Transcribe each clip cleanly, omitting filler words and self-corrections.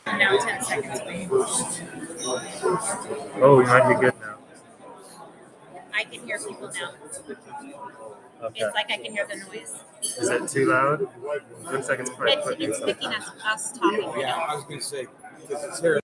Now 10 seconds away. Oh, we might be good now. I can hear people now. Okay. It's like I can hear the noise. Is it too loud? Looks like it's quite quick. It's picking us talking. Yeah, I was going to say, because it's here.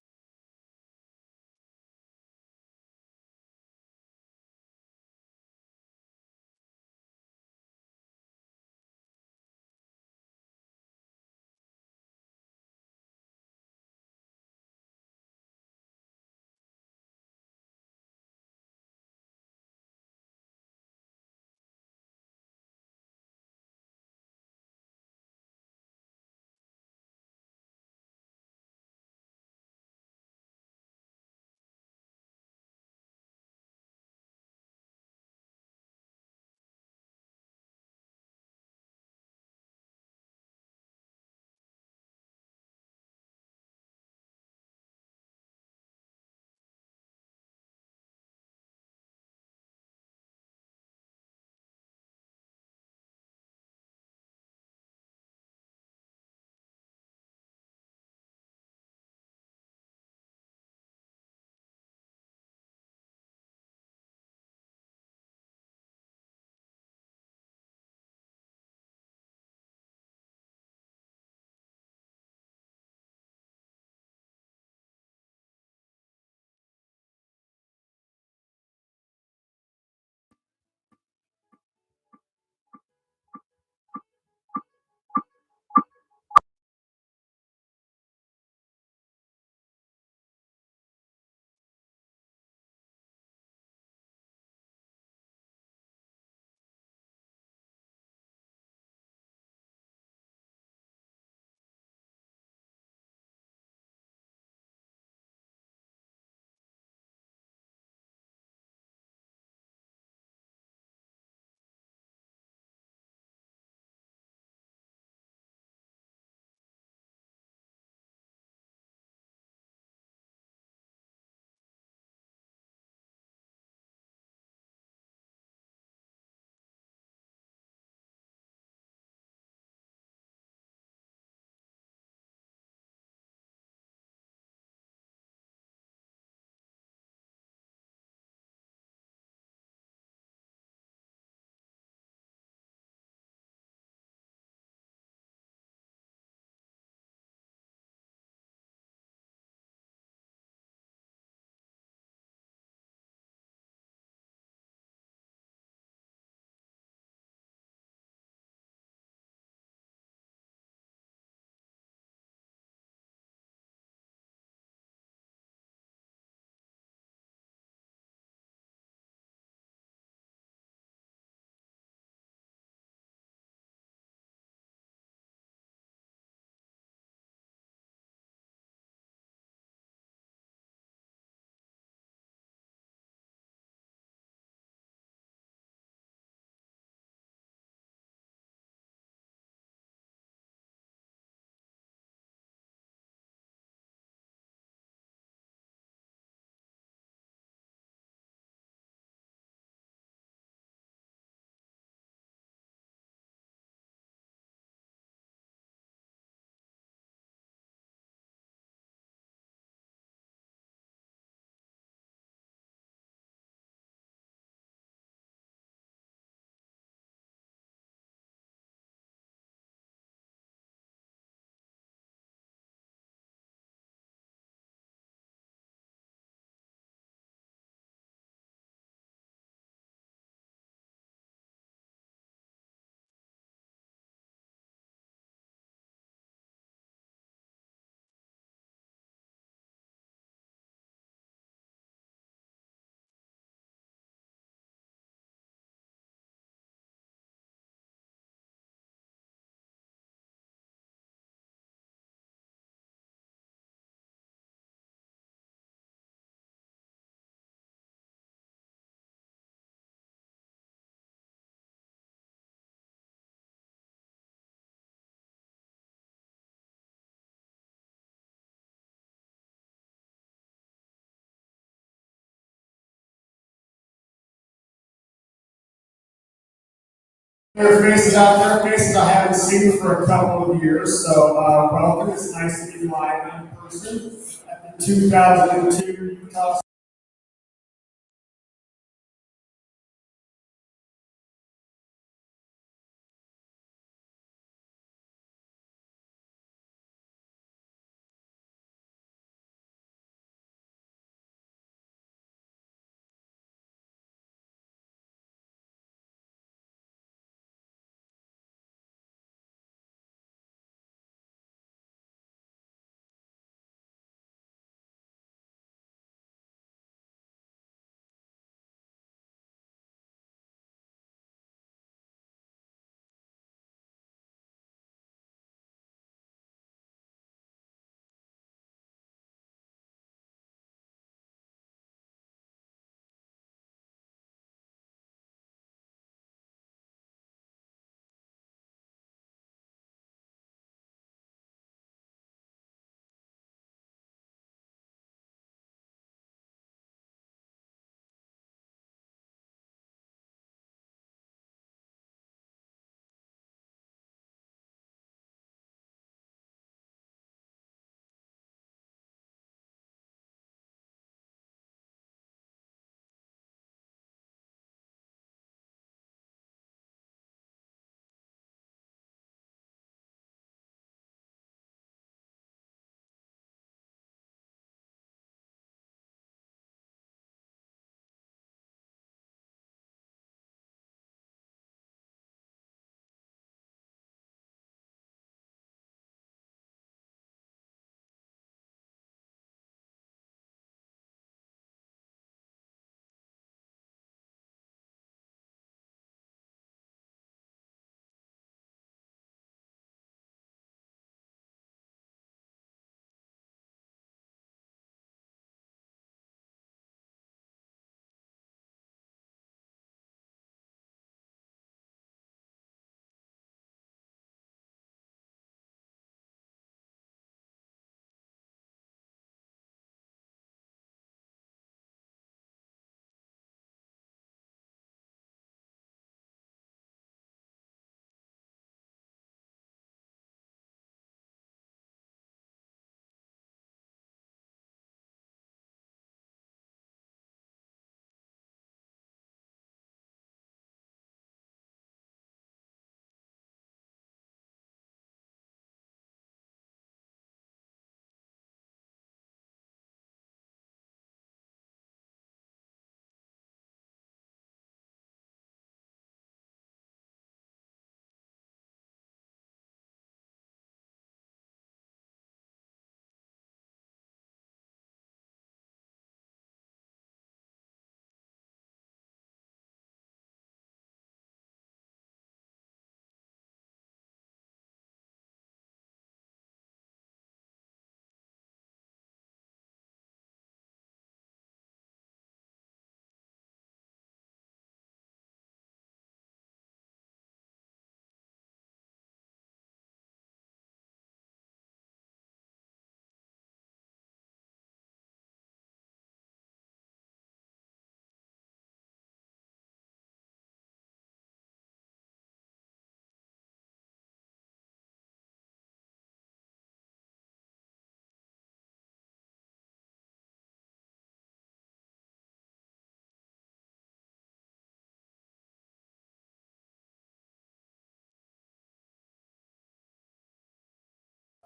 There are faces out there, faces I haven't seen for a couple of years, so welcome. It's nice to be live in person at the 2002 Utah.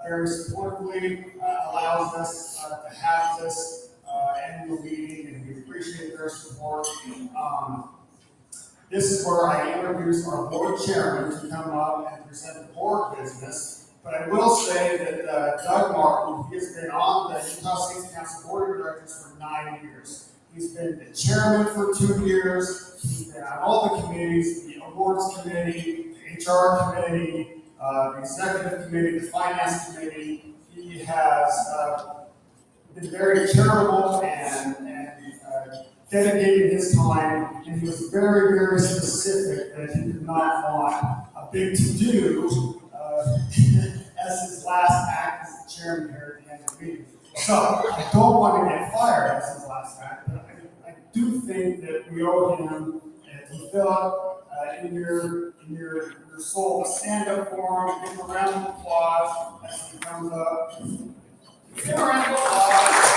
Very supportively allows us to have this annual meeting, and we appreciate their support. This is where I introduce our board chairman to come up and present the board business. But I will say that Doug Martin, he has been on the Utah State Council Board of Directors for 9 years. He's been the chairman for 2 years. He's been on all the committees, the awards committee, the HR committee, the executive committee, the finance committee. He has been very charitable and dedicated his time, and he was very, very specific that he did not want a big to-do as his last act as the chairman here at the end of the meeting. So I don't want to get fired as his last act, but I do think that we owe him, and he Philip, in your soul, stand up for him, give him a round of applause as he comes up. Give him a round of applause.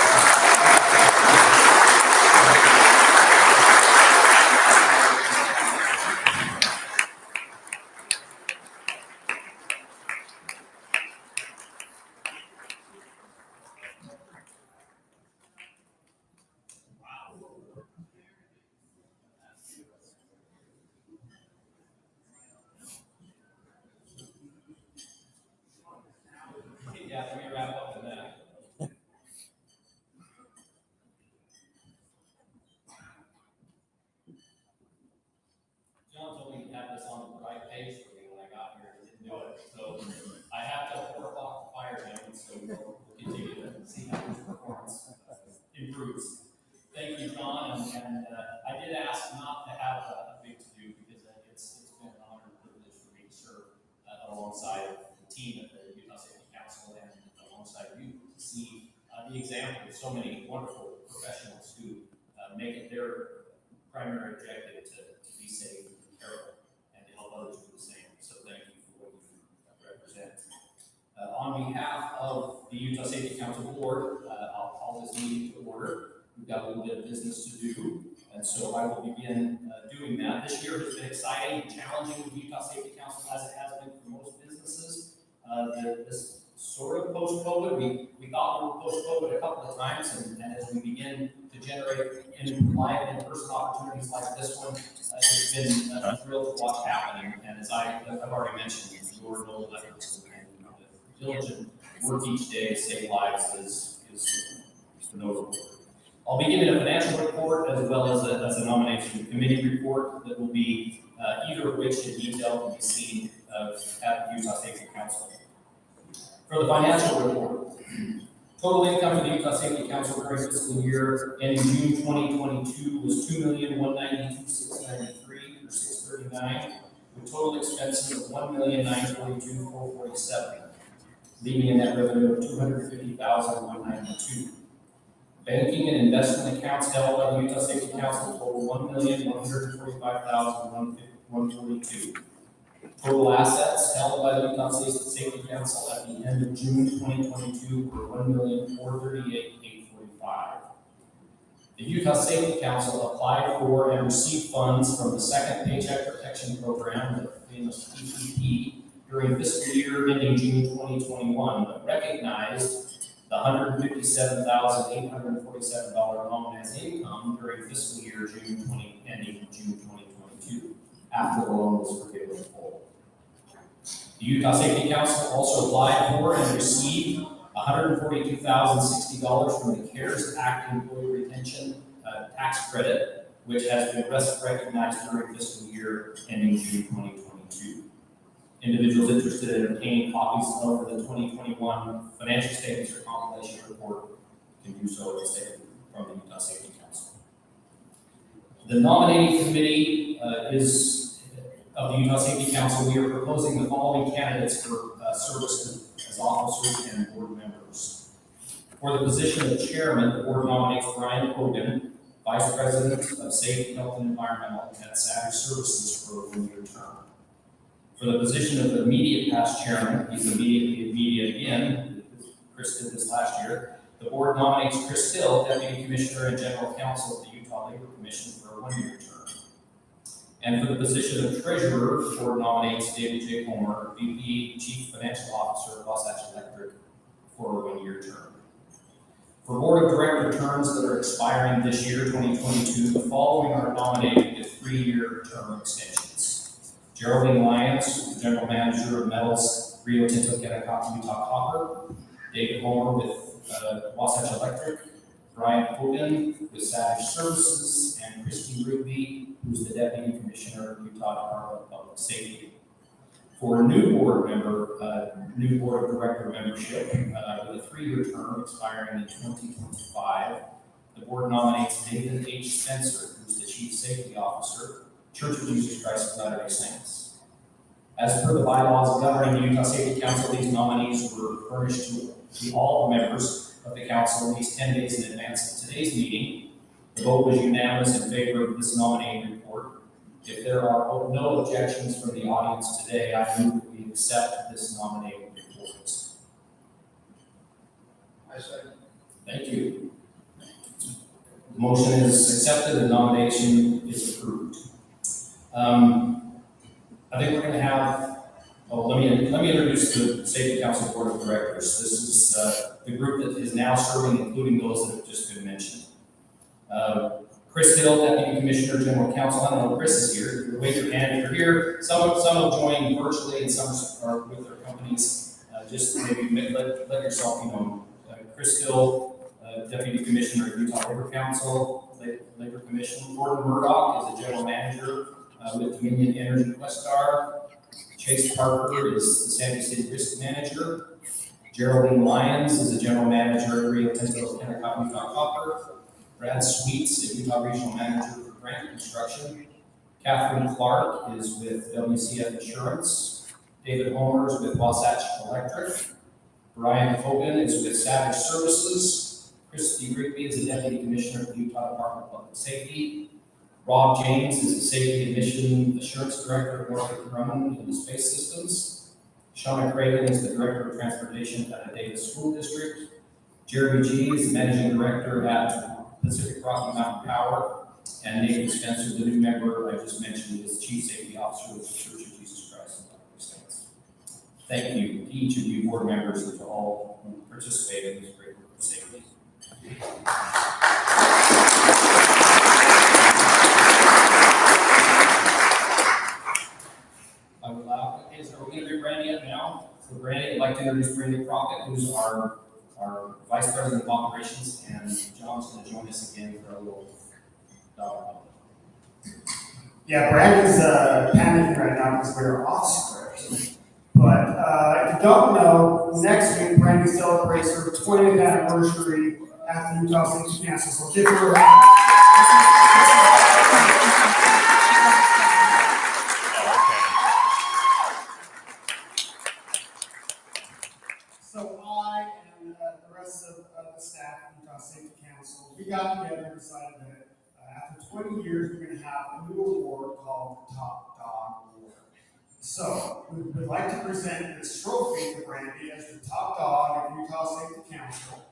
Yeah, let me wrap up with that. John told me to have this on the right page for me when I got here, and didn't do it. So I have to 4 o'clock to fire him, so we'll continue to see how his performance improves. Thank you, John, and I did ask not to have a big to-do because it's been an honor and privilege for me to serve alongside the team at the Utah Safety Council and alongside you to see the example of so many wonderful professionals who make it their primary objective to be safe and careful and to help others do the same. So thank you for what you represent. On behalf of the Utah Safety Council Board, I'll call this meeting to order. We've got a little bit of business to do, and so I will begin doing that. This year has been exciting and challenging with the Utah Safety Council, as it has been for most businesses. This sort of post-COVID, we thought we were post-COVID a couple of times, and as we begin to generate live in-person opportunities like this one, it's been a thrill to watch happening. And as I've already mentioned, your noble efforts and diligent work each day to save lives is notable. I'll begin in a financial report as well as a nomination committee report that will be either of which in detail can be seen at the Utah Safety Council. For the financial report, total income for the Utah Safety Council during fiscal year ending June 2022 was $2,192,693 or $639, with total expenses of $1,942,447, leaving a net revenue of $250,192. Banking and investment accounts held by the Utah Safety Council total $1,145,142. Total assets held by the Utah Safety Council at the end of June 2022 were $1,438,845. The Utah Safety Council applied for and received funds from the Second Paycheck Protection Program, the famous PPP, during fiscal year ending June 2021, but recognized the $157,847 loan as income during fiscal year ending June 2022, after the loan was forgiven in full. The Utah Safety Council also applied for and received $142,060 from the CARES Act Employee Retention Tax Credit, which has been recognized during fiscal year ending June 2022. Individuals interested in obtaining copies of the 2021 financial statements or compilation report can do so at the state from the Utah Safety Council. The nominating committee of the Utah Safety Council. We are proposing the following candidates for service as officers and board members. For the position of chairman, the board nominates Brian Hogan, Vice President of Safety, Health, and Environmental at Savage Services for a 1-year term. For the position of immediate past chairman, he's immediate again, Chris did this last year, the board nominates Chris Hill, Deputy Commissioner and General Counsel of the Utah Labor Commission for a 1-year term. And for the position of treasurer, the board nominates David J. Homer, VP, Chief Financial Officer of Wasatch Electric for a 1-year term. For board of director terms that are expiring this year, 2022, the following are nominated with 3-year term extensions. Geraldine Lyons, General Manager of Metals, Rio Tinto Kennecott, Utah Copper. David Homer with Wasatch Electric. Brian Hogan with Savage Services, and Christy Rigby, who's the Deputy Commissioner of Utah Department of Public Safety. For a new board of director membership with a 3-year term expiring in 2025, the board nominates David H. Spencer, who's the Chief Safety Officer, Church of Jesus Christ of Latter-day Saints. As per the bylaws governing the Utah Safety Council, these nominees were furnished to all the members of the council at least 10 days in advance of today's meeting. The vote was unanimous in favor of this nominating report. If there are no objections from the audience today, I move that we accept this nominating report. I second. Thank you. The motion is accepted, the nomination is approved. I think we're going to have, let me introduce the Safety Council Board of Directors. This is the group that is now serving, including those that have just been mentioned. Chris Hill, Deputy Commissioner, General Counsel. I don't know if Chris is here. Wave your hand if you're here. Some have joined virtually and some are with their companies. Just maybe let yourself be known. Chris Hill, Deputy Commissioner of Utah Labor Council, Labor Commission. Gordon Murdoch is the General Manager with Dominion Energy Questar. Chase Parker is the Sandy City Risk Manager. Geraldine Lyons is the General Manager at Rio Tinto's Kennecott, Utah Copper. Brad Sweets, the Utah Regional Manager for Grant Construction. Catherine Clark is with WCF Insurance. David Homer is with Wasatch Electric. Brian Hogan is with Savage Services. Christy Rigby is the Deputy Commissioner for the Utah Department of Public Safety. Rob James is the Safety Emission Assurance Director at Northrop Grumman in the Space Systems. Shauna Craven is the Director of Transportation at the Davis School District. Jeremy G is the Managing Director at Pacific Rocky Mountain Power. And Nathan Spencer, the new member I just mentioned, is Chief Safety Officer with the Church of Jesus Christ of Latter-day Saints. Thank you to each of you board members and to all who participated in this great work of safety. I would allow, okay, so we're going to do Brandy up now. So Brandy, I'd like to introduce Brandy Crockett, who's our Vice President of Operations, and John's going to join us again for a little dollar. Yeah, Brandon's panicking right now because we're off script. But if you don't know, next week Brandy celebrates her 20th anniversary at the Utah Safety Council. So give her a round. So I and the rest of the staff of the Utah Safety Council, we got together and decided that after 20 years, we're going to have a new award called the Top Dog Award. So we would like to present this trophy to Brandy as the top dog of Utah Safety Council.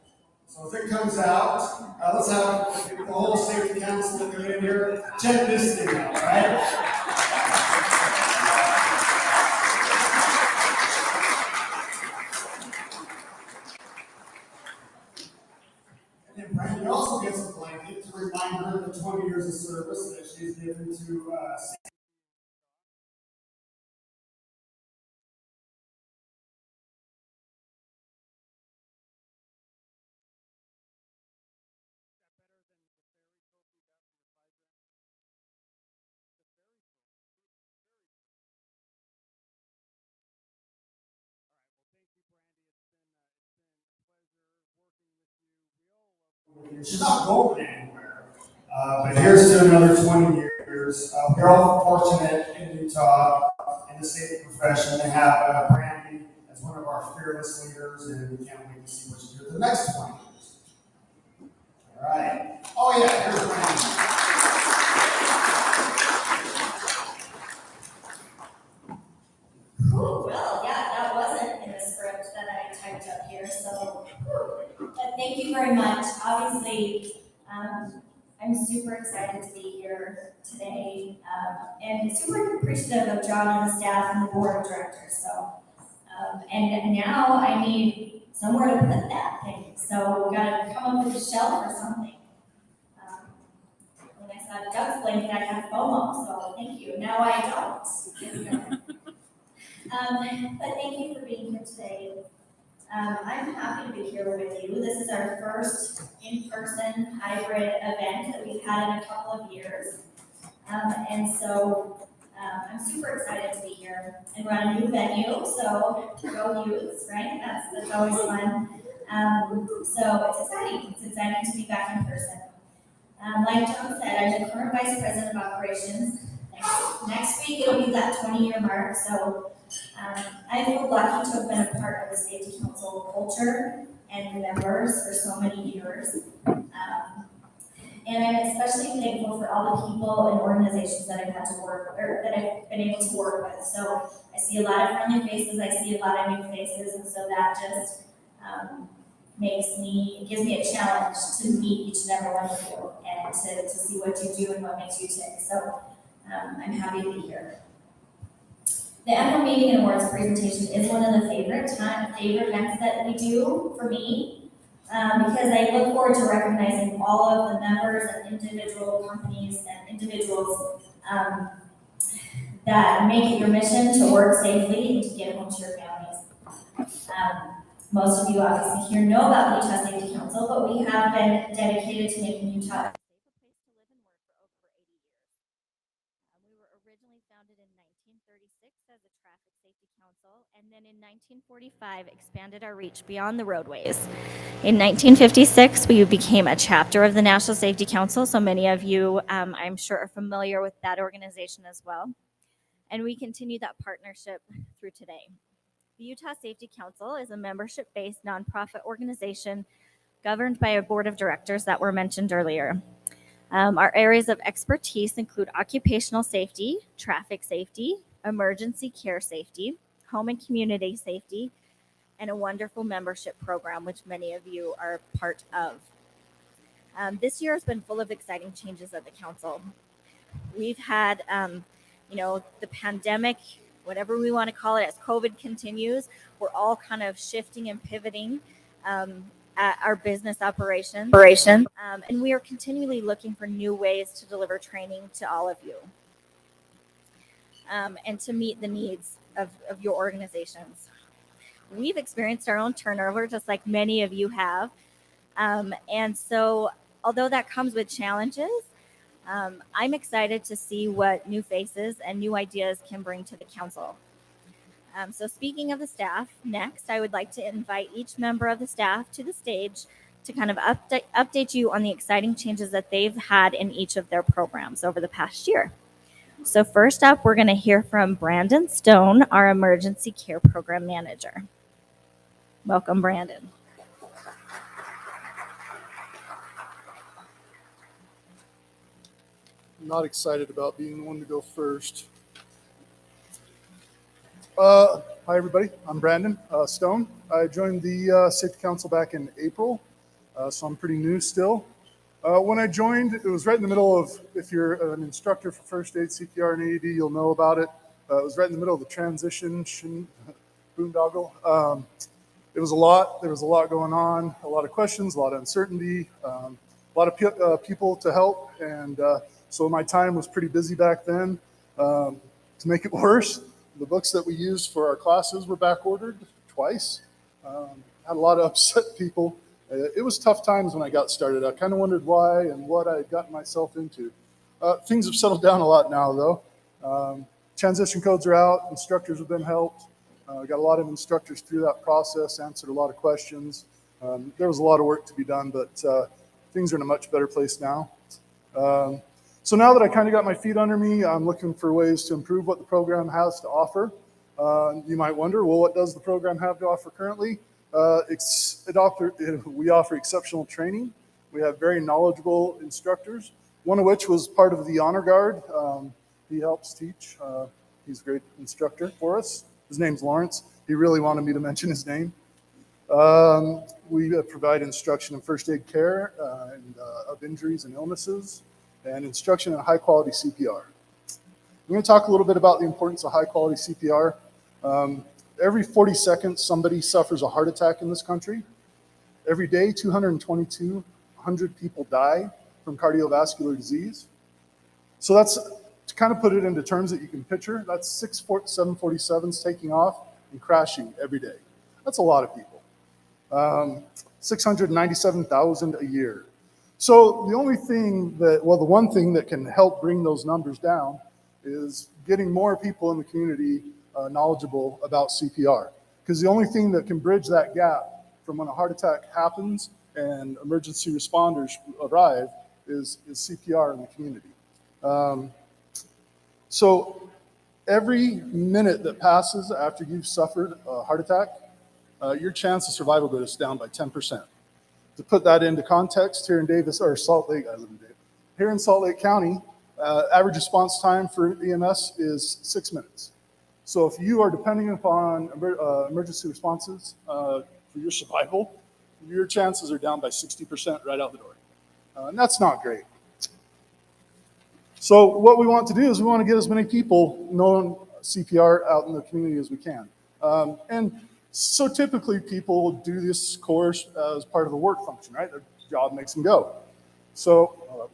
So if it comes out, let's have the whole Safety Council that are in here check this thing out, right? And Brandy also gets a blanket to remind her of the 20 years of service that she's given to she's not going anywhere. But here's to another 20 years. We're all fortunate in Utah, in the safety profession, to have Brandy as one of our fearless leaders, and we can't wait to see what she does the next 20 years. All right. Oh, yeah, here's Brandy. Cool. Well, yeah, that wasn't in the script that I typed up here, so but thank you very much. Obviously, I'm super excited to be here today, and super appreciative of John and the staff and the board of directors. So, and now I need somewhere to put that thing. So we got to come up with a shelf or something. When I saw Doug's blanket, I had FOMO, so thank you. Now I don't. But thank you for being here today. I'm happy to be here with you. This is our first in-person hybrid event that we've had in a couple of years. And so I'm super excited to be here and run a new venue. So go Utes, right? That's always fun. So it's exciting. It's exciting to be back in person. Like John said, I'm the current Vice President of Operations. Next week it'll be that 20-year mark. So I feel lucky to have been a part of the Safety Council culture and the members for so many years. And I'm especially thankful for all the people and organizations that I've had to work, or that I've been able to work with. So I see a lot of friendly faces, I see a lot of new faces, and so that just gives me a challenge to meet each and every one of you and to see what you do and what makes you tick. So I'm happy to be here. The annual meeting and awards presentation is one of the favorite events that we do for me, because I look forward to recognizing all of the members and individual companies and individuals that make it your mission to work safely and to get home to your families. Most of you obviously here know about the Utah Safety Council, but we have been dedicated to making Utah a safer place to live and work for over 80 years. We were originally founded in 1936 as a traffic safety council, and then in 1945 expanded our reach beyond the roadways. In 1956, we became a chapter of the National Safety Council, so many of you, I'm sure, are familiar with that organization as well. And we continue that partnership through today. The Utah Safety Council is a membership-based nonprofit organization governed by a board of directors that were mentioned earlier. Our areas of expertise include occupational safety, traffic safety, emergency care safety, home and community safety, and a wonderful membership program, which many of you are part of. This year has been full of exciting changes at the council. We've had, the pandemic, whatever we want to call it, as COVID continues, we're all kind of shifting and pivoting at our business operations. And we are continually looking for new ways to deliver training to all of you and to meet the needs of your organizations. We've experienced our own turnover, just like many of you have. And so, although that comes with challenges, I'm excited to see what new faces and new ideas can bring to the council. So speaking of the staff, next I would like to invite each member of the staff to the stage to kind of update you on the exciting changes that they've had in each of their programs over the past year. So first up, we're going to hear from Brandon Stone, our Emergency Care Program Manager. Welcome, Brandon. Not excited about being the one to go first. Hi, everybody. I'm Brandon Stone. I joined the Safety Council back in April, so I'm pretty new still. When I joined, it was right in the middle of, if you're an instructor for first aid, CPR, and AED, you'll know about it. It was right in the middle of the transition, boondoggle. It was a lot. There was a lot going on, a lot of questions, a lot of uncertainty, a lot of people to help, and so my time was pretty busy back then. To make it worse, the books that we used for our classes were back ordered twice. Had a lot of upset people. It was tough times when I got started. I kind of wondered why and what I had gotten myself into. Things have settled down a lot now, though. Transition codes are out. Instructors have been helped. Got a lot of instructors through that process, answered a lot of questions. There was a lot of work to be done, but things are in a much better place now. So now that I kind of got my feet under me, I'm looking for ways to improve what the program has to offer. You might wonder, well, what does the program have to offer currently? We offer exceptional training. We have very knowledgeable instructors, one of which was part of the Honor Guard. He helps teach. He's a great instructor for us. His name's Lawrence. He really wanted me to mention his name. We provide instruction in first aid care of injuries and illnesses, and instruction in high-quality CPR. I'm going to talk a little bit about the importance of high-quality CPR. Every 40 seconds, somebody suffers a heart attack in this country. Every day, 222 people die from cardiovascular disease. So that's, to kind of put it into terms that you can picture, that's 6 747s taking off and crashing every day. That's a lot of people. 697,000 a year. So the one thing that can help bring those numbers down is getting more people in the community knowledgeable about CPR. Because the only thing that can bridge that gap from when a heart attack happens and emergency responders arrive is CPR in the community. So every minute that passes after you've suffered a heart attack, your chance of survival goes down by 10%. To put that into context, here in Salt Lake, I live in Here in Salt Lake County, average response time for EMS is 6 minutes. So if you are depending upon emergency responses for your survival, your chances are down by 60% right out the door. And that's not great. So what we want to do is we want to get as many people knowing CPR out in the community as we can. And so typically people do this course as part of a work function, right? Their job makes them go. So,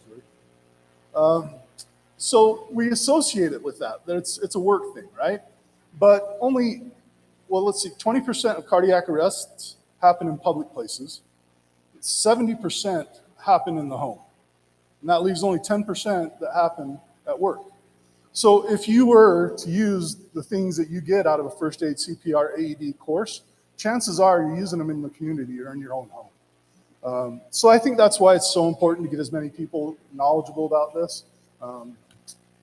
so we associate it with that it's a work thing, right? But only, well, let's see, 20% of cardiac arrests happen in public places. 70% happen in the home. And that leaves only 10% that happen at work. So if you were to use the things that you get out of a first aid CPR AED course, chances are you're using them in the community or in your own home. So I think that's why it's so important to get as many people knowledgeable about this,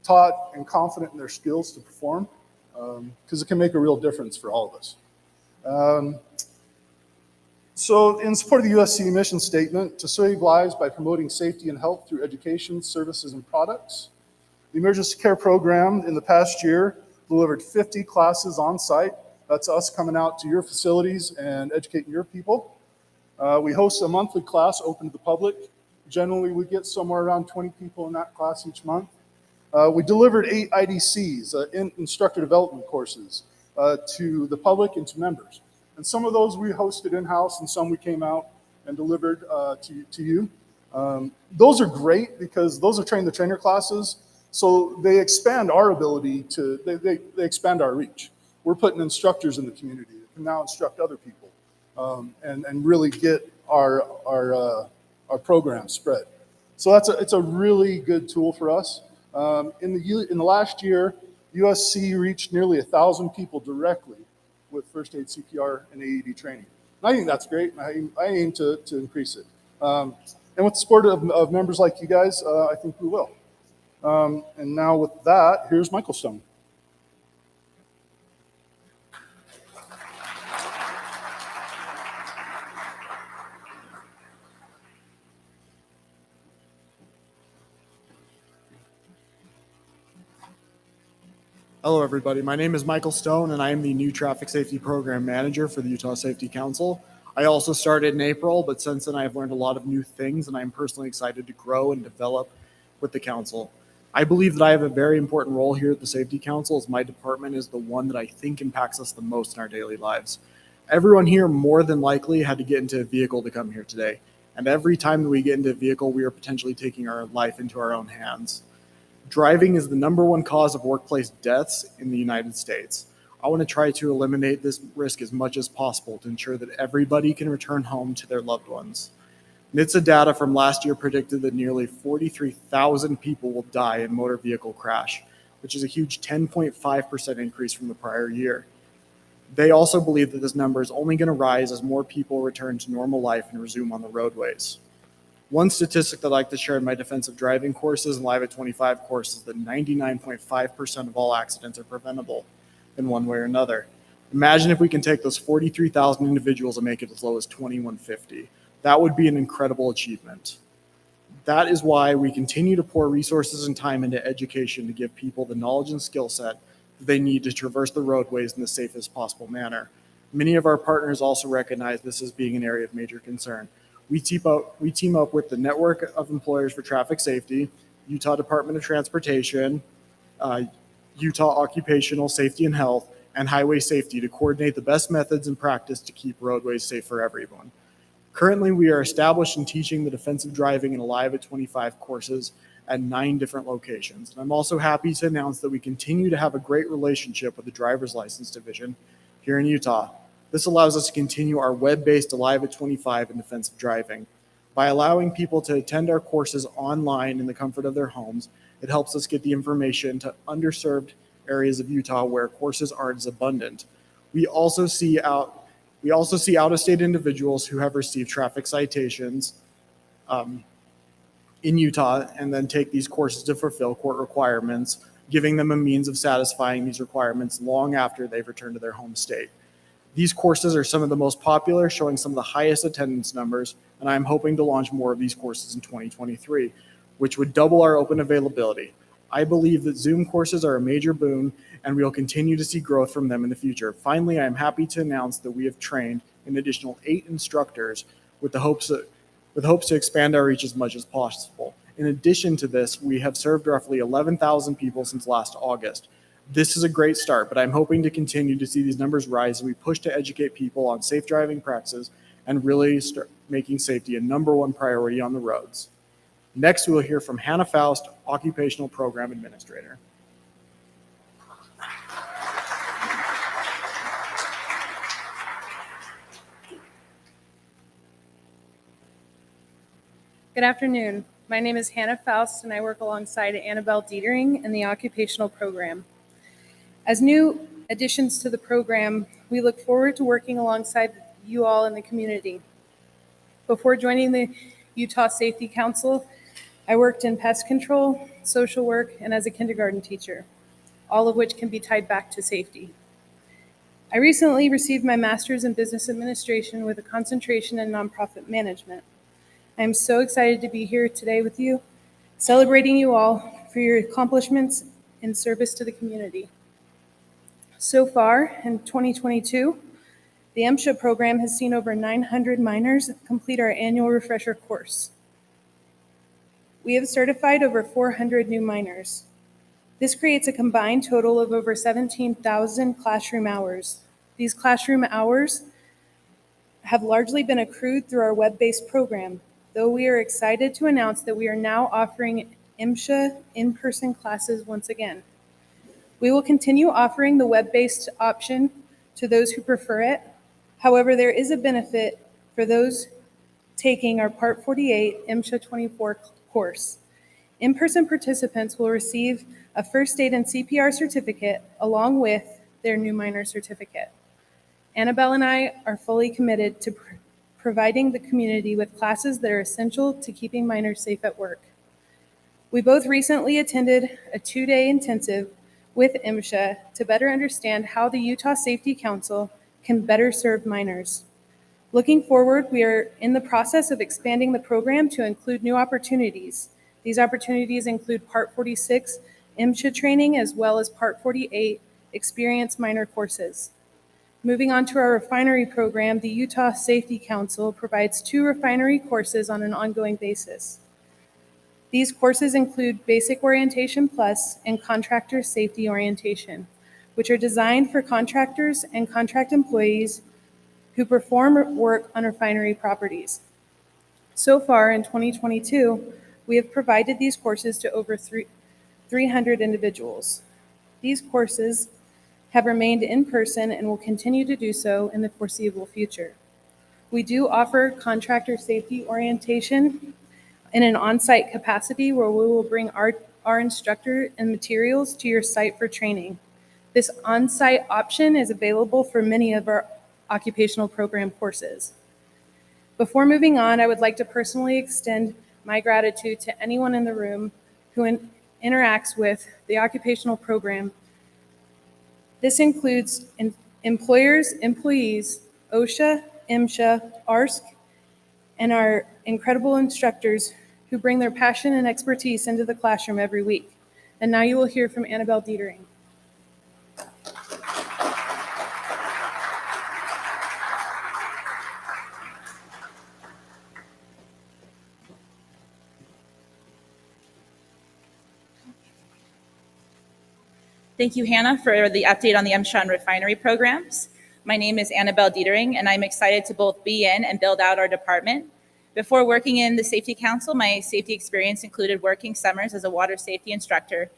taught and confident in their skills to perform, because it can make a real difference for all of us. So in support of the USC mission statement, to save lives by promoting safety and health through education, services, and products, the emergency care program in the past year delivered 50 classes on site. That's us coming out to your facilities and educating your people. We host a monthly class open to the public. Generally, we get somewhere around 20 people in that class each month. We delivered 8 IDCs, instructor development courses, to the public and to members. And some of those we hosted in-house and some we came out and delivered to you. Those are great because those are train-the-trainer classes, so they expand our ability to, they expand our reach. We're putting instructors in the community that can now instruct other people and really get our program spread. So it's a really good tool for us. In the last year, USC reached nearly 1,000 people directly with first aid CPR and AED training. And I think that's great, and I aim to increase it. And with the support of members like you guys, I think we will. And now with that, here's Michael Stone. Hello, everybody. My name is Michael Stone, and I am the new Traffic Safety Program Manager for the Utah Safety Council. I also started in April, but since then I have learned a lot of new things, and I'm personally excited to grow and develop with the council. I believe that I have a very important role here at the Safety Council, as my department is the one that I think impacts us the most in our daily lives. Everyone here more than likely had to get into a vehicle to come here today, and every time that we get into a vehicle, we are potentially taking our life into our own hands. Driving is the #1 cause of workplace deaths in the United States. I want to try to eliminate this risk as much as possible to ensure that everybody can return home to their loved ones. NHTSA data from last year predicted that nearly 43,000 people will die in motor vehicle crash, which is a huge 10.5% increase from the prior year. They also believe that this number is only going to rise as more people return to normal life and resume on the roadways. One statistic that I'd like to share in my defensive driving courses and Live at 25 courses is that 99.5% of all accidents are preventable in one way or another. Imagine if we can take those 43,000 individuals and make it as low as 2,150. That would be an incredible achievement. That is why we continue to pour resources and time into education to give people the knowledge and skill set that they need to traverse the roadways in the safest possible manner. Many of our partners also recognize this as being an area of major concern. We team up with the Network of Employers for Traffic Safety, Utah Department of Transportation, Utah Occupational Safety and Health, and Highway Safety to coordinate the best methods and practice to keep roadways safe for everyone. Currently, we are established in teaching the defensive driving and Alive at 25 courses at 9 different locations. And I'm also happy to announce that we continue to have a great relationship with the Driver's License Division here in Utah. This allows us to continue our web-based Alive at 25 in defensive driving. By allowing people to attend our courses online in the comfort of their homes, it helps us get the information to underserved areas of Utah where courses aren't as abundant. We also see out-of-state individuals who have received traffic citations in Utah and then take these courses to fulfill court requirements, giving them a means of satisfying these requirements long after they've returned to their home state. These courses are some of the most popular, showing some of the highest attendance numbers, and I'm hoping to launch more of these courses in 2023. which would double our open availability. I believe that Zoom courses are a major boon, and we will continue to see growth from them in the future. Finally, I am happy to announce that we have trained an additional 8 instructors with hopes to expand our reach as much as possible. In addition to this, we have served roughly 11,000 people since last August. This is a great start, but I'm hoping to continue to see these numbers rise as we push to educate people on safe driving practices and really start making safety a #1 priority on the roads. Next, we will hear from Hannah Faust, Occupational Program Administrator. Good afternoon. My name is Hannah Faust, and I work alongside Annabelle Dietering in the Occupational Program. As new additions to the program, we look forward to working alongside you all in the community. Before joining the Utah Safety Council, I worked in pest control, social work, and as a kindergarten teacher, all of which can be tied back to safety. I recently received my master's in business administration with a concentration in nonprofit management. I am so excited to be here today with you, celebrating you all for your accomplishments in service to the community. So far, in 2022, the MSHA program has seen over 900 minors complete our annual refresher course. We have certified over 400 new minors. This creates a combined total of over 17,000 classroom hours. These classroom hours have largely been accrued through our web-based program, though we are excited to announce that we are now offering MSHA in-person classes once again. We will continue offering the web-based option to those who prefer it. However, there is a benefit for those taking our Part 48 MSHA 24 course. In-person participants will receive a first aid and CPR certificate along with their new minor certificate. Annabelle and I are fully committed to providing the community with classes that are essential to keeping minors safe at work. We both recently attended a 2-day intensive with MSHA to better understand how the Utah Safety Council can better serve minors. Looking forward, we are in the process of expanding the program to include new opportunities. These opportunities include Part 46 MSHA training as well as Part 48 Experience Minor courses. Moving on to our refinery program, the Utah Safety Council provides 2 refinery courses on an ongoing basis. These courses include Basic Orientation Plus and Contractor Safety Orientation, which are designed for contractors and contract employees who perform work on refinery properties. So far in 2022, we have provided these courses to over 300 individuals. These courses have remained in person and will continue to do so in the foreseeable future. We do offer contractor safety orientation in an on-site capacity where we will bring our instructor and materials to your site for training. This on-site option is available for many of our occupational program courses. Before moving on, I would like to personally extend my gratitude to anyone in the room who interacts with the occupational program. This includes employers, employees, OSHA, MSHA, ARSC, and our incredible instructors who bring their passion and expertise into the classroom every week. And now you will hear from Annabelle Dietering. Thank you, Hannah, for the update on the MSHA and refinery programs. My name is Annabelle Dietering, and I'm excited to both be in and build out our department. Before working in the Safety Council, my safety experience included working summers as a water safety instructor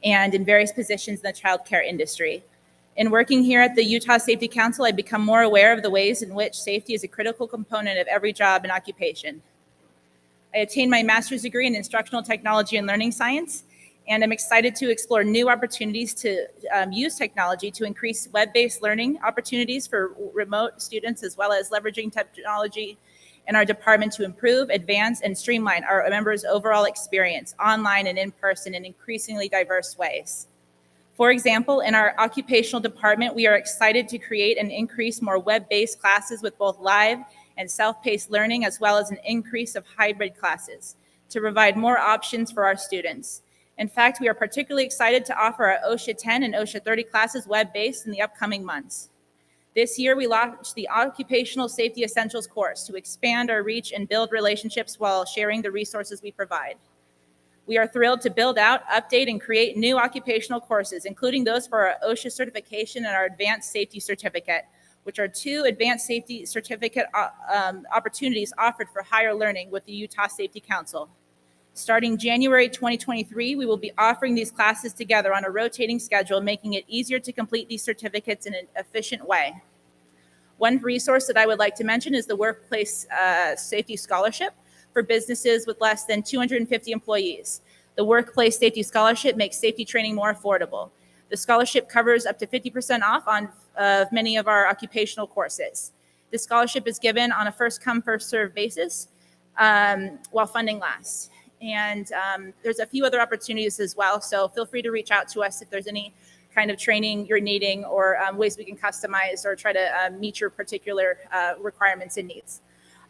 and in various positions in the childcare industry. In working here at the Utah Safety Council, I've become more aware of the ways in which safety is a critical component of every job and occupation. I obtained my master's degree in instructional technology and learning science, and I'm excited to explore new opportunities to use technology to increase web-based learning opportunities for remote students, as well as leveraging technology in our department to improve, advance, and streamline our members' overall experience online and in person in increasingly diverse ways. For example, in our occupational department, we are excited to create and increase more web-based classes with both live and self-paced learning, as well as an increase of hybrid classes. to provide more options for our students. In fact, we are particularly excited to offer our OSHA 10 and OSHA 30 classes web-based in the upcoming months. This year, we launched the Occupational Safety Essentials course to expand our reach and build relationships while sharing the resources we provide. We are thrilled to build out, update, and create new occupational courses, including those for our OSHA certification and our Advanced Safety Certificate, which are 2 Advanced Safety Certificate opportunities offered for higher learning with the Utah Safety Council. Starting January 2023, we will be offering these classes together on a rotating schedule, making it easier to complete these certificates in an efficient way. One resource that I would like to mention is the Workplace Safety Scholarship for businesses with less than 250 employees. The Workplace Safety Scholarship makes safety training more affordable. The scholarship covers up to 50% off on many of our occupational courses. This scholarship is given on a first-come, first-served basis while funding lasts. And there's a few other opportunities as well, so feel free to reach out to us if there's any kind of training you're needing or ways we can customize or try to meet your particular requirements and needs.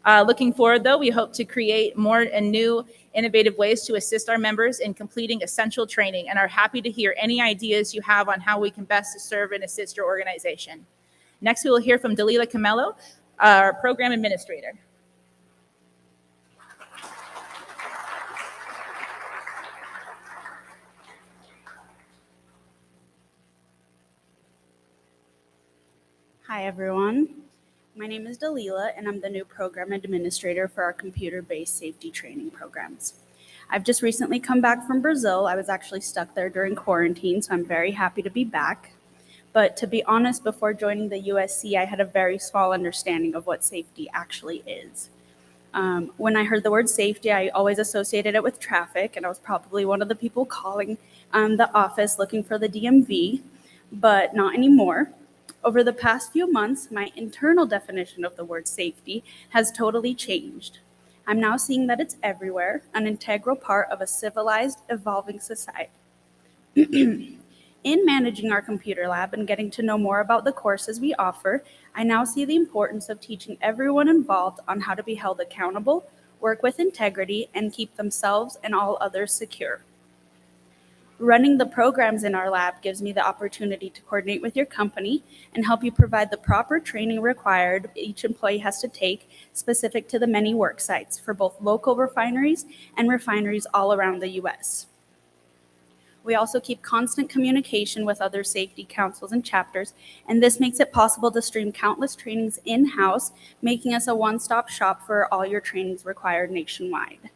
Looking forward, though, we hope to create more and new innovative ways to assist our members in completing essential training and are happy to hear any ideas you have on how we can best serve and assist your organization. Next, we will hear from Dalila Camello, our program administrator. Hi, everyone. My name is Dalila, and I'm the new program administrator for our computer-based safety training programs. I've just recently come back from Brazil. I was actually stuck there during quarantine, so I'm very happy to be back. But to be honest, before joining the USC, I had a very small understanding of what safety actually is. When I heard the word safety, I always associated it with traffic, and I was probably one of the people calling the office looking for the DMV, but not anymore. Over the past few months, my internal definition of the word safety has totally changed. I'm now seeing that it's everywhere, an integral part of a civilized, evolving society. In managing our computer lab and getting to know more about the courses we offer, I now see the importance of teaching everyone involved on how to be held accountable, work with integrity, and keep themselves and all others secure. Running the programs in our lab gives me the opportunity to coordinate with your company and help you provide the proper training required each employee has to take specific to the many work sites for both local refineries and refineries all around the U.S. We also keep constant communication with other safety councils and chapters, and this makes it possible to stream countless trainings in-house, making us a one-stop shop for all your trainings required nationwide.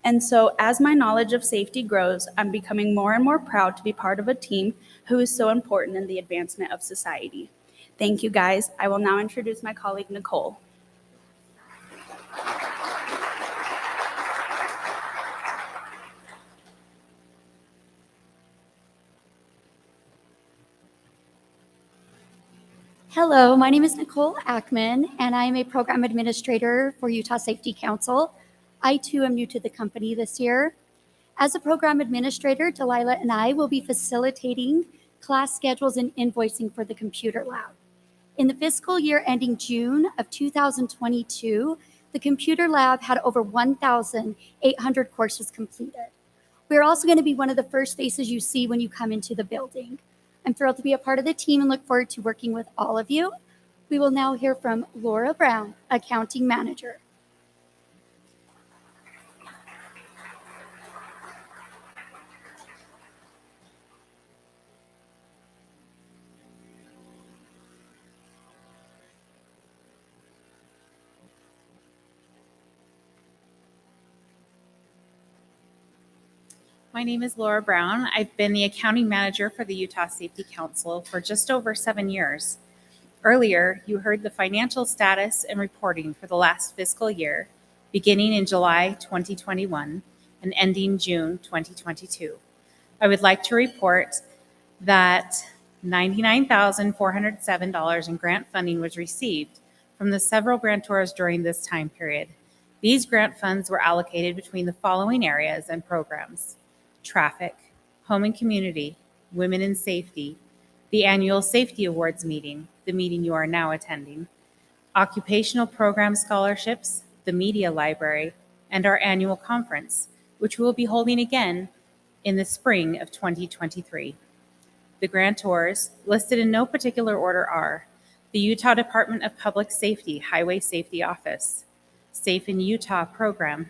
And so as my knowledge of safety grows, I'm becoming more and more proud to be part of a team who is so important in the advancement of society. Thank you, guys. I will now introduce my colleague, Nicole. Hello, my name is Nicole Ackman, and I am a program administrator for Utah Safety Council. I too am new to the company this year. As a program administrator, Delilah and I will be facilitating class schedules and invoicing for the computer lab. In the fiscal year ending June of 2022, the computer lab had over 1,800 courses completed. We're also going to be one of the first faces you see when you come into the building. I'm thrilled to be a part of the team and look forward to working with all of you. We will now hear from Laura Brown, Accounting Manager. My name is Laura Brown. I've been the accounting manager for the Utah Safety Council for just over 7 years. Earlier, you heard the financial status and reporting for the last fiscal year, beginning in July 2021 and ending June 2022. I would like to report that $99,407 in grant funding was received from the several grantors during this time period. These grant funds were allocated between the following areas and programs: traffic, home and community, women in safety, the annual safety awards meeting, the meeting you are now attending, occupational program scholarships, the media library, and our annual conference, which we will be holding again in the spring of 2023. The grantors, listed in no particular order, are the Utah Department of Public Safety Highway Safety Office, Safe in Utah program,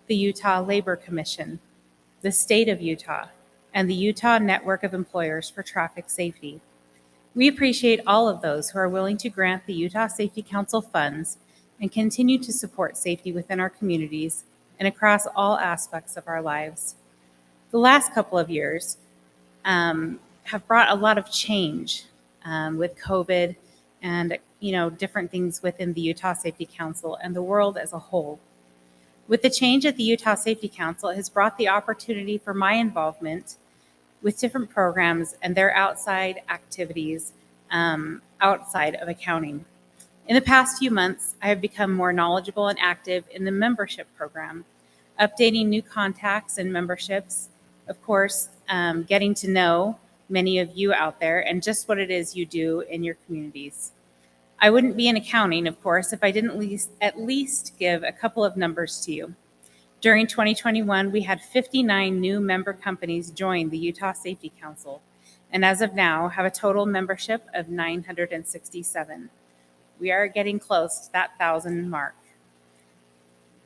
the Utah Labor Commission, the State of Utah, and the Utah Network of Employers for Traffic Safety. We appreciate all of those who are willing to grant the Utah Safety Council funds and continue to support safety within our communities and across all aspects of our lives. The last couple of years have brought a lot of change with COVID and different things within the Utah Safety Council and the world as a whole. With the change at the Utah Safety Council, it has brought the opportunity for my involvement with different programs and their outside activities outside of accounting. In the past few months, I have become more knowledgeable and active in the membership program, updating new contacts and memberships, of course, getting to know many of you out there and just what it is you do in your communities. I wouldn't be in accounting, of course, if I didn't at least give a couple of numbers to you. During 2021, we had 59 new member companies join the Utah Safety Council, and as of now, have a total membership of 967. We are getting close to that 1,000 mark.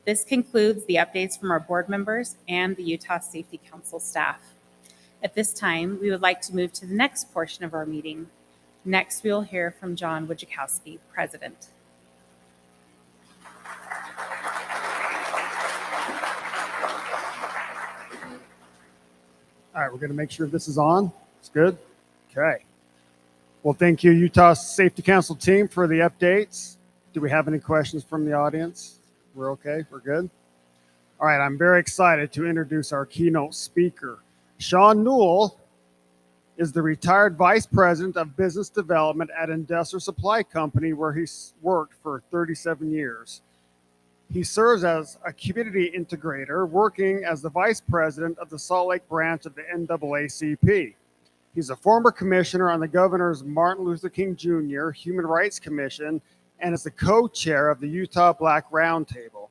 This concludes the updates from our board members and the Utah Safety Council staff. At this time, we would like to move to the next portion of our meeting. Next, we will hear from John Wojciechowski, President. All right, we're going to make sure this is on. It's good? Okay. Well, thank you, Utah Safety Council team, for the updates. Do we have any questions from the audience? We're okay? We're good? All right, I'm very excited to introduce our keynote speaker. Sean Newell is the retired Vice President of Business Development at Industrial Supply Company, where he's worked for 37 years. He serves as a community integrator, working as the Vice President of the Salt Lake branch of the NAACP. He's a former commissioner on the Governor's Martin Luther King Jr. Human Rights Commission and is the co-chair of the Utah Black Roundtable.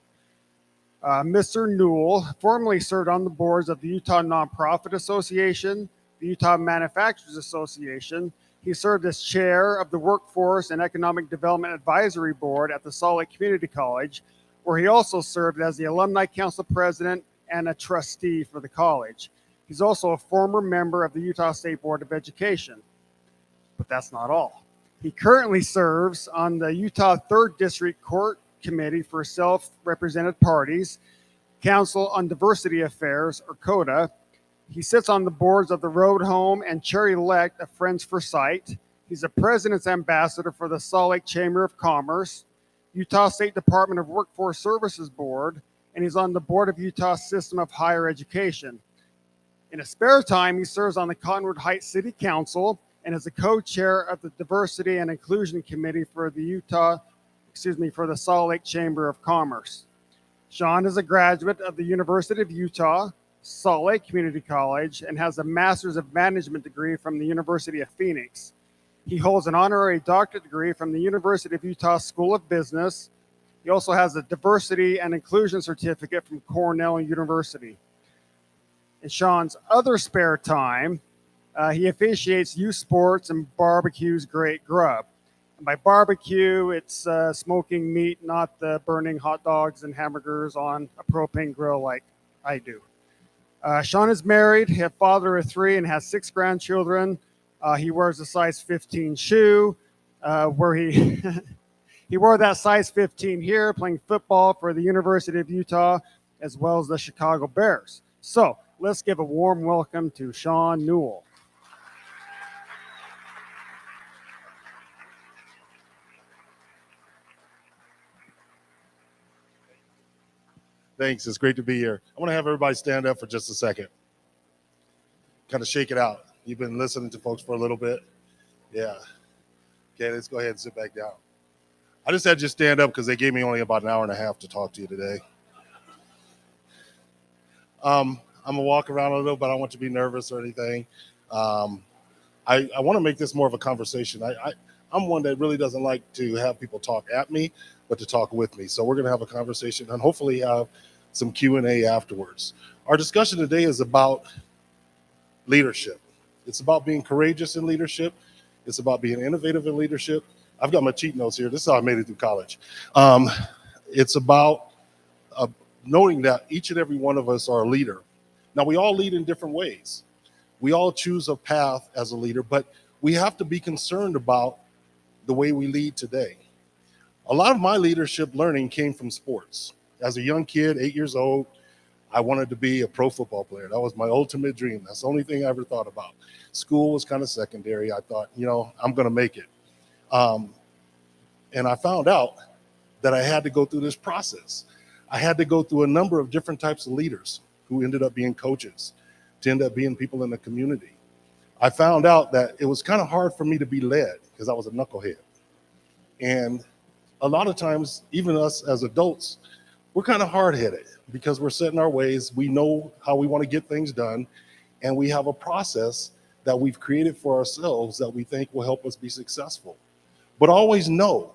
Mr. Newell formerly served on the boards of the Utah Nonprofit Association, the Utah Manufacturers Association. He served as chair of the Workforce and Economic Development Advisory Board at the Salt Lake Community College, where he also served as the Alumni Council President and a trustee for the college. He's also a former member of the Utah State Board of Education. But that's not all. He currently serves on the Utah 3rd District Court Committee for Self-Represented Parties, Council on Diversity Affairs, or CODA. He sits on the boards of the Road Home and Cherry Elect of Friends for Sight. He's a President's Ambassador for the Salt Lake Chamber of Commerce, Utah State Department of Workforce Services Board, and he's on the board of Utah System of Higher Education. In his spare time, he serves on the Cottonwood Heights City Council and is the co-chair of the Diversity and Inclusion Committee for the for the Salt Lake Chamber of Commerce. Sean is a graduate of the University of Utah, Salt Lake Community College, and has a Master's of Management degree from the University of Phoenix. He holds an honorary doctorate degree from the University of Utah School of Business. He also has a Diversity and Inclusion certificate from Cornell University. In Sean's other spare time, he officiates youth sports and barbecues great grub. And by barbecue, it's smoking meat, not the burning hot dogs and hamburgers on a propane grill like I do. Sean is married, a father of 3, and has 6 grandchildren. He wears a size 15 shoe, where he he wore that size 15 here, playing football for the University of Utah, as well as the Chicago Bears. So let's give a warm welcome to Sean Newell. Thanks. It's great to be here. I want to have everybody stand up for just a second. Kind of shake it out. You've been listening to folks for a little bit. Yeah. Okay, let's go ahead and sit back down. I just had you stand up because they gave me only about an hour and a half to talk to you today. I'm going to walk around a little, but I don't want you to be nervous or anything. I want to make this more of a conversation. I'm one that really doesn't like to have people talk at me, but to talk with me. So we're going to have a conversation and hopefully have some Q&A afterwards. Our discussion today is about leadership. It's about being courageous in leadership. It's about being innovative in leadership. I've got my cheat notes here. This is how I made it through college. It's about knowing that each and every one of us are a leader. Now, we all lead in different ways. We all choose a path as a leader, but we have to be concerned about the way we lead today. A lot of my leadership learning came from sports. As a young kid, 8 years old, I wanted to be a pro football player. That was my ultimate dream. That's the only thing I ever thought about. School was kind of secondary. I thought, I'm going to make it. And I found out that I had to go through this process. I had to go through a number of different types of leaders who ended up being coaches, to end up being people in the community. I found out that it was kind of hard for me to be led because I was a knucklehead. And a lot of times, even us as adults, we're kind of hard-headed because we're set in our ways. We know how we want to get things done, and we have a process that we've created for ourselves that we think will help us be successful. But always know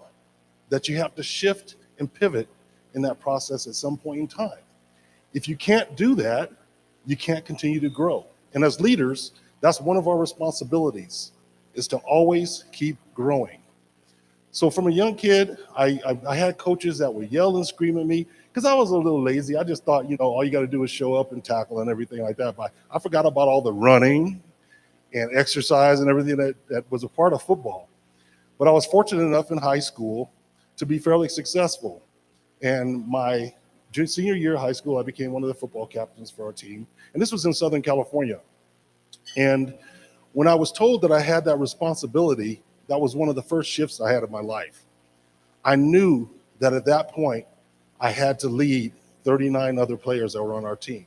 that you have to shift and pivot in that process at some point in time. If you can't do that, you can't continue to grow. And as leaders, that's one of our responsibilities, is to always keep growing. So from a young kid, I had coaches that would yell and scream at me because I was a little lazy. I just thought, all you got to do is show up and tackle and everything like that. But I forgot about all the running and exercise and everything that was a part of football. But I was fortunate enough in high school to be fairly successful. And my senior year of high school, I became one of the football captains for our team. And this was in Southern California. And when I was told that I had that responsibility, that was one of the first shifts I had in my life. I knew that at that point, I had to lead 39 other players that were on our team.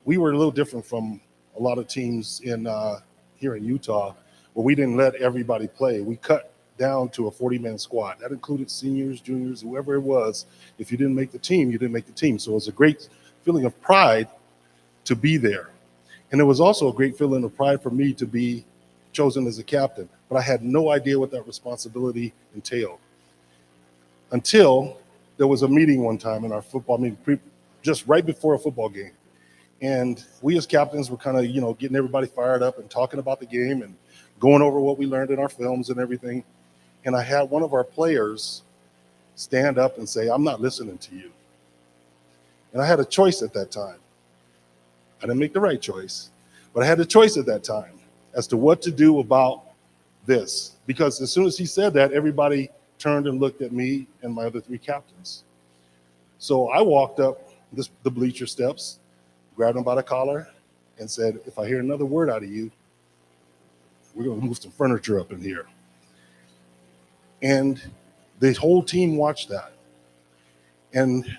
We were a little different from a lot of teams here in Utah, where we didn't let everybody play. We cut down to a 40-man squad. That included seniors, juniors, whoever it was. If you didn't make the team, you didn't make the team. So it was a great feeling of pride to be there. And it was also a great feeling of pride for me to be chosen as a captain. But I had no idea what that responsibility entailed until there was a meeting one time in our football meeting, just right before a football game. And we as captains were kind of, getting everybody fired up and talking about the game and going over what we learned in our films and everything. And I had one of our players stand up and say, "I'm not listening to you." And I had a choice at that time. I didn't make the right choice, but I had a choice at that time as to what to do about this. Because as soon as he said that, everybody turned and looked at me and my other three captains. So I walked up the bleacher steps, grabbed him by the collar, and said, "If I hear another word out of you, we're going to move some furniture up in here." And the whole team watched that. And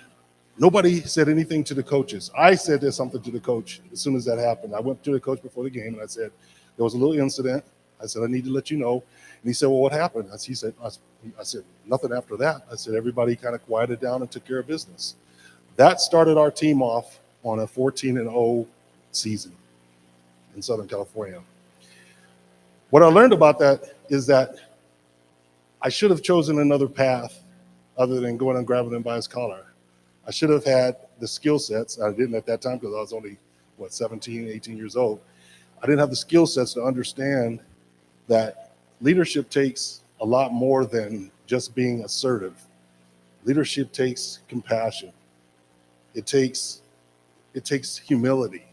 nobody said anything to the coaches. I said there's something to the coach as soon as that happened. I went to the coach before the game and I said, there was a little incident. I said, I need to let you know. And he said, well, what happened? I said, nothing after that. I said, everybody kind of quieted down and took care of business. That started our team off on a 14-0 season in Southern California. What I learned about that is that I should have chosen another path other than going and grabbing him by his collar. I should have had the skill sets. I didn't at that time because I was only, 17, 18 years old. I didn't have the skill sets to understand that leadership takes a lot more than just being assertive. Leadership takes compassion. It takes humility.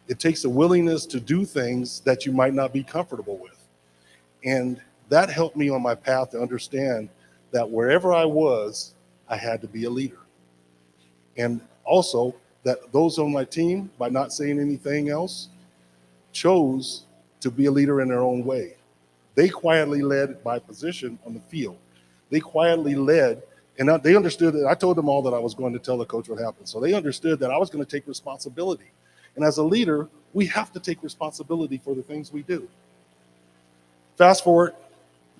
It takes a willingness to do things that you might not be comfortable with. And that helped me on my path to understand that wherever I was, I had to be a leader. And also that those on my team, by not saying anything else, chose to be a leader in their own way. They quietly led by position on the field. They quietly led, and they understood that I told them all that I was going to tell the coach what happened. So they understood that I was going to take responsibility. And as a leader, we have to take responsibility for the things we do. Fast forward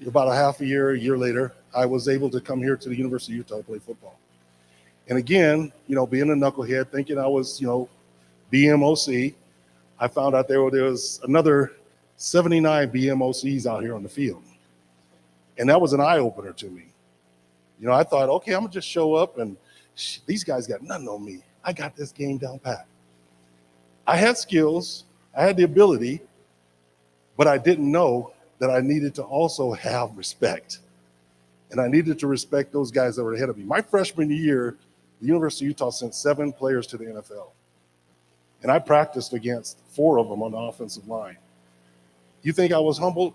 about a year later, I was able to come here to the University of Utah to play football. And again, being a knucklehead, thinking I was, BMOC, I found out there was another 79 BMOCs out here on the field. And that was an eye-opener to me. I thought, okay, I'm going to just show up and these guys got nothing on me. I got this game down pat. I had skills, I had the ability, but I didn't know that I needed to also have respect. And I needed to respect those guys that were ahead of me. My freshman year, the University of Utah sent 7 players to the NFL. And I practiced against 4 of them on the offensive line. You think I was humbled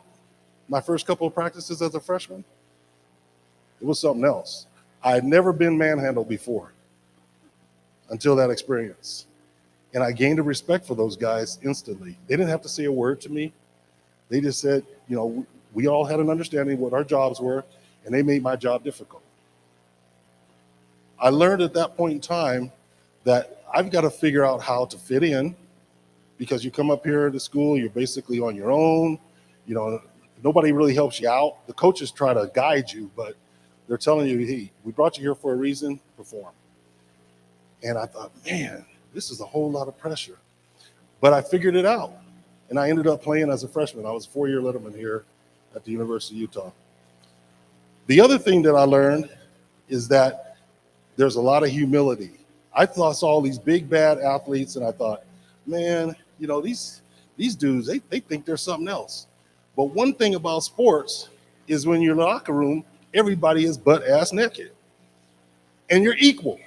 my first couple of practices as a freshman? It was something else. I had never been manhandled before until that experience. And I gained a respect for those guys instantly. They didn't have to say a word to me. They just said, you know, we all had an understanding of what our jobs were, and they made my job difficult. I learned at that point in time that I've got to figure out how to fit in, because you come up here to school, you're basically on your own. You know, nobody really helps you out. The coaches try to guide you, but they're telling you, hey, we brought you here for a reason, perform. And I thought, man, this is a whole lot of pressure. But I figured it out. And I ended up playing as a freshman. I was a 4-year letterman here at the University of Utah. The other thing that I learned is that there's a lot of humility. I saw all these big, bad athletes, and I thought, man, you know, these dudes, they think they're something else. But one thing about sports is when you're in the locker room, everybody is butt-ass naked. And you're equal.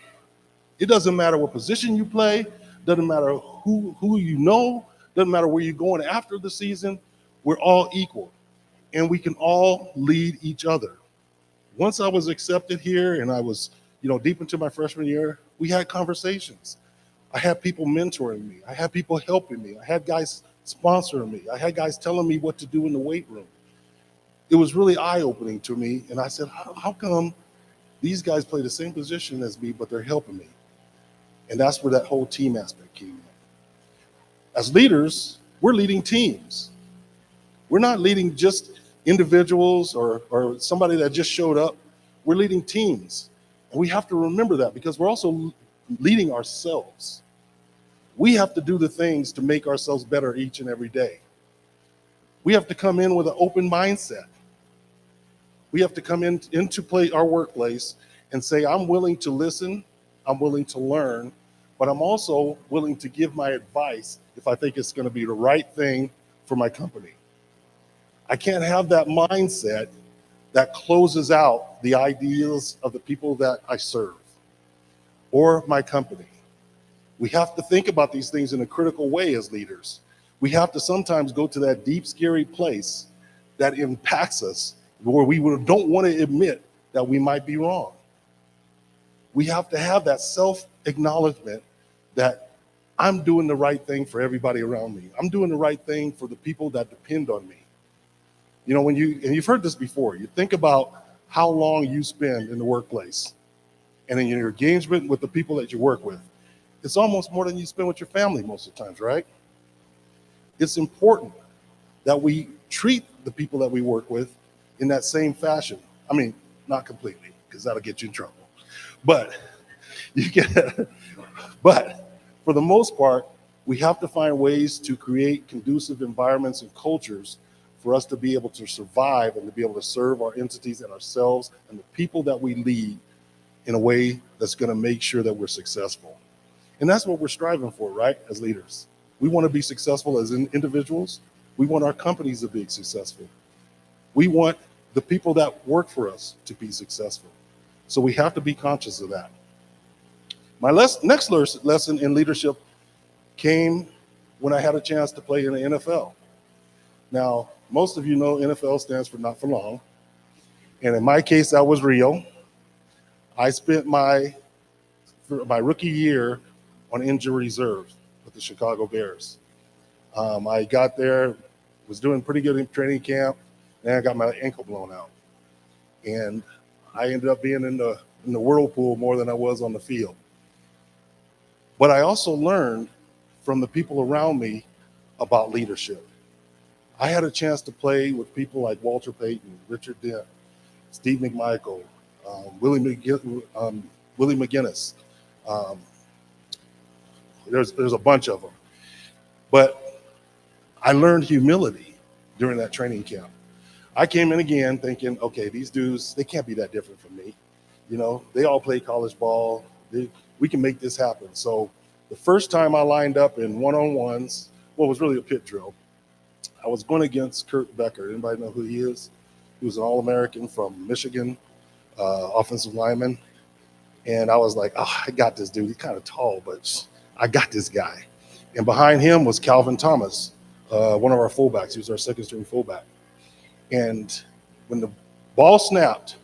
It doesn't matter what position you play, doesn't matter who you know, doesn't matter where you're going after the season, we're all equal. And we can all lead each other. Once I was accepted here and I was, you know, deep into my freshman year, we had conversations. I had people mentoring me. I had people helping me. I had guys sponsoring me. I had guys telling me what to do in the weight room. It was really eye-opening to me. And I said, how come these guys play the same position as me, but they're helping me? And that's where that whole team aspect came in. As leaders, we're leading teams. We're not leading just individuals or somebody that just showed up. We're leading teams. And we have to remember that, because we're also leading ourselves. We have to do the things to make ourselves better each and every day. We have to come in with an open mindset. We have to come into our workplace and say, I'm willing to listen, I'm willing to learn, but I'm also willing to give my advice if I think it's going to be the right thing for my company. I can't have that mindset that closes out the ideas of the people that I serve or my company. We have to think about these things in a critical way as leaders. We have to sometimes go to that deep, scary place that impacts us, where we don't want to admit that we might be wrong. We have to have that self-acknowledgement that I'm doing the right thing for everybody around me. I'm doing the right thing for the people that depend on me. You know, and you've heard this before, you think about how long you spend in the workplace and in your engagement with the people that you work with. It's almost more than you spend with your family most of the times, right? It's important that we treat the people that we work with in that same fashion. I mean, not completely, because that'll get you in trouble. But for the most part, we have to find ways to create conducive environments and cultures for us to be able to survive and to be able to serve our entities and ourselves and the people that we lead in a way that's going to make sure that we're successful. And that's what we're striving for, right, as leaders. We want to be successful as individuals. We want our companies to be successful. We want the people that work for us to be successful. So we have to be conscious of that. My next lesson in leadership came when I had a chance to play in the NFL. Now, most of you know NFL stands for not for long. And in my case, that was real. I spent my rookie year on injury reserve with the Chicago Bears. I got there, was doing pretty good in training camp, and I got my ankle blown out. And I ended up being in the whirlpool more than I was on the field. But I also learned from the people around me about leadership. I had a chance to play with people like Walter Payton, Richard Dent, Steve McMichael, Willie McGinnis. There's a bunch of them. But I learned humility during that training camp. I came in again thinking, okay, these dudes, they can't be that different from me. You know, they all play college ball. We can make this happen. So the first time I lined up in one-on-ones, well, it was really a pit drill. I was going against Kurt Becker. Anybody know who he is? He was an All-American from Michigan, offensive lineman. And I was like, oh, I got this dude. He's kind of tall, but I got this guy. And behind him was Calvin Thomas, one of our fullbacks. He was our second string fullback. And when the ball snapped,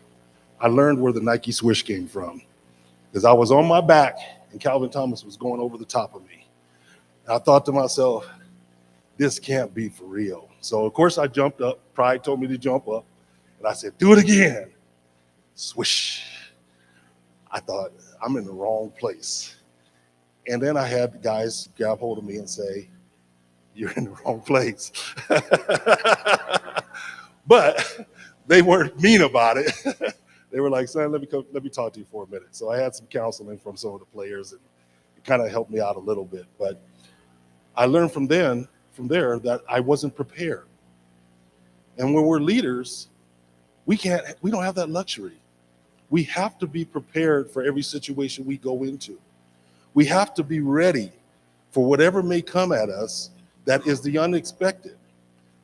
I learned where the Nike swish came from, because I was on my back and Calvin Thomas was going over the top of me. And I thought to myself, this can't be for real. So of course I jumped up. Pride told me to jump up. And I said, do it again. Swish. I thought, I'm in the wrong place. And then I had the guys grab hold of me and say, you're in the wrong place. But they weren't mean about it. They were like, son, let me talk to you for a minute. So I had some counseling from some of the players, and it kind of helped me out a little bit. But I learned from there that I wasn't prepared. And when we're leaders, we don't have that luxury. We have to be prepared for every situation we go into. We have to be ready for whatever may come at us that is the unexpected.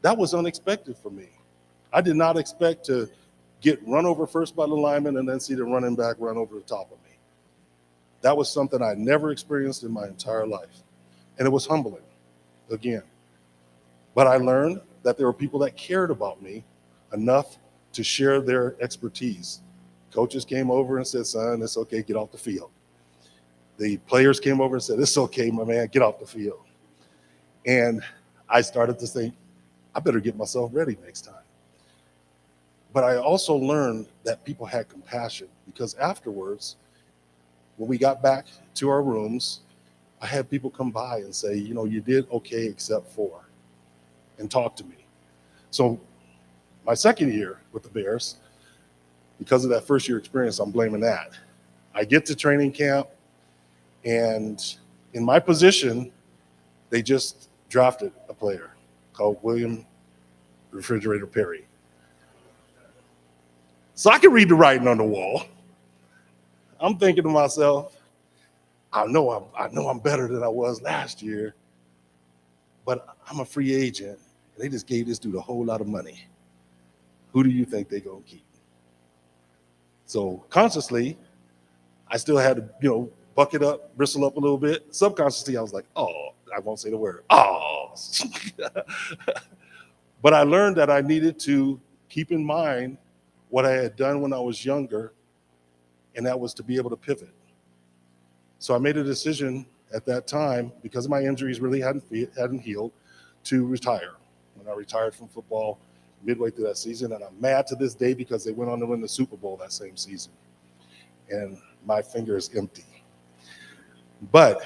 That was unexpected for me. I did not expect to get run over first by the lineman and then see the running back run over the top of me. That was something I never experienced in my entire life. And it was humbling, again. But I learned that there were people that cared about me enough to share their expertise. Coaches came over and said, son, it's okay, get off the field. The players came over and said, it's okay, my man, get off the field. And I started to think, I better get myself ready next time. But I also learned that people had compassion, because afterwards, when we got back to our rooms, I had people come by and say, you did okay except for, and talk to me. So my second year with the Bears, because of that first year experience, I'm blaming that. I get to training camp, and in my position, they just drafted a player called William Refrigerator Perry. So I can read the writing on the wall. I'm thinking to myself, I know I'm better than I was last year, but I'm a free agent, and they just gave this dude a whole lot of money. Who do you think they're gonna keep? So consciously, I still had to, buck it up, bristle up a little bit. Subconsciously, I was like, oh, I won't say the word, oh. But I learned that I needed to keep in mind what I had done when I was younger, and that was to be able to pivot. So I made a decision at that time, because my injuries really hadn't healed, to retire. When I retired from football midway through that season, and I'm mad to this day because they went on to win the Super Bowl that same season. And my finger is empty. But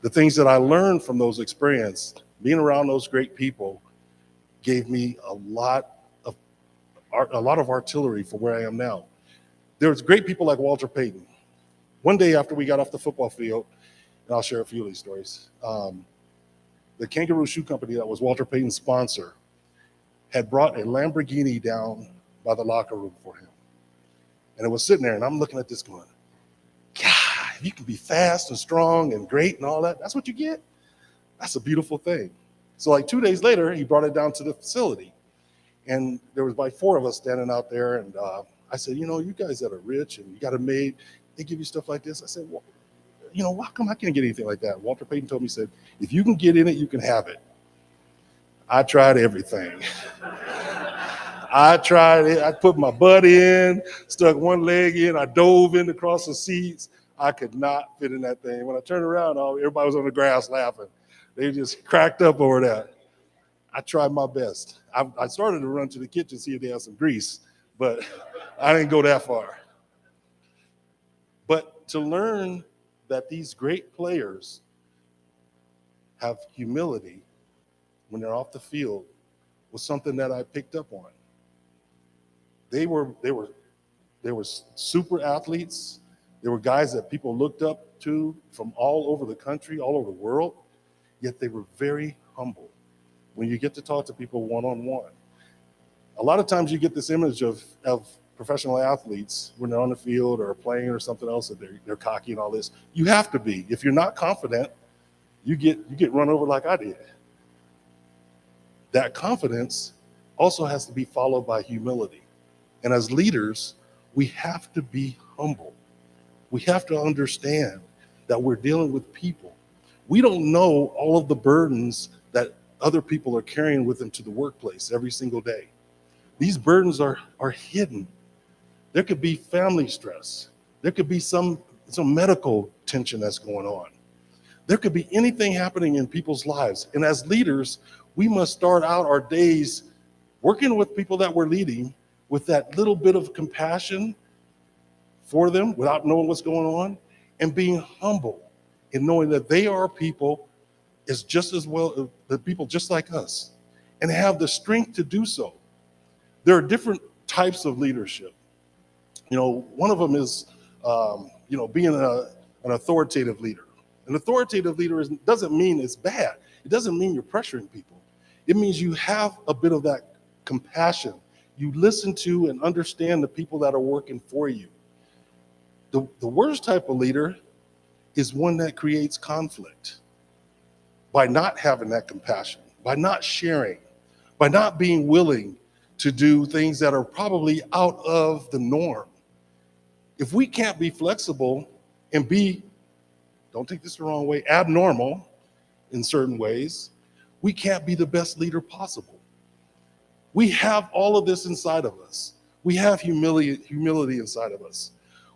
the things that I learned from those experiences, being around those great people, gave me a lot of artillery for where I am now. There was great people like Walter Payton. One day after we got off the football field, and I'll share a few of these stories, the Kangaroo Shoe Company that was Walter Payton's sponsor had brought a Lamborghini down by the locker room for him. And it was sitting there, and I'm looking at this going, God, you can be fast and strong and great and all that. That's what you get? That's a beautiful thing. So like 2 days later, he brought it down to the facility. And there was like 4 of us standing out there. And I said, you guys that are rich and you got a maid, they give you stuff like this. I said, well, why come I can't get anything like that? Walter Payton told me, he said, if you can get in it, you can have it. I tried everything. I tried it. I put my butt in, stuck one leg in. I dove in across the seats. I could not fit in that thing. When I turned around, everybody was on the grass laughing. They just cracked up over that. I tried my best. I started to run to the kitchen, see if they had some grease, but I didn't go that far. But to learn that these great players have humility when they're off the field was something that I picked up on. They were super athletes. They were guys that people looked up to from all over the country, all over the world, yet they were very humble. When you get to talk to people one-on-one, a lot of times you get this image of professional athletes, when they're on the field or playing or something else, that they're cocky and all this. You have to be. If you're not confident, you get run over like I did. That confidence also has to be followed by humility. And as leaders, we have to be humble. We have to understand that we're dealing with people. We don't know all of the burdens that other people are carrying with them to the workplace every single day. These burdens are hidden. There could be family stress. There could be some medical tension that's going on. There could be anything happening in people's lives. And as leaders, we must start out our days working with people that we're leading with that little bit of compassion for them without knowing what's going on, and being humble in knowing that they are people as just as well, the people just like us, and have the strength to do so. There are different types of leadership. One of them is, being an authoritative leader. An authoritative leader doesn't mean it's bad. It doesn't mean you're pressuring people. It means you have a bit of that compassion. You listen to and understand the people that are working for you. The worst type of leader is one that creates conflict by not having that compassion, by not sharing, by not being willing to do things that are probably out of the norm. If we can't be flexible and be, don't take this the wrong way, abnormal in certain ways, we can't be the best leader possible. We have all of this inside of us. We have humility inside of us.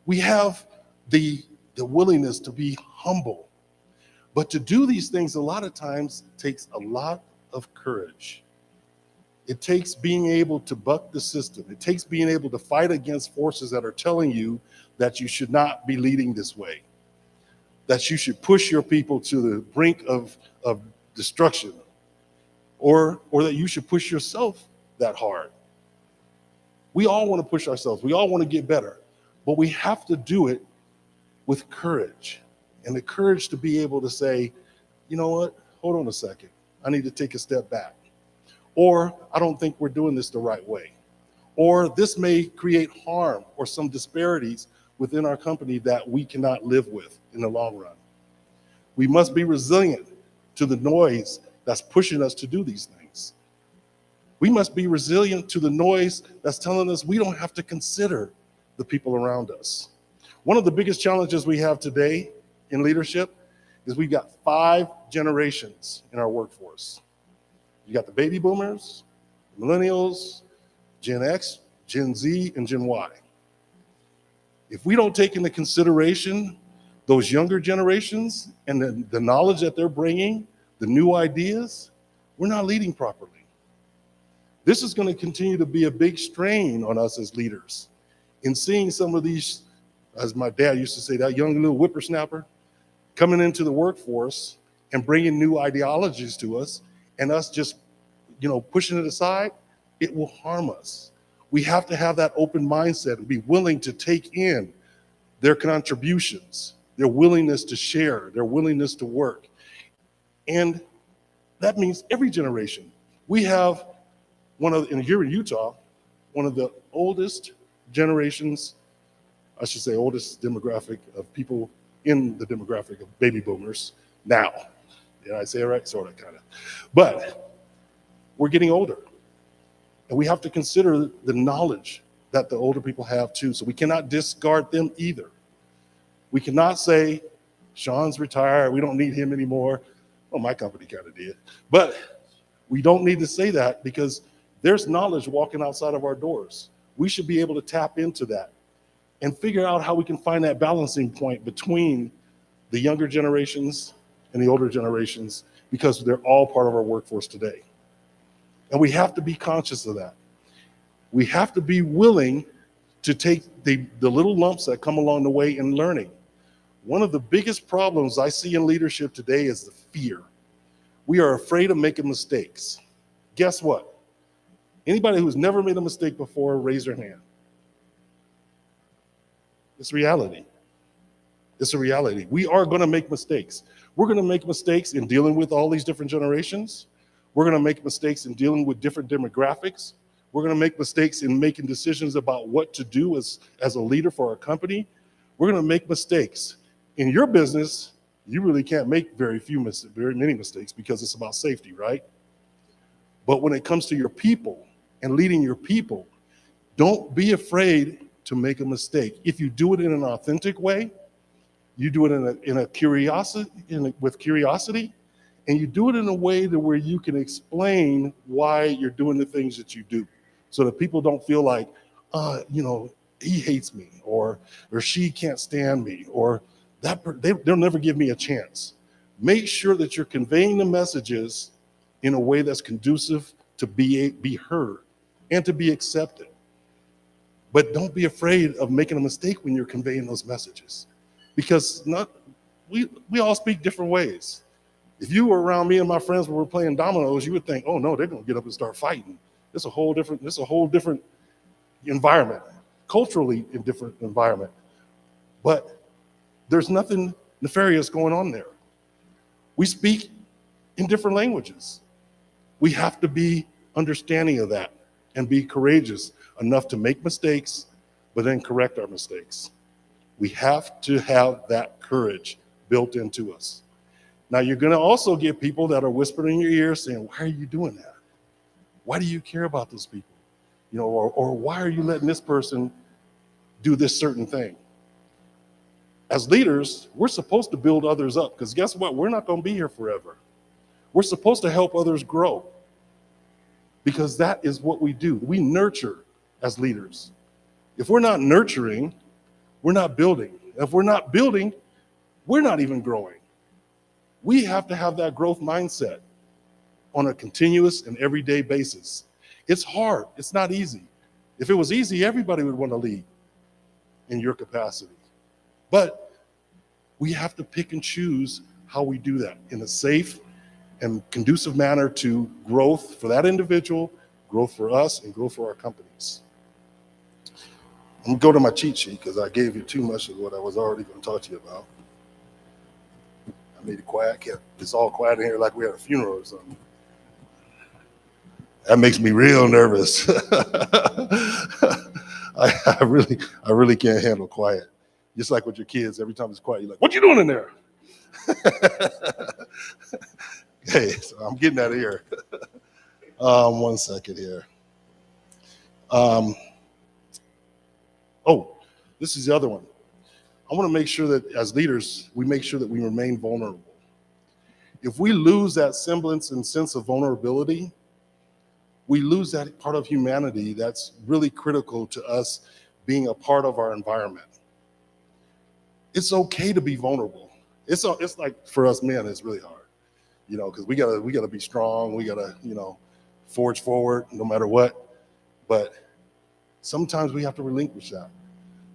We have the willingness to be humble. But to do these things a lot of times takes a lot of courage. It takes being able to buck the system. It takes being able to fight against forces that are telling you that you should not be leading this way, that you should push your people to the brink of destruction, or that you should push yourself that hard. We all want to push ourselves. We all want to get better, but we have to do it with courage, and the courage to be able to say, you know what, hold on a second. I need to take a step back. Or I don't think we're doing this the right way. Or this may create harm or some disparities within our company that we cannot live with in the long run. We must be resilient to the noise that's pushing us to do these things. We must be resilient to the noise that's telling us we don't have to consider the people around us. One of the biggest challenges we have today in leadership is we've got 5 generations in our workforce. You got the baby boomers, millennials, Gen X, Gen Z, and Gen Y. If we don't take into consideration those younger generations and the knowledge that they're bringing, the new ideas, we're not leading properly. This is going to continue to be a big strain on us as leaders in seeing some of these, as my dad used to say, that young little whippersnapper coming into the workforce and bringing new ideologies to us, and us just, pushing it aside. It will harm us. We have to have that open mindset and be willing to take in their contributions, their willingness to share, their willingness to work. And that means every generation. We have here in Utah, one of the oldest generations, I should say oldest demographic of people in the demographic of baby boomers now. Did I say it right? Sort of, kind of. But we're getting older. And we have to consider the knowledge that the older people have too. So we cannot discard them either. We cannot say, Sean's retired, we don't need him anymore. Well, my company kind of did. But we don't need to say that because there's knowledge walking outside of our doors. We should be able to tap into that and figure out how we can find that balancing point between the younger generations and the older generations, because they're all part of our workforce today. And we have to be conscious of that. We have to be willing to take the little lumps that come along the way in learning. One of the biggest problems I see in leadership today is the fear. We are afraid of making mistakes. Guess what? Anybody who's never made a mistake before, raise their hand. It's reality. It's a reality. We are going to make mistakes. We're going to make mistakes in dealing with all these different generations. We're going to make mistakes in dealing with different demographics. We're going to make mistakes in making decisions about what to do as a leader for our company. We're going to make mistakes. In your business, you really can't make very many mistakes because it's about safety, right? But when it comes to your people and leading your people, don't be afraid to make a mistake. If you do it in an authentic way, you do it with curiosity, and you do it in a way that where you can explain why you're doing the things that you do, so that people don't feel like, he hates me, or she can't stand me, or they'll never give me a chance. Make sure that you're conveying the messages in a way that's conducive to be heard and to be accepted. But don't be afraid of making a mistake when you're conveying those messages, because we all speak different ways. If you were around me and my friends when we were playing dominoes, you would think, oh no, they're gonna get up and start fighting. It's a whole different environment, culturally a different environment. But there's nothing nefarious going on there. We speak in different languages. We have to be understanding of that and be courageous enough to make mistakes, but then correct our mistakes. We have to have that courage built into us. Now, you're going to also get people that are whispering in your ear saying, why are you doing that? Why do you care about those people? Or why are you letting this person do this certain thing? As leaders, we're supposed to build others up, because guess what? We're not going to be here forever. We're supposed to help others grow, because that is what we do. We nurture as leaders. If we're not nurturing, we're not building. If we're not building, we're not even growing. We have to have that growth mindset on a continuous and everyday basis. It's hard. It's not easy. If it was easy, everybody would want to lead in your capacity. But we have to pick and choose how we do that in a safe and conducive manner to growth for that individual, growth for us, and growth for our companies. I'm gonna go to my cheat sheet because I gave you too much of what I was already going to talk to you about. I made it quiet. It's all quiet in here like we had a funeral or something. That makes me real nervous. I really can't handle quiet. Just like with your kids, every time it's quiet, you're like, what you doing in there? Hey, so I'm getting out of here. 1 second here. This is the other one. I want to make sure that as leaders, we make sure that we remain vulnerable. If we lose that semblance and sense of vulnerability, we lose that part of humanity that's really critical to us being a part of our environment. It's okay to be vulnerable. It's like for us men, it's really hard, because we gotta be strong. We gotta, forge forward no matter what. But sometimes we have to relinquish that.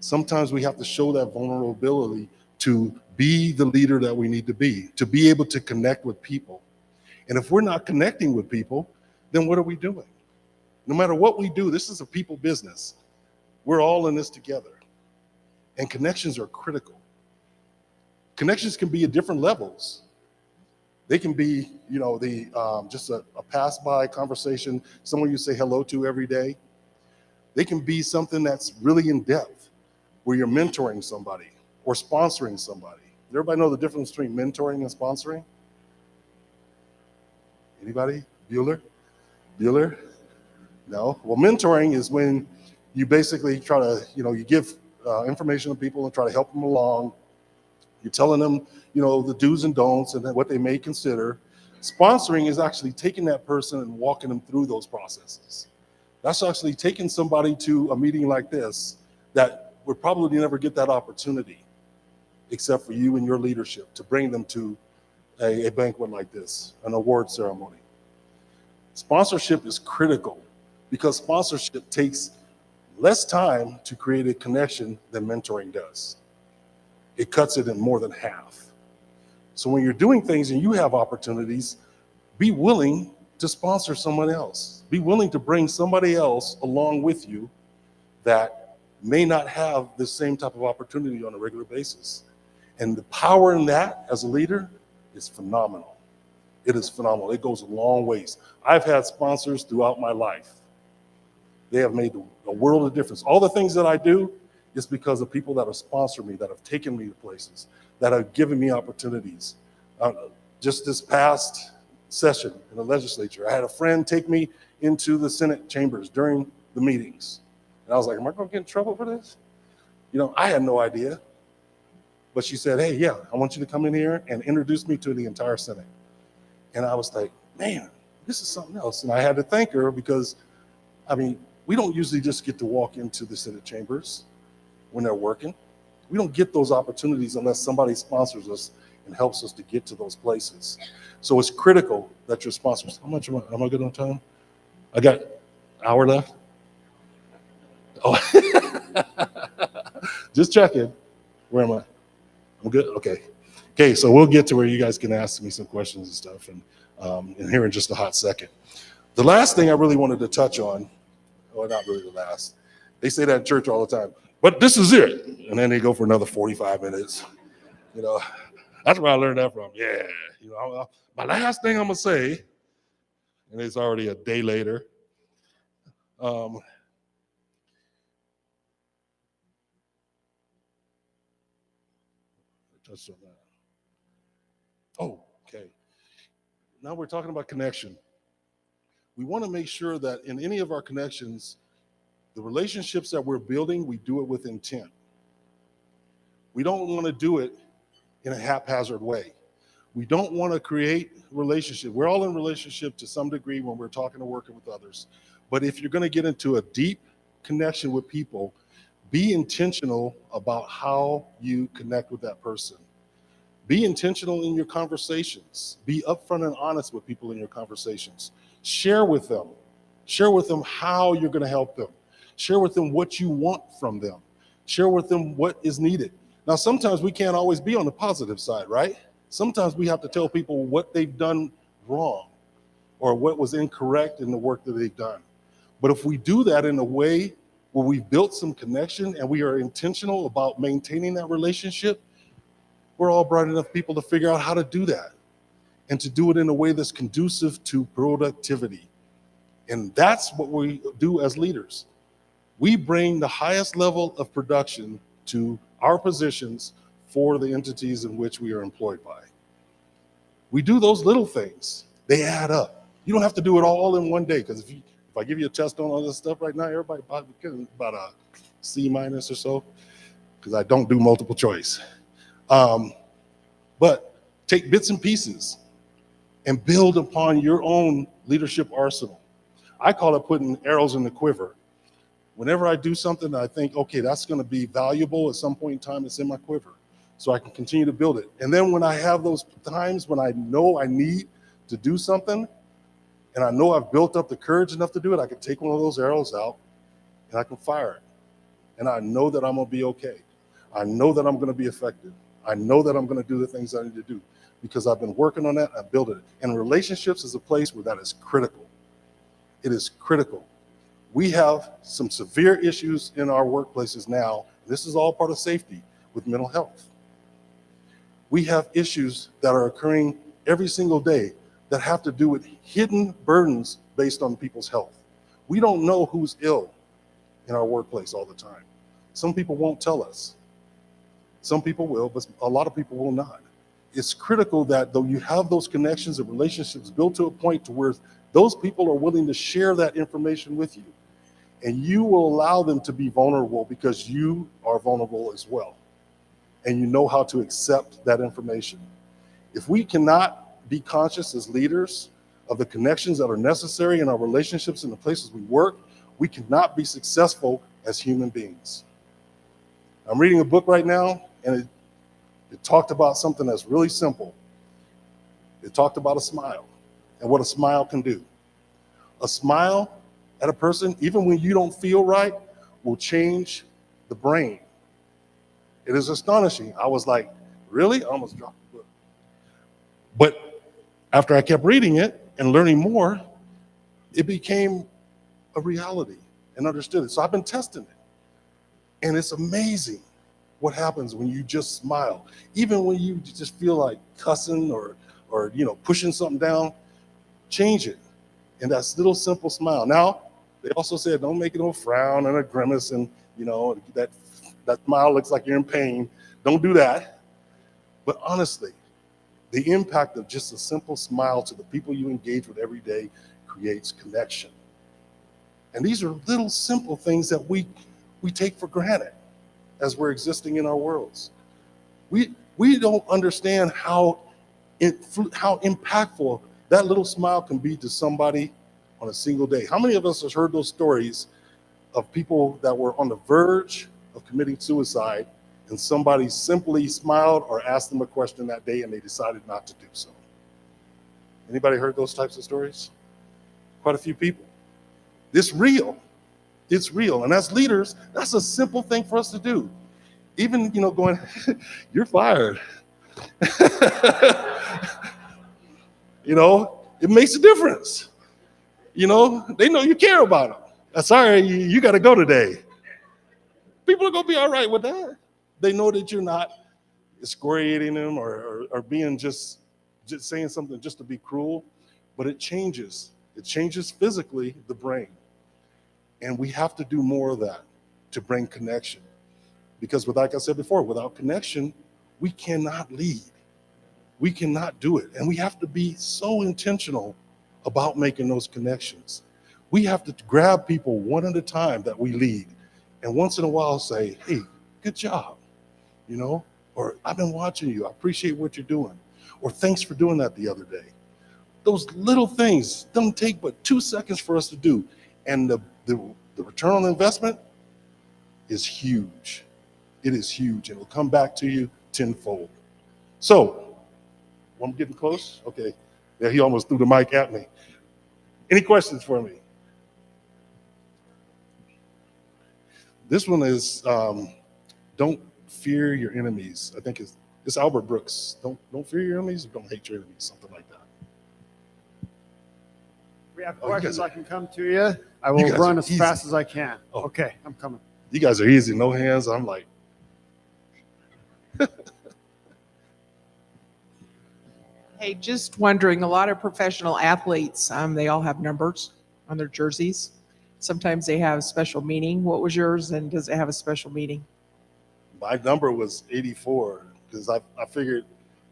Sometimes we have to show that vulnerability to be the leader that we need to be able to connect with people. And if we're not connecting with people, then what are we doing? No matter what we do, this is a people business. We're all in this together. And connections are critical. Connections can be at different levels. They can be, just a pass-by conversation, someone you say hello to every day. They can be something that's really in depth, where you're mentoring somebody or sponsoring somebody. Does everybody know the difference between mentoring and sponsoring? Anybody? Bueller? No? Well, mentoring is when you basically try to, you give information to people and try to help them along. You're telling them, the do's and don'ts and what they may consider. Sponsoring is actually taking that person and walking them through those processes. That's actually taking somebody to a meeting like this that would probably never get that opportunity, except for you and your leadership, to bring them to a banquet like this, an award ceremony. Sponsorship is critical because sponsorship takes less time to create a connection than mentoring does. It cuts it in more than half. So when you're doing things and you have opportunities, be willing to sponsor someone else. Be willing to bring somebody else along with you that may not have the same type of opportunity on a regular basis. And the power in that as a leader is phenomenal. It is phenomenal. It goes a long ways. I've had sponsors throughout my life. They have made a world of difference. All the things that I do is because of people that have sponsored me, that have taken me to places, that have given me opportunities. Just this past session in the legislature, I had a friend take me into the Senate chambers during the meetings. And I was like, am I going to get in trouble for this? You know, I had no idea. But she said, hey, yeah, I want you to come in here and introduce me to the entire Senate. And I was like, man, this is something else. And I had to thank her because, I mean, we don't usually just get to walk into the Senate chambers when they're working. We don't get those opportunities unless somebody sponsors us and helps us to get to those places. So it's critical that your sponsors. How much am I good on time? I got an hour left. Oh, just checking. Where am I? I'm good. Okay. Okay. So we'll get to where you guys can ask me some questions and stuff, and here in just a hot second. The last thing I really wanted to touch on, well, not really the last. They say that in church all the time, but this is it, and then they go for another 45 minutes. You know, that's where I learned that from. Yeah. You know, my last thing I'm gonna say, and it's already a day later. Touched on that. Oh, okay. Now we're talking about connection. We want to make sure that in any of our connections, the relationships that we're building, we do it with intent. We don't want to do it in a haphazard way. We don't want to create relationship. We're all in relationship to some degree when we're talking or working with others. But if you're going to get into a deep connection with people, be intentional about how you connect with that person. Be intentional in your conversations. Be upfront and honest with people in your conversations. Share with them. Share with them how you're going to help them. Share with them what you want from them. Share with them what is needed. Now, sometimes we can't always be on the positive side, right? Sometimes we have to tell people what they've done wrong or what was incorrect in the work that they've done. But if we do that in a way where we've built some connection and we are intentional about maintaining that relationship, we're all bright enough people to figure out how to do that and to do it in a way that's conducive to productivity. And that's what we do as leaders. We bring the highest level of production to our positions for the entities in which we are employed by. We do those little things. They add up. You don't have to do it all in one day, because if I give you a test on all this stuff right now, everybody probably getting about a C- or so, because I don't do multiple choice. But take bits and pieces and build upon your own leadership arsenal. I call it putting arrows in the quiver. Whenever I do something that I think, okay, that's going to be valuable at some point in time, it's in my quiver, so I can continue to build it. And then when I have those times when I know I need to do something, and I know I've built up the courage enough to do it, I can take one of those arrows out and I can fire it. And I know that I'm going to be okay. I know that I'm going to be effective. I know that I'm going to do the things I need to do because I've been working on that, I've built it. And relationships is a place where that is critical. It is critical. We have some severe issues in our workplaces now. This is all part of safety with mental health. We have issues that are occurring every single day that have to do with hidden burdens based on people's health. We don't know who's ill in our workplace all the time. Some people won't tell us. Some people will, but a lot of people will not. It's critical that though you have those connections and relationships built to a point to where those people are willing to share that information with you. And you will allow them to be vulnerable because you are vulnerable as well. And you know how to accept that information. If we cannot be conscious as leaders of the connections that are necessary in our relationships and the places we work, we cannot be successful as human beings. I'm reading a book right now, and it talked about something that's really simple. It talked about a smile and what a smile can do. A smile at a person, even when you don't feel right, will change the brain. It is astonishing. I was like, really? I almost dropped the book. But after I kept reading it and learning more, it became a reality and understood it. So I've been testing it. And it's amazing what happens when you just smile. Even when you just feel like cussing or pushing something down, change it. And that little simple smile. Now, They also said, don't make no frown and a grimace and, that smile looks like you're in pain. Don't do that. But honestly, the impact of just a simple smile to the people you engage with every day creates connection. And these are little simple things that we take for granted as we're existing in our worlds. We don't understand how impactful that little smile can be to somebody on a single day. How many of us have heard those stories of people that were on the verge of committing suicide and somebody simply smiled or asked them a question that day and they decided not to do so? Anybody heard those types of stories? Quite a few people. It's real. It's real. And as leaders, that's a simple thing for us to do. Even, going, you're fired. It makes a difference. They know you care about them. Sorry, you got to go today. People are going to be all right with that. They know that you're not excoriating them or being just saying something just to be cruel, but it changes. It changes physically the brain. And we have to do more of that to bring connection. Because like I said before, without connection, we cannot lead. We cannot do it. And we have to be so intentional about making those connections. We have to grab people one at a time that we lead. And once in a while say, hey, good job, or I've been watching you. I appreciate what you're doing. Or thanks for doing that the other day. Those little things don't take but 2 seconds for us to do. And the return on investment is huge. It is huge. It will come back to you tenfold. So, I'm getting close? Okay. Yeah, he almost threw the mic at me. Any questions for me? This one is don't fear your enemies. I think it's Albert Brooks. Don't fear your enemies, don't hate your enemies, something like that. We have questions. I can come to you. I will run as fast as I can. Oh. Okay, I'm coming. You guys are easy, no hands. I'm like, Hey, just wondering, a lot of professional athletes, they all have numbers on their jerseys. Sometimes they have special meaning. What was yours, and does it have a special meaning? my number was 84 because I figured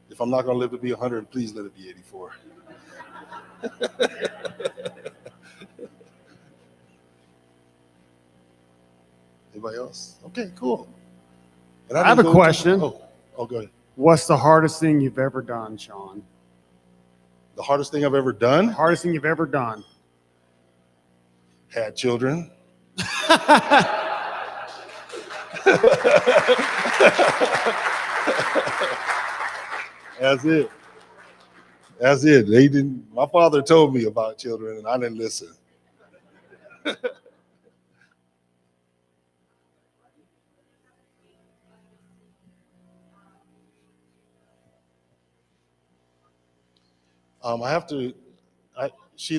if I'm not going to live to be 100, please let it be 84. Anybody else? Okay, cool. And I have a question. Oh, go ahead. What's the hardest thing you've ever done, Sean? The hardest thing I've ever done? The hardest thing you've ever done. Had children. That's it. That's it. They didn't. My father told me about children, and I didn't listen.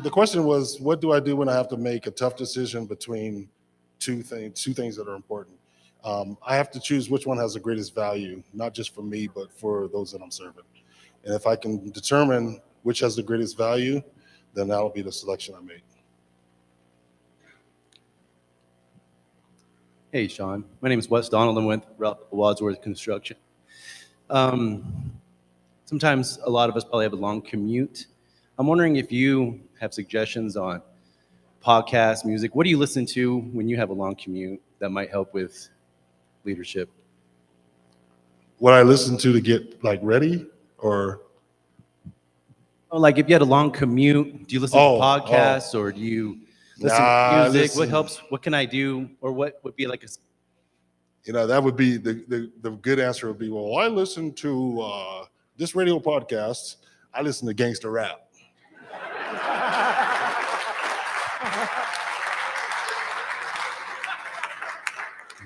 The question was, what do I do when I have to make a tough decision between two things that are important? I have to choose which one has the greatest value, not just for me, but for those that I'm serving. And if I can determine which has the greatest value, then that'll be the selection I make. Hey, Sean. My name is Wes Donald. I'm with Wadsworth Construction. Sometimes a lot of us probably have a long commute. I'm wondering if you have suggestions on podcasts, music. What do you listen to when you have a long commute that might help with leadership? What I listen to get ready, or? Like if you had a long commute, do you listen to podcasts or do you listen to music? What helps? What can I do? Or what would be like a... that would be the good answer would be, well, I listen to this radio podcast. I listen to gangster rap.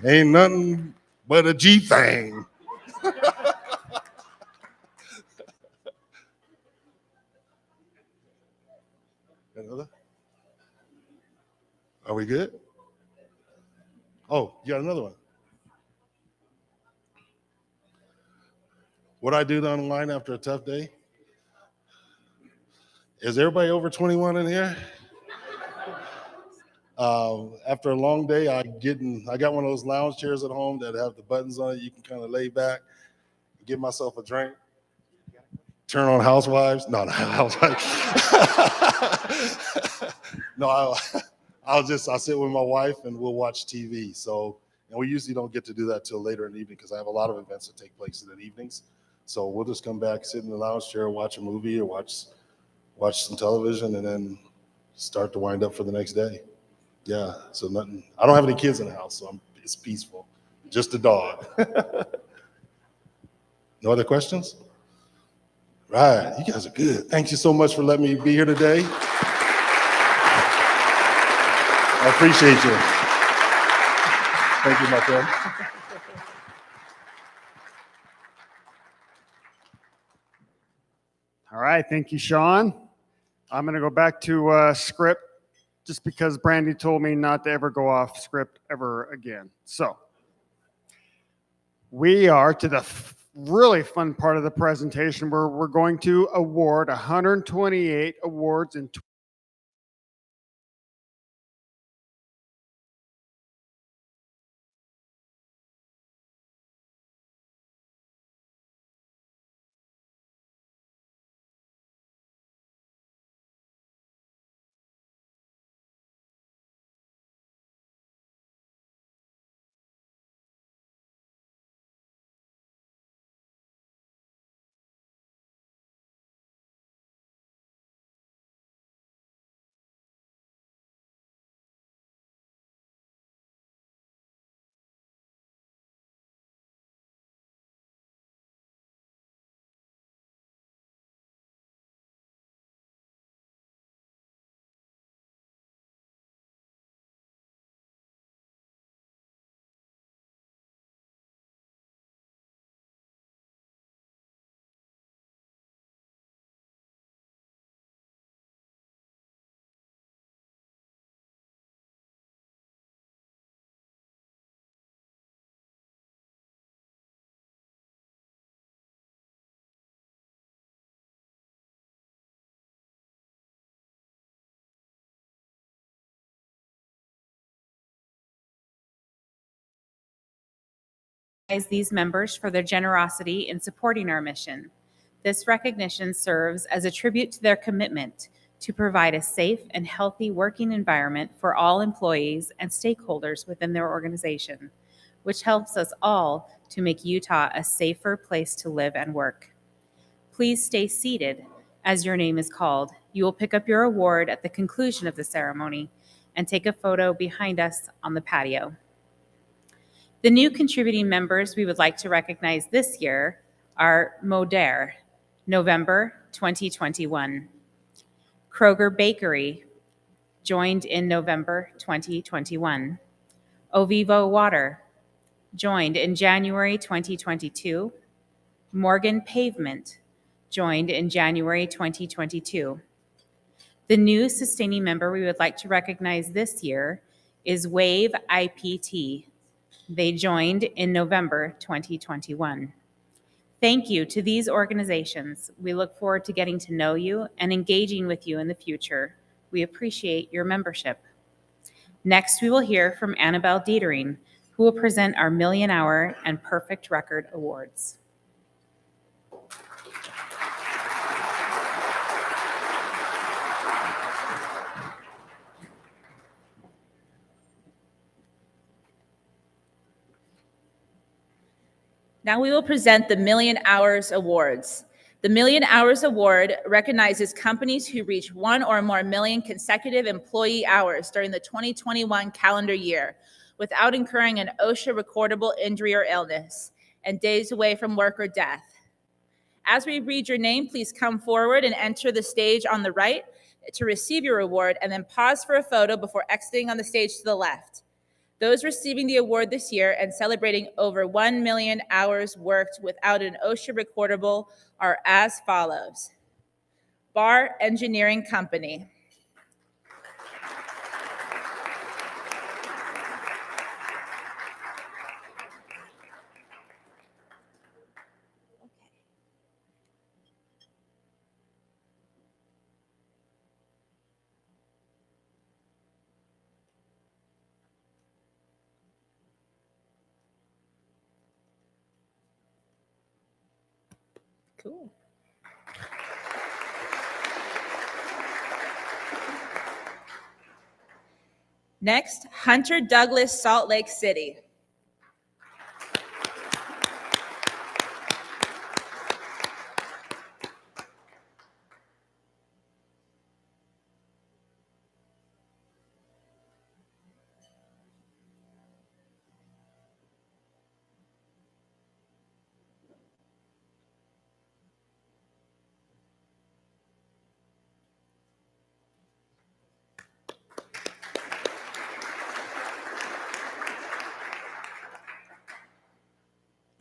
Ain't nothing but a G thing. Another? Are we good? Oh, you got another one. What I do online after a tough day? Is everybody over 21 in here? After a long day, I got one of those lounge chairs at home that have the buttons on it. You can kind of lay back, give myself a drink, turn on Housewives. No, not Housewives. No, I'll sit with my wife and we'll watch TV. So, and we usually don't get to do that till later in the evening because I have a lot of events that take place in the evenings. So we'll just come back, sit in the lounge chair, watch a movie or watch some television, and then start to wind up for the next day. Yeah, so nothing. I don't have any kids in the house, so it's peaceful. Just a dog. No other questions? Right, you guys are good. Thank you so much for letting me be here today. I appreciate you. Thank you, my friend. All right, thank you, Sean. I'm going to go back to script just because Brandy told me not to ever go off script ever again. So we are to the really fun part of the presentation where we're going to award 128 awards in These members for their generosity in supporting our mission. This recognition serves as a tribute to their commitment to provide a safe and healthy working environment for all employees and stakeholders within their organization, which helps us all to make Utah a safer place to live and work. Please stay seated as your name is called. You will pick up your award at the conclusion of the ceremony and take a photo behind us on the patio. The new contributing members we would like to recognize this year are Modere, November 2021. Kroger Bakery, joined in November 2021. Ovivo Water, joined in January 2022. Morgan Pavement, joined in January 2022. The new sustaining member we would like to recognize this year is Wave IPT. They joined in November 2021. Thank you to these organizations. We look forward to getting to know you and engaging with you in the future. We appreciate your membership. Next, we will hear from Annabelle Dietering, who will present our Million Hour and Perfect Record Awards. Now we will present the Million Hours Awards. The Million Hours Award recognizes companies who reach 1 or more million consecutive employee hours during the 2021 calendar year without incurring an OSHA recordable injury or illness and days away from work or death. As we read your name, please come forward and enter the stage on the right to receive your award, and then pause for a photo before exiting on the stage to the left. Those receiving the award this year and celebrating over 1 million hours worked without an OSHA recordable are as follows. Bar Engineering Company. Cool. Next, Hunter Douglas, Salt Lake City.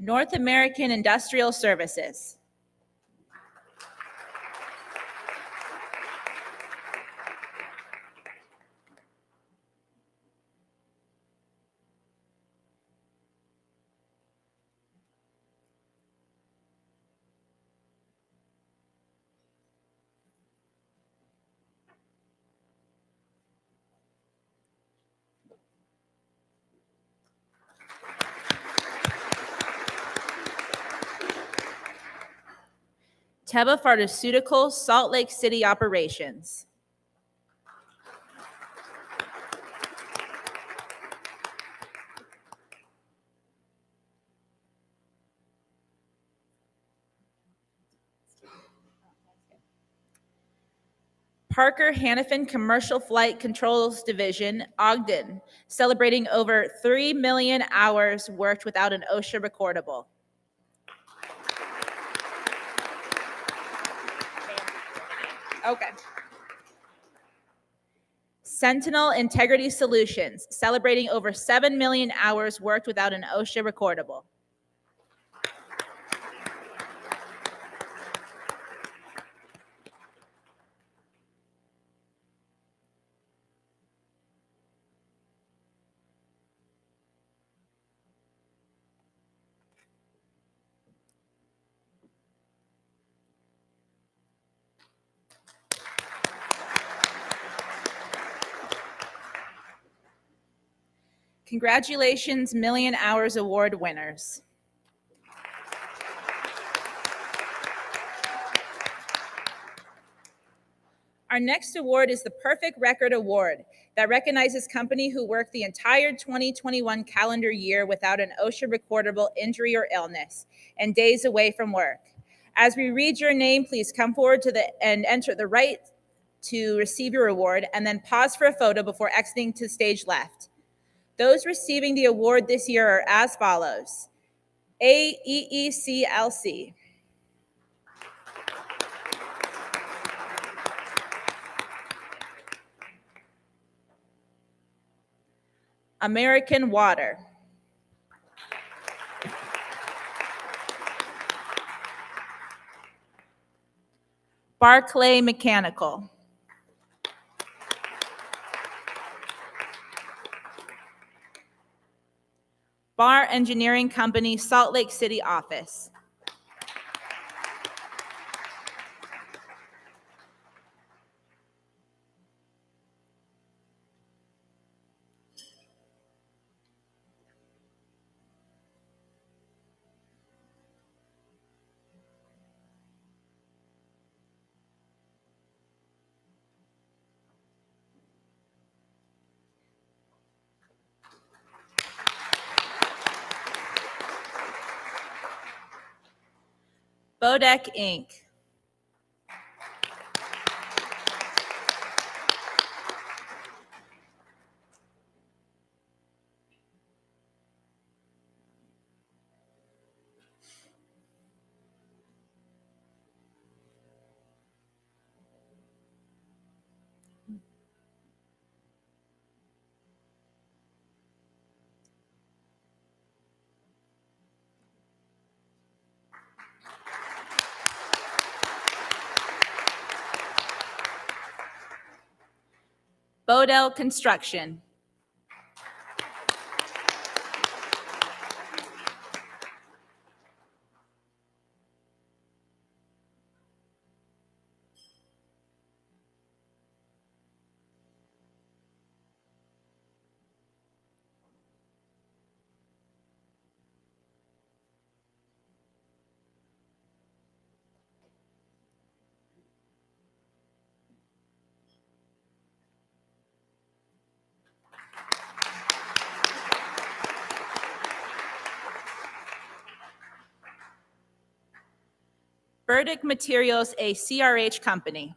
North American Industrial Services. Teva Pharmaceuticals, Salt Lake City Operations. Parker Hannafin Commercial Flight Controls Division, Ogden, celebrating over 3 million hours worked without an OSHA recordable. Okay. Sentinel Integrity Solutions, celebrating over 7 million hours worked without an OSHA recordable. Congratulations, Million Hours Award winners. Our next award is the Perfect Record Award that recognizes company who worked the entire 2021 calendar year without an OSHA recordable injury or illness and days away from work. As we read your name, please come forward and enter the right to receive your award, and then pause for a photo before exiting to stage left. Those receiving the award this year are as follows: AEECLC, American Water, Barclay Mechanical, Bar Engineering Company, Salt Lake City office, Bodek Inc., Bodell Construction, Burdick Materials, a CRH company.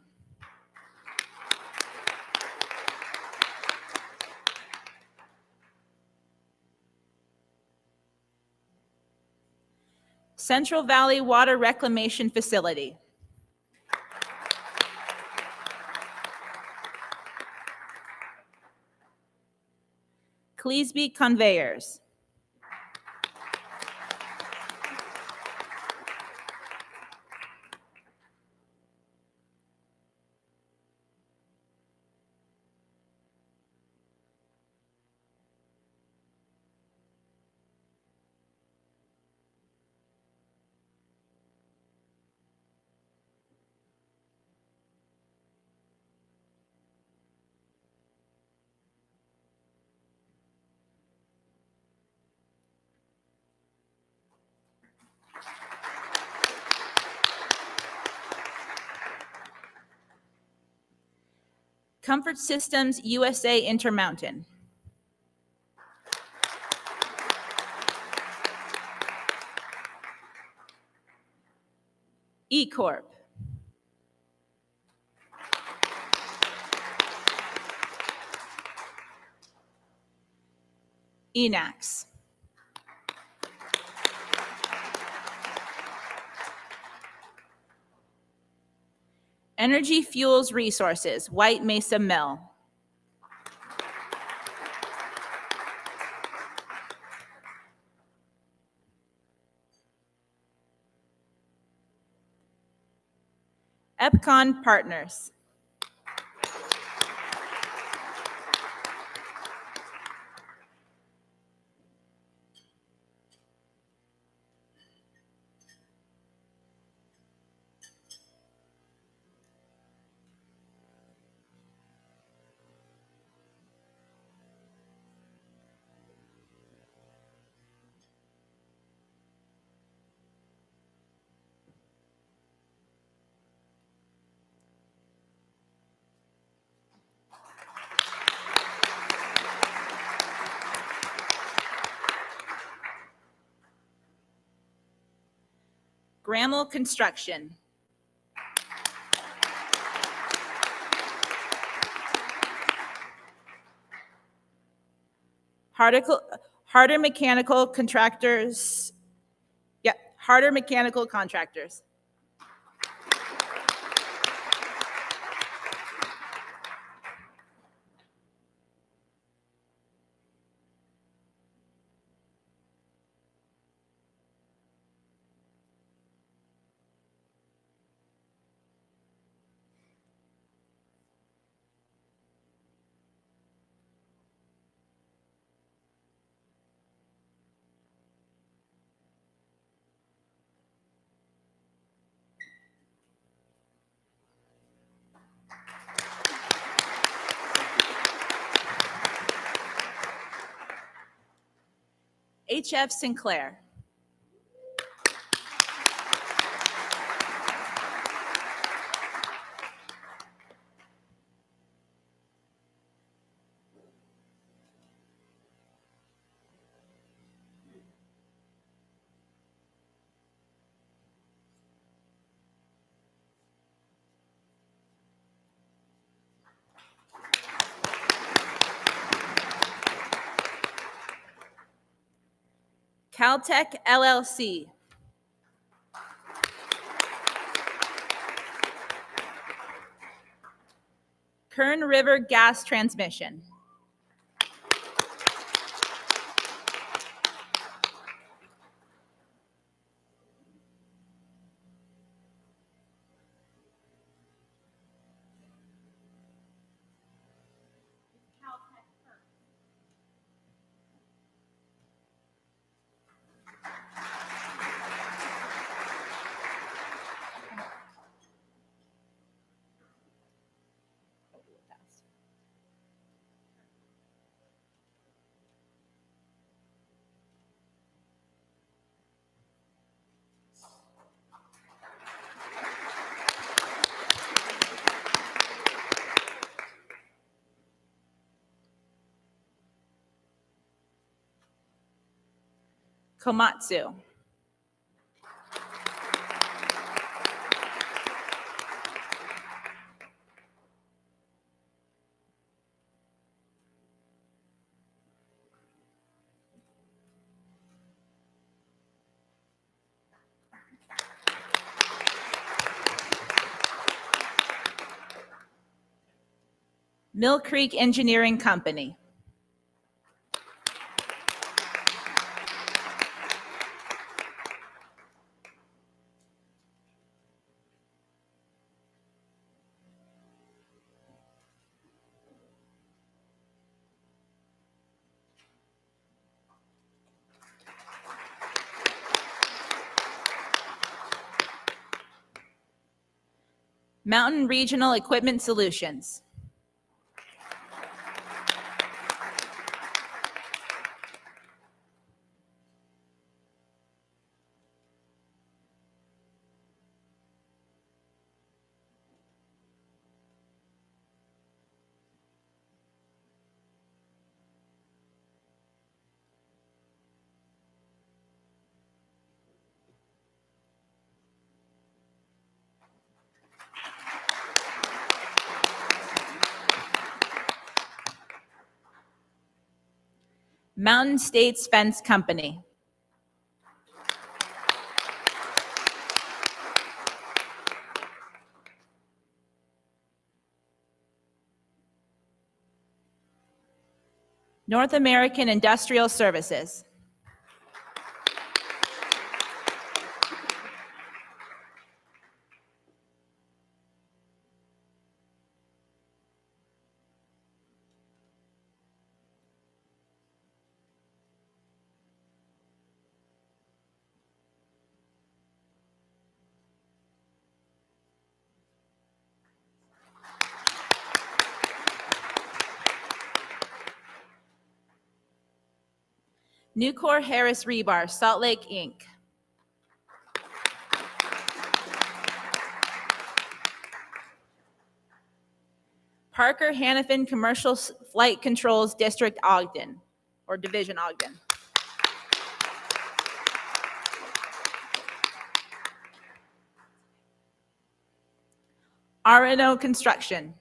Central Valley Water Reclamation Facility. Cleesby Conveyors. Comfort Systems USA Intermountain. E-Corp. Enax. Energy Fuels Resources, White Mesa Mill. Epcon Partners. Grammel Construction. Harder Mechanical Contractors. Yeah, Harder Mechanical Contractors. HF Sinclair. Caltech LLC. Kern River Gas Transmission. Komatsu. Mill Creek Engineering Company. Mountain Regional Equipment Solutions. Mountain States Fence Company. North American Industrial Services. Nucor Harris Rebar, Salt Lake, Inc. Parker Hannafin Commercial Flight Controls District Ogden, or Division Ogden. Areno Construction.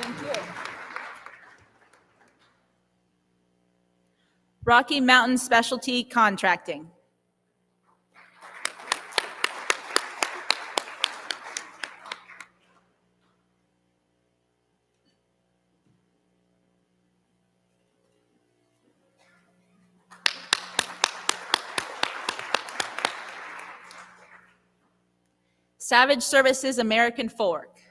Thank you. Rocky Mountain Specialty Contracting. Savage Services American Fork.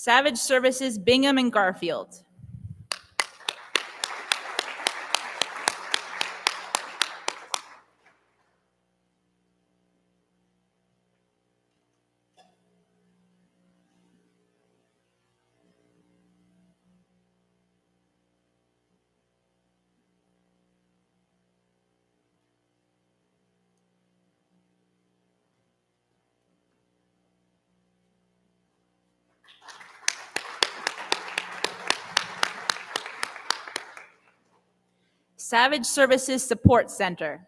Savage Services Bingham and Garfield. Savage Services Support Center.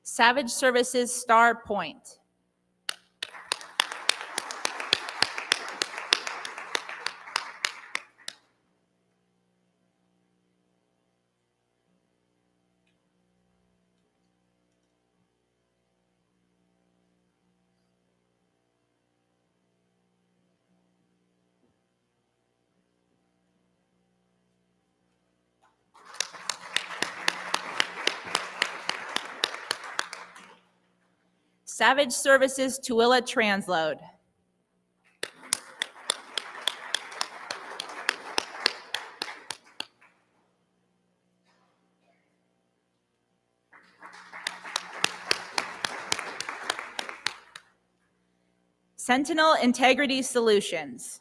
Savage Services Star Point. Savage Services Tooele Transload. Sentinel Integrity Solutions.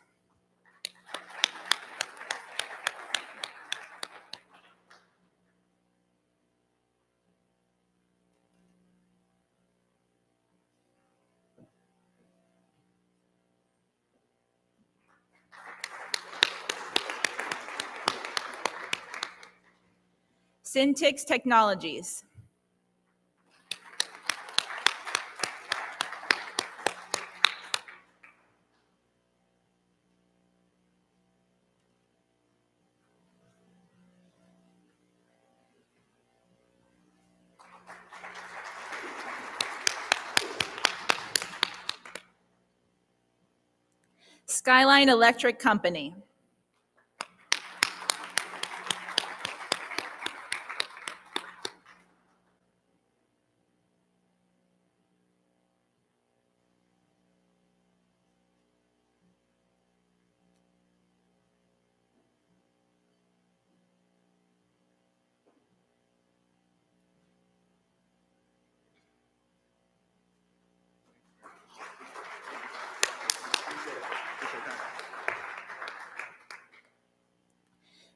Syntix Technologies. Skyline Electric Company.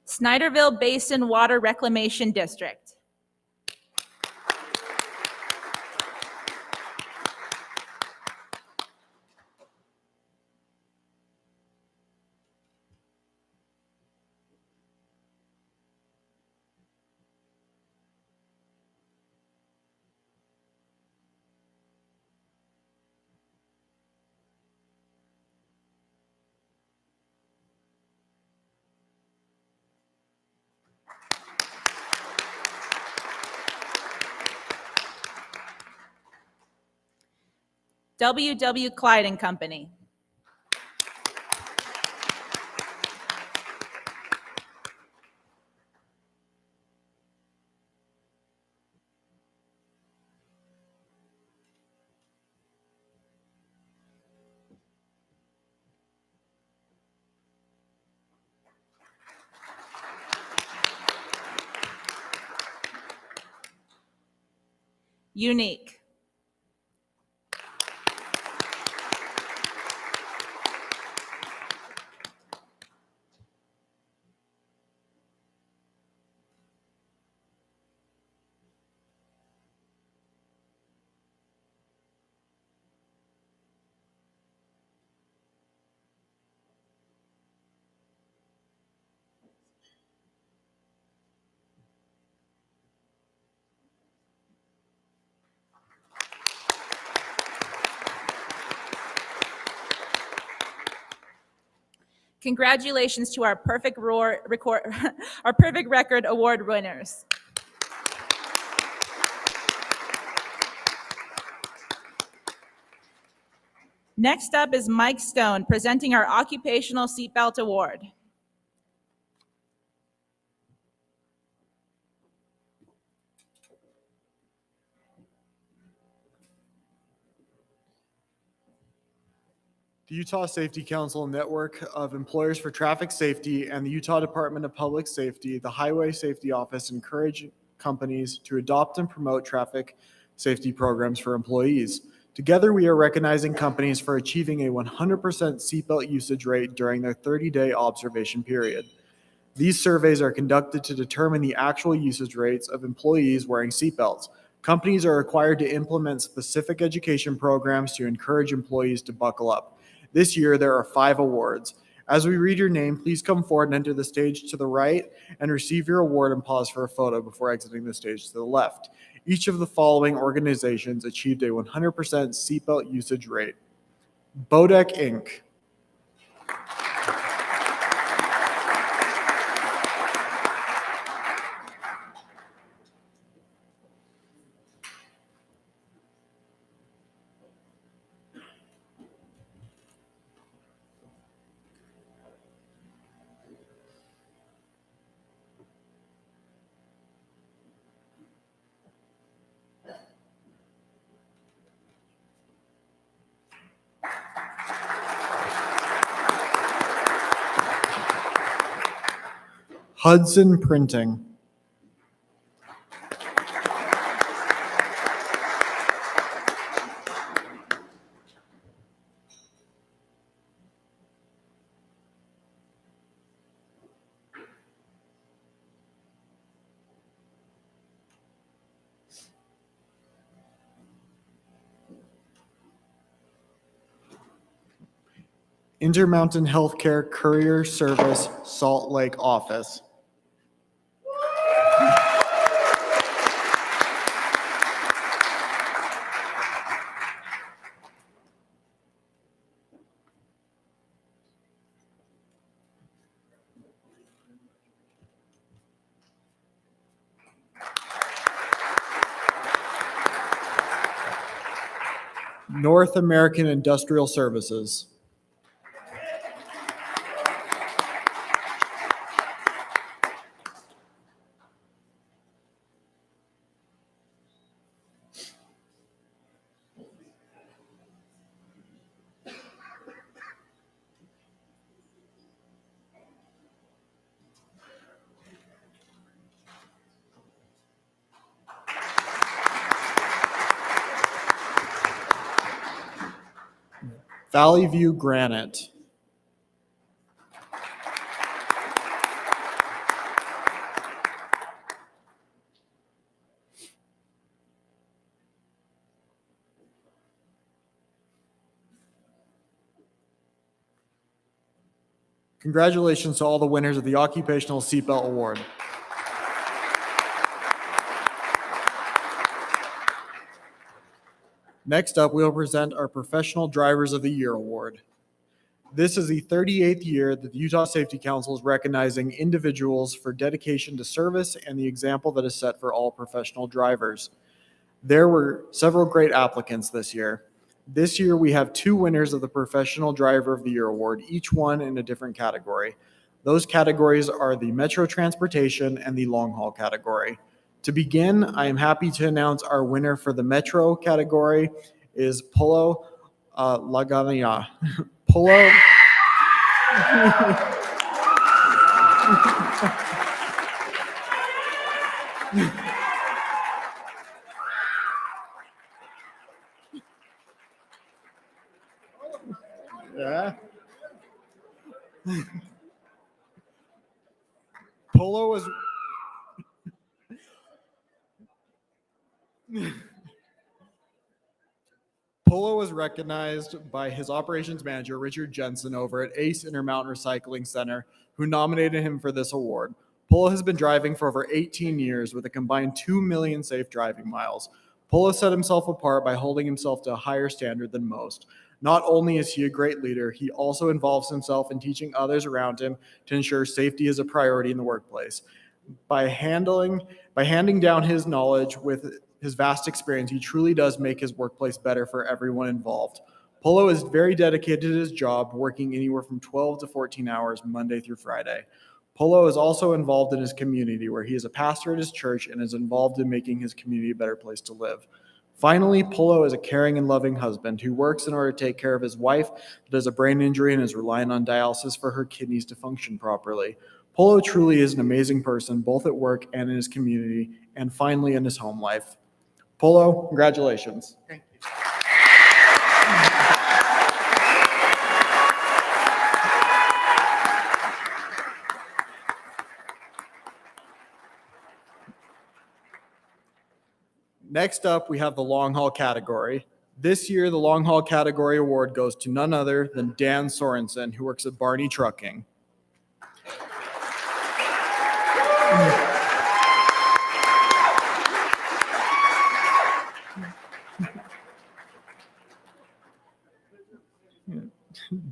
Snyderville Basin Water Reclamation District. W.W. Clyde and Company. Unique. Congratulations to our Perfect Record Award winners. Next up is Mike Stone presenting our Occupational Seatbelt Award. The Utah Safety Council network of employers for traffic safety and the Utah Department of Public Safety, the Highway Safety Office, encourage companies to adopt and promote traffic safety programs for employees. Together, we are recognizing companies for achieving a 100% seatbelt usage rate during their 30-day observation period. These surveys are conducted to determine the actual usage rates of employees wearing seatbelts. Companies are required to implement specific education programs to encourage employees to buckle up. This year, there are 5 awards. As we read your name, please come forward and enter the stage to the right and receive your award and pause for a photo before exiting the stage to the left. Each of the following organizations achieved a 100% seatbelt usage rate. Bodek Inc., Hudson Printing. Intermountain Healthcare Courier Service, Salt Lake Office. North American Industrial Services. Valley View Granite. Congratulations to all the winners of the Occupational Seatbelt Award. Next up, we will present our Professional Drivers of the Year Award. This is the 38th year that the Utah Safety Council is recognizing individuals for dedication to service and the example that is set for all professional drivers. There were several great applicants this year. This year, we have 2 winners of the Professional Driver of the Year Award, each one in a different category. Those categories are the Metro Transportation and the Long Haul category. To begin, I am happy to announce our winner for the Metro category is Polo Lagania. Polo. Yeah. Polo was Polo was recognized by his operations manager, Richard Jensen, over at Ace Intermountain Recycling Center, who nominated him for this award. Polo has been driving for over 18 years with a combined 2 million safe driving miles. Polo set himself apart by holding himself to a higher standard than most. Not only is he a great leader, he also involves himself in teaching others around him to ensure safety is a priority in the workplace. By handing down his knowledge with his vast experience, he truly does make his workplace better for everyone involved. Polo is very dedicated to his job, working anywhere from 12 to 14 hours Monday through Friday. Polo is also involved in his community, where he is a pastor at his church and is involved in making his community a better place to live. Finally, Polo is a caring and loving husband who works in order to take care of his wife that has a brain injury and is relying on dialysis for her kidneys to function properly. Polo truly is an amazing person, both at work and in his community, and finally in his home life. Polo, congratulations. Thank you. Next up, we have the long haul category. This year, the long haul category award goes to none other than Dan Sorensen, who works at Barney Trucking.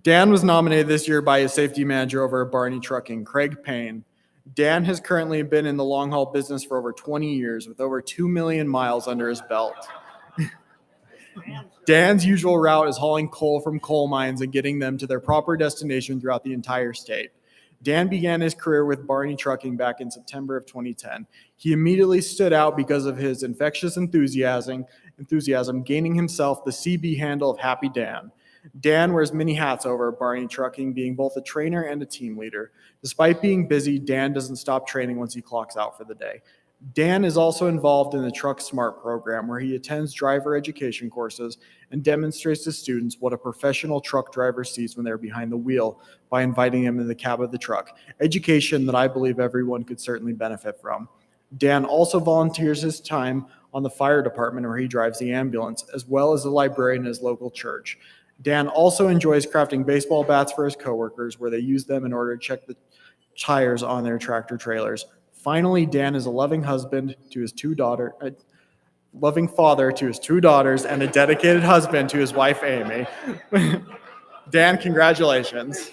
Dan was nominated this year by his safety manager over at Barney Trucking, Craig Payne. Dan has currently been in the long haul business for over 20 years with over 2 million miles under his belt. Dan's usual route is hauling coal from coal mines and getting them to their proper destination throughout the entire state. Dan began his career with Barney Trucking back in September of 2010. He immediately stood out because of his infectious enthusiasm, gaining himself the CB handle of Happy Dan. Dan wears many hats over at Barney Trucking, being both a trainer and a team leader. Despite being busy, Dan doesn't stop training once he clocks out for the day. Dan is also involved in the Truck Smart program, where he attends driver education courses and demonstrates to students what a professional truck driver sees when they're behind the wheel by inviting them in the cab of the truck. Education that I believe everyone could certainly benefit from. Dan also volunteers his time on the fire department, where he drives the ambulance, as well as a librarian in his local church. Dan also enjoys crafting baseball bats for his coworkers, where they use them in order to check the tires on their tractor trailers. Finally, Dan is a loving husband to his loving father to his 2 daughters, and a dedicated husband to his wife, Amy. Dan, congratulations.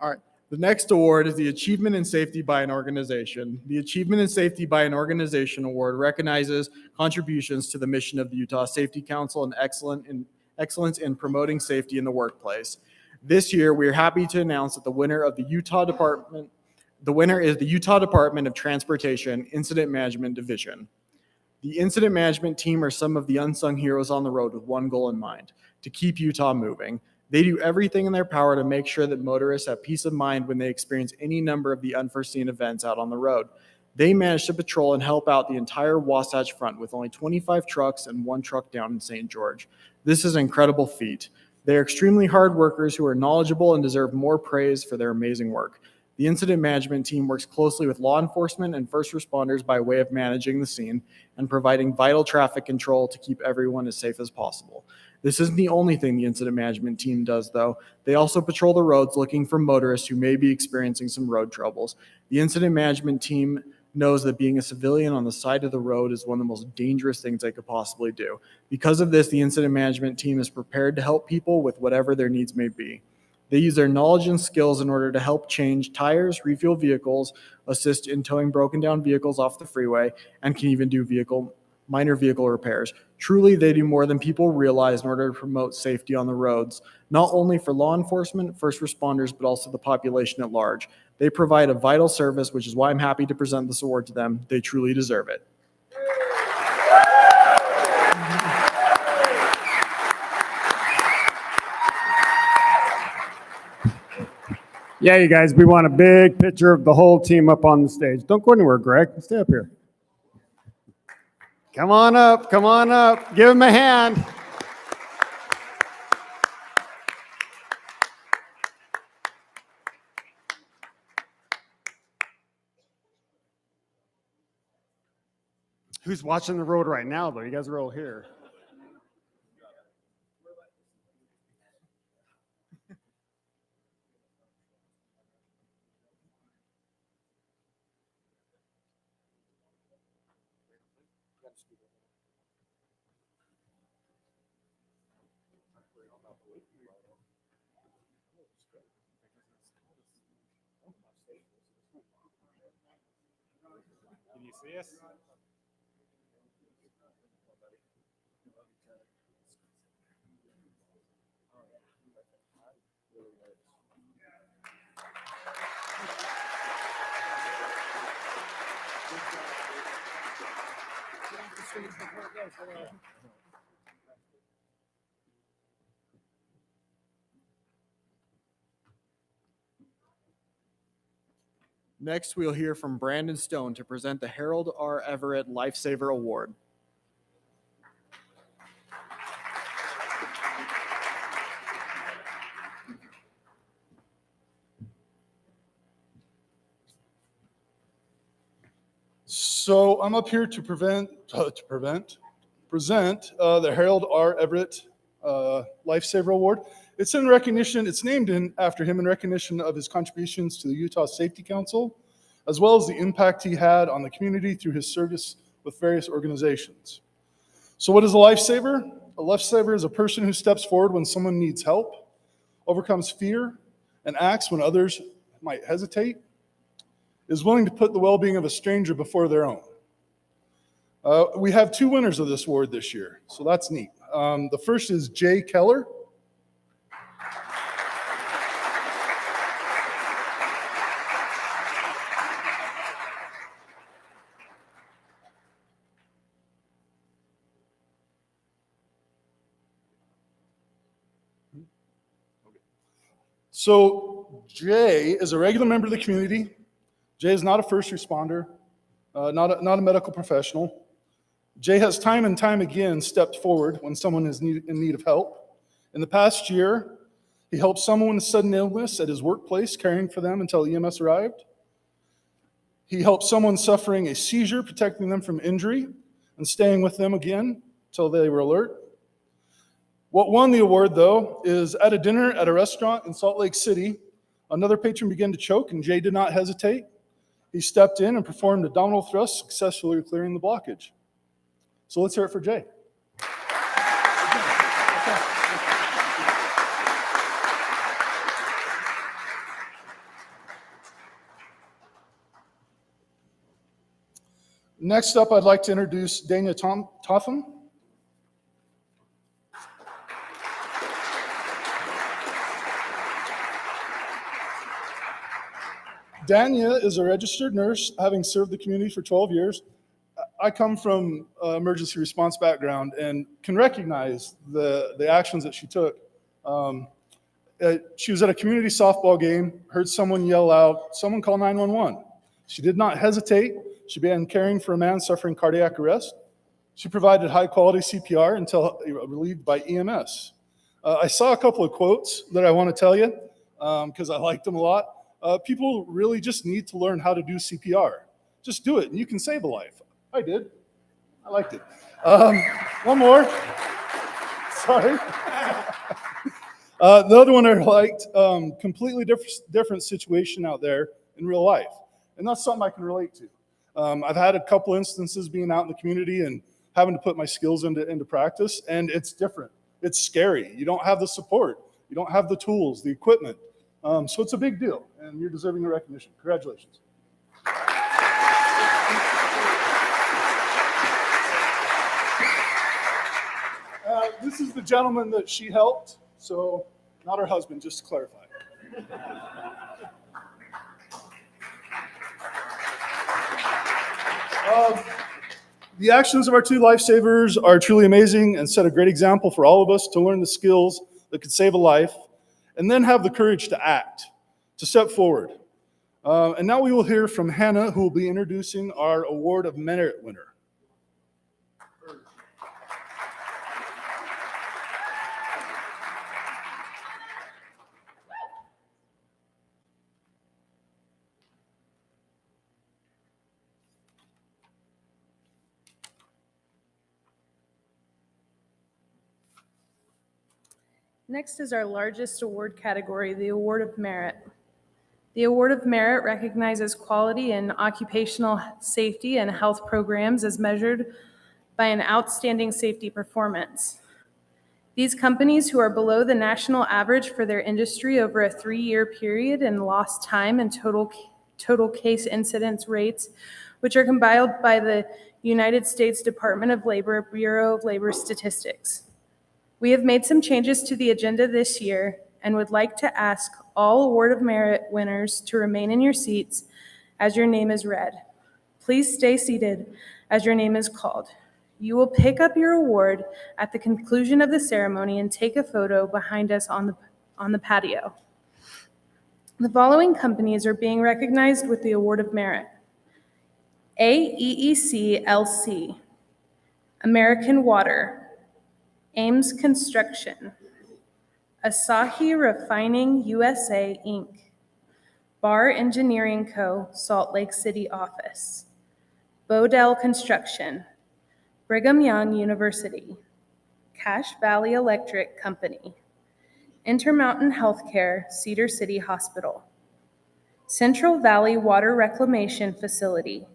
All right. The next award is the Achievement in Safety by an Organization. The Achievement in Safety by an Organization Award recognizes contributions to the mission of the Utah Safety Council and excellence in promoting safety in the workplace. This year, we are happy to announce that the winner is the Utah Department of Transportation Incident Management Division. The incident management team are some of the unsung heroes on the road with one goal in mind: to keep Utah moving. They do everything in their power to make sure that motorists have peace of mind when they experience any number of the unforeseen events out on the road. They manage to patrol and help out the entire Wasatch Front with only 25 trucks and 1 truck down in St. George. This is an incredible feat. They are extremely hard workers who are knowledgeable and deserve more praise for their amazing work. The incident management team works closely with law enforcement and first responders by way of managing the scene and providing vital traffic control to keep everyone as safe as possible. This isn't the only thing the incident management team does, though. They also patrol the roads looking for motorists who may be experiencing some road troubles. The incident management team knows that being a civilian on the side of the road is one of the most dangerous things they could possibly do. Because of this, the incident management team is prepared to help people with whatever their needs may be. They use their knowledge and skills in order to help change tires, refuel vehicles, assist in towing broken down vehicles off the freeway, and can even do minor vehicle repairs. Truly, they do more than people realize in order to promote safety on the roads, not only for law enforcement, first responders, but also the population at large. They provide a vital service, which is why I'm happy to present this award to them. They truly deserve it. Yeah, you guys, we want a big picture of the whole team up on the stage. Don't go anywhere, Greg. Stay up here. Come on up, come on up. Give him a hand. Who's watching the road right now, though? You guys are all here. Can you see us? Next, we'll hear from Brandon Stone to present the Harold R. Everett Lifesaver Award. So I'm up here to present the Harold R. Everett Lifesaver Award. It's named after him in recognition of his contributions to the Utah Safety Council, as well as the impact he had on the community through his service with various organizations. So what is a lifesaver? A lifesaver is a person who steps forward when someone needs help, overcomes fear, and acts when others might hesitate, is willing to put the well-being of a stranger before their own. We have 2 winners of this award this year, so that's neat. The first is Jay Keller. So Jay is a regular member of the community. Jay is not a first responder, not a medical professional. Jay has time and time again stepped forward when someone is in need of help. In the past year, he helped someone with sudden illness at his workplace, caring for them until EMS arrived. He helped someone suffering a seizure, protecting them from injury, and staying with them again until they were alert. What won the award, though, is at a dinner at a restaurant in Salt Lake City, another patron began to choke, and Jay did not hesitate. He stepped in and performed abdominal thrusts, successfully clearing the blockage. So let's hear it for Jay. Next up, I'd like to introduce Dania Tom Totham. Dania is a registered nurse, having served the community for 12 years. I come from an emergency response background and can recognize the actions that she took. She was at a community softball game, heard someone yell out, "Someone call 911." She did not hesitate. She began caring for a man suffering cardiac arrest. She provided high-quality CPR until relieved by EMS. I saw a couple of quotes that I want to tell you because I liked them a lot. People really just need to learn how to do CPR. Just do it, and you can save a life. I did. I liked it. One more. Sorry. The other one I liked, completely different situation out there in real life. And that's something I can relate to. I've had a couple instances being out in the community and having to put my skills into practice, and it's different. It's scary. You don't have the support. You don't have the tools, the equipment. So it's a big deal, and you're deserving of recognition. Congratulations. This is the gentleman that she helped, so not her husband, just to clarify. The actions of our two lifesavers are truly amazing and set a great example for all of us to learn the skills that could save a life and then have the courage to act, to step forward. And now we will hear from Hannah, who will be introducing our Award of Merit winner. Next is our largest award category, the Award of Merit. The Award of Merit recognizes quality in occupational safety and health programs as measured by an outstanding safety performance. These companies who are below the national average for their industry over a 3-year period in lost time and total case incidence rates, which are compiled by the United States Department of Labor, Bureau of Labor Statistics. We have made some changes to the agenda this year and would like to ask all Award of Merit winners to remain in your seats as your name is read. Please stay seated as your name is called. You will pick up your award at the conclusion of the ceremony and take a photo behind us on the patio. The following companies are being recognized with the Award of Merit: AEEC LC, American Water, Ames Construction, Asahi Refining USA, Inc., Bar Engineering Co., Salt Lake City office, Bodell Construction, Brigham Young University, Cache Valley Electric Company, Intermountain Healthcare, Cedar City Hospital, Central Valley Water Reclamation Facility,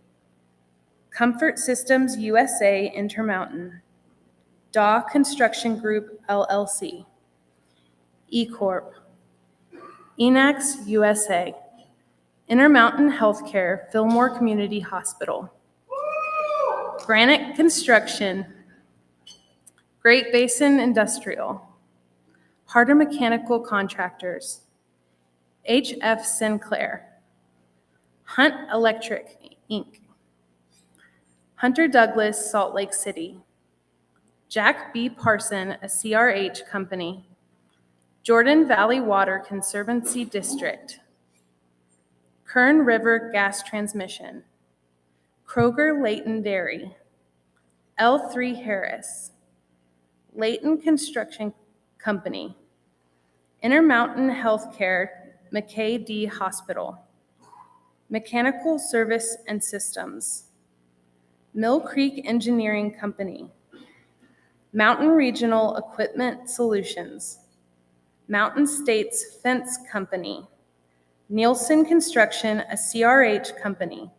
Comfort Systems USA Intermountain, Daw Construction Group, LLC, E-Corp, Enax USA, Intermountain Healthcare, Fillmore Community Hospital, Granite Construction, Great Basin Industrial, Harder Mechanical Contractors, H.F. Sinclair, Hunt Electric, Inc., Hunter Douglas, Salt Lake City, Jack B. Parson, a CRH company, Jordan Valley Water Conservancy District, Kern River Gas Transmission, Kroger Leighton Dairy, L3 Harris, Leighton Construction Company, Intermountain Healthcare, McKay D Hospital, Mechanical Service and Systems, Mill Creek Engineering Company, Mountain Regional Equipment Solutions, Mountain States Fence Company, Nielsen Construction, a CRH company,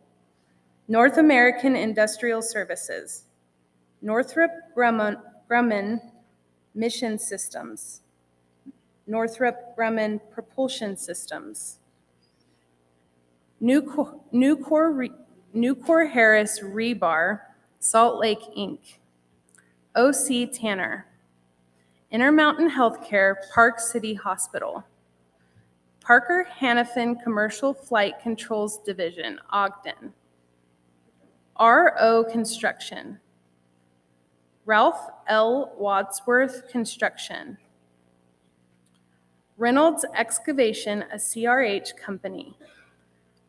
North American Industrial Services, Northrop Grumman Mission Systems, Northrop Grumman Propulsion Systems, Nucor Harris Rebar, Salt Lake Inc., OC Tanner, Intermountain Healthcare, Park City Hospital, Parker Hannafin Commercial Flight Controls Division, Ogden, RO Construction, Ralph L. Wadsworth Construction, Reynolds Excavation, a CRH company,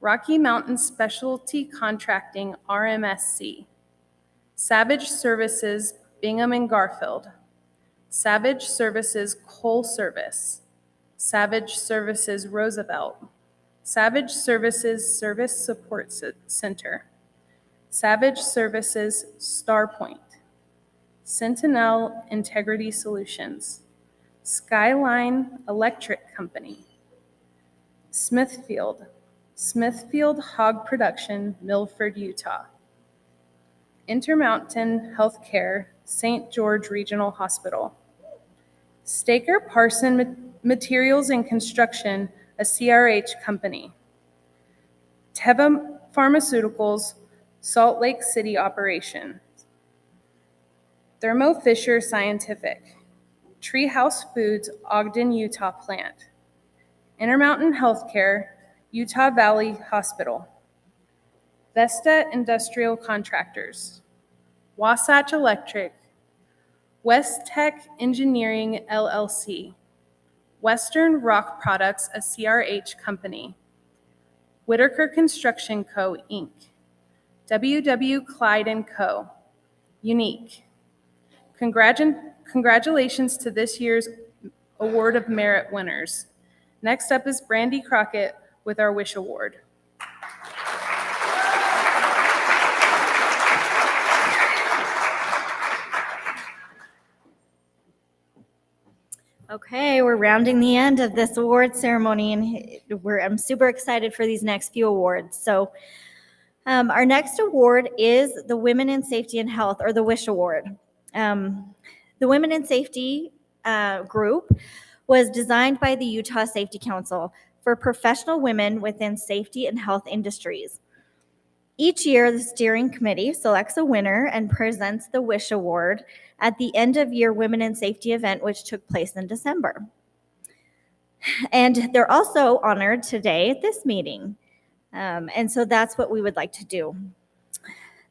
Rocky Mountain Specialty Contracting, RMSC, Savage Services, Bingham and Garfield, Savage Services Coal Service, Savage Services Roosevelt, Savage Services Service Support Center, Savage Services Starpoint, Sentinel Integrity Solutions, Skyline Electric Company, Smithfield Hog Production, Milford, Utah, Intermountain Healthcare, St. George Regional Hospital, Staker Parson Materials and Construction, a CRH company, Teva Pharmaceuticals, Salt Lake City operation, Thermo Fisher Scientific, Treehouse Foods, Ogden, Utah plant, Intermountain Healthcare, Utah Valley Hospital, Vesta Industrial Contractors, Wasatch Electric, West Tech Engineering LLC, Western Rock Products, a CRH company, Whitaker Construction Co., Inc., W.W. Clyde & Co., Unique. Congratulations to this year's Award of Merit winners. Next up is Brandy Crockett with our Wish Award. Okay, we're rounding the end of this award ceremony, and I'm super excited for these next few awards. So our next award is the Women in Safety and Health, or the WISH Award. The Women in Safety group was designed by the Utah Safety Council for professional women within safety and health industries. Each year, the steering committee selects a winner and presents the WISH Award at the end of year Women in Safety event, which took place in December. And they're also honored today at this meeting. And so that's what we would like to do.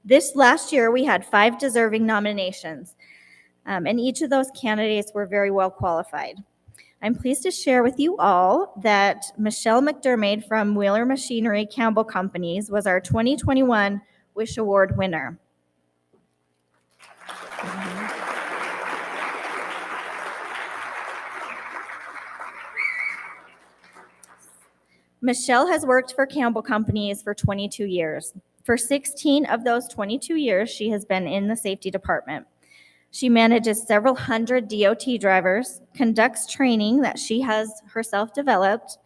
This last year, we had 5 deserving nominations, and each of those candidates were very well qualified. I'm pleased to share with you all that Michelle McDermott from Wheeler Machinery Campbell Companies was our 2021 WISH Award winner. Michelle has worked for Campbell Companies for 22 years. For 16 of those 22 years, she has been in the safety department. She manages several hundred DOT drivers, conducts training that she has herself developed,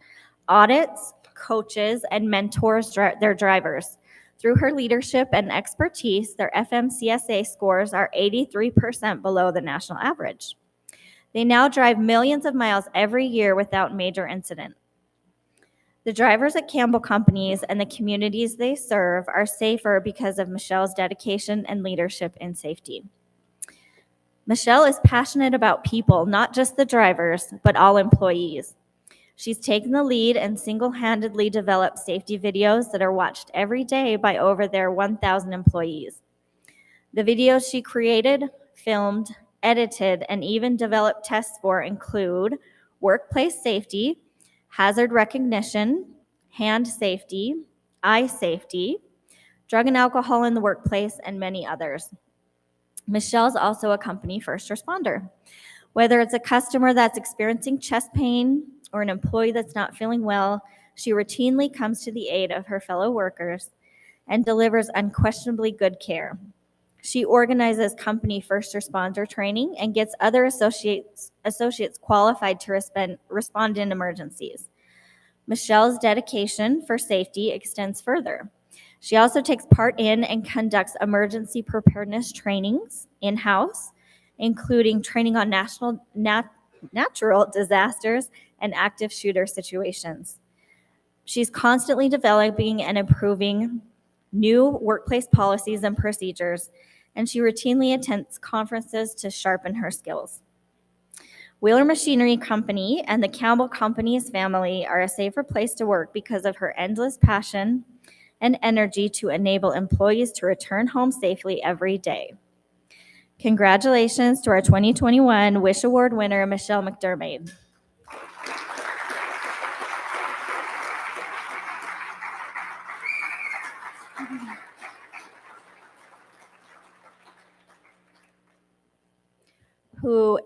audits, coaches, and mentors their drivers. Through her leadership and expertise, their FMCSA scores are 83% below the national average. They now drive millions of miles every year without major incident. The drivers at Campbell Companies and the communities they serve are safer because of Michelle's dedication and leadership in safety. Michelle is passionate about people, not just the drivers, but all employees. She's taken the lead and single-handedly developed safety videos that are watched every day by over their 1,000 employees. The videos she created, filmed, edited, and even developed tests for include workplace safety, hazard recognition, hand safety, eye safety, drug and alcohol in the workplace, and many others. Michelle's also a company first responder. Whether it's a customer that's experiencing chest pain or an employee that's not feeling well, she routinely comes to the aid of her fellow workers and delivers unquestionably good care. She organizes company first responder training and gets other associates qualified to respond in emergencies. Michelle's dedication for safety extends further. She also takes part in and conducts emergency preparedness trainings in-house, including training on natural disasters and active shooter situations. She's constantly developing and improving new workplace policies and procedures, and she routinely attends conferences to sharpen her skills. Wheeler Machinery Company and the Campbell Company's family are a safer place to work because of her endless passion and energy to enable employees to return home safely every day. Congratulations to our 2021 Wish Award winner, Michelle McDermott. Who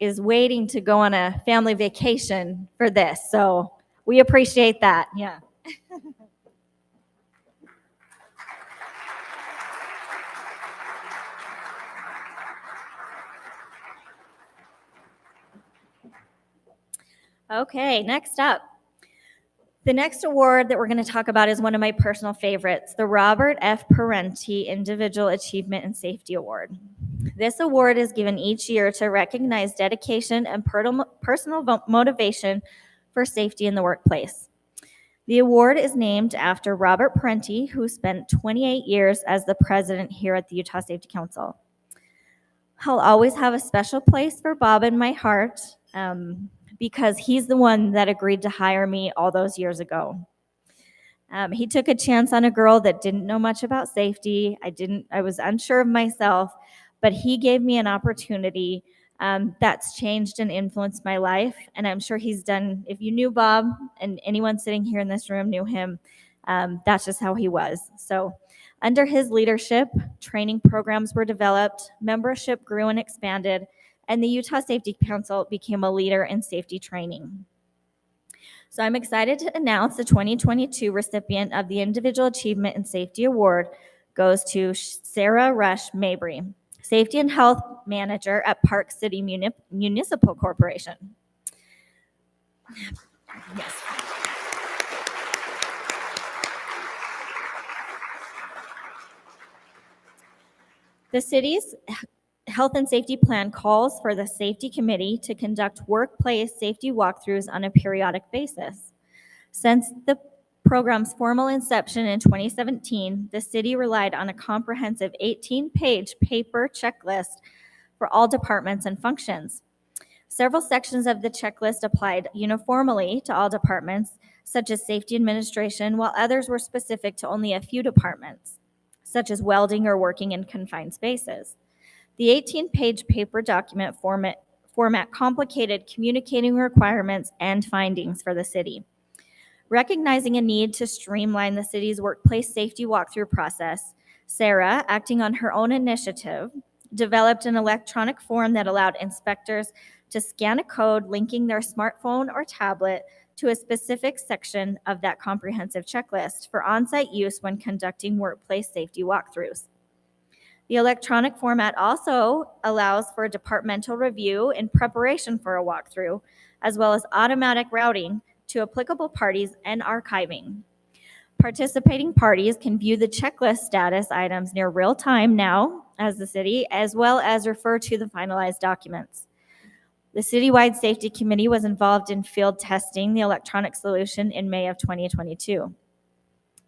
is waiting to go on a family vacation for this. So we appreciate that. Yeah. Okay, next up. The next award that we're going to talk about is one of my personal favorites, the Robert F. Parente Individual Achievement and Safety Award. This award is given each year to recognize dedication and personal motivation for safety in the workplace. The award is named after Robert Parente, who spent 28 years as the president here at the Utah Safety Council. I'll always have a special place for Bob in my heart because he's the one that agreed to hire me all those years ago. He took a chance on a girl that didn't know much about safety. I was unsure of myself, but he gave me an opportunity that's changed and influenced my life. And I'm sure he's done, if you knew Bob and anyone sitting here in this room knew him, that's just how he was. So under his leadership, training programs were developed, membership grew and expanded, and the Utah Safety Council became a leader in safety training. So I'm excited to announce the 2022 recipient of the Individual Achievement and Safety Award goes to Sarah Rush Mabry, Safety and Health Manager at Park City Municipal Corporation. Yes. The city's health and safety plan calls for the safety committee to conduct workplace safety walkthroughs on a periodic basis. Since the program's formal inception in 2017, the city relied on a comprehensive 18-page paper checklist for all departments and functions. Several sections of the checklist applied uniformly to all departments, such as safety administration, while others were specific to only a few departments, such as welding or working in confined spaces. The 18-page paper document format complicated communicating requirements and findings for the city. Recognizing a need to streamline the city's workplace safety walkthrough process, Sarah, acting on her own initiative, developed an electronic form that allowed inspectors to scan a code linking their smartphone or tablet to a specific section of that comprehensive checklist for on-site use when conducting workplace safety walkthroughs. The electronic format also allows for departmental review in preparation for a walkthrough, as well as automatic routing to applicable parties and archiving. Participating parties can view the checklist status items near real time now as the city, as well as refer to the finalized documents. The citywide safety committee was involved in field testing the electronic solution in May of 2022.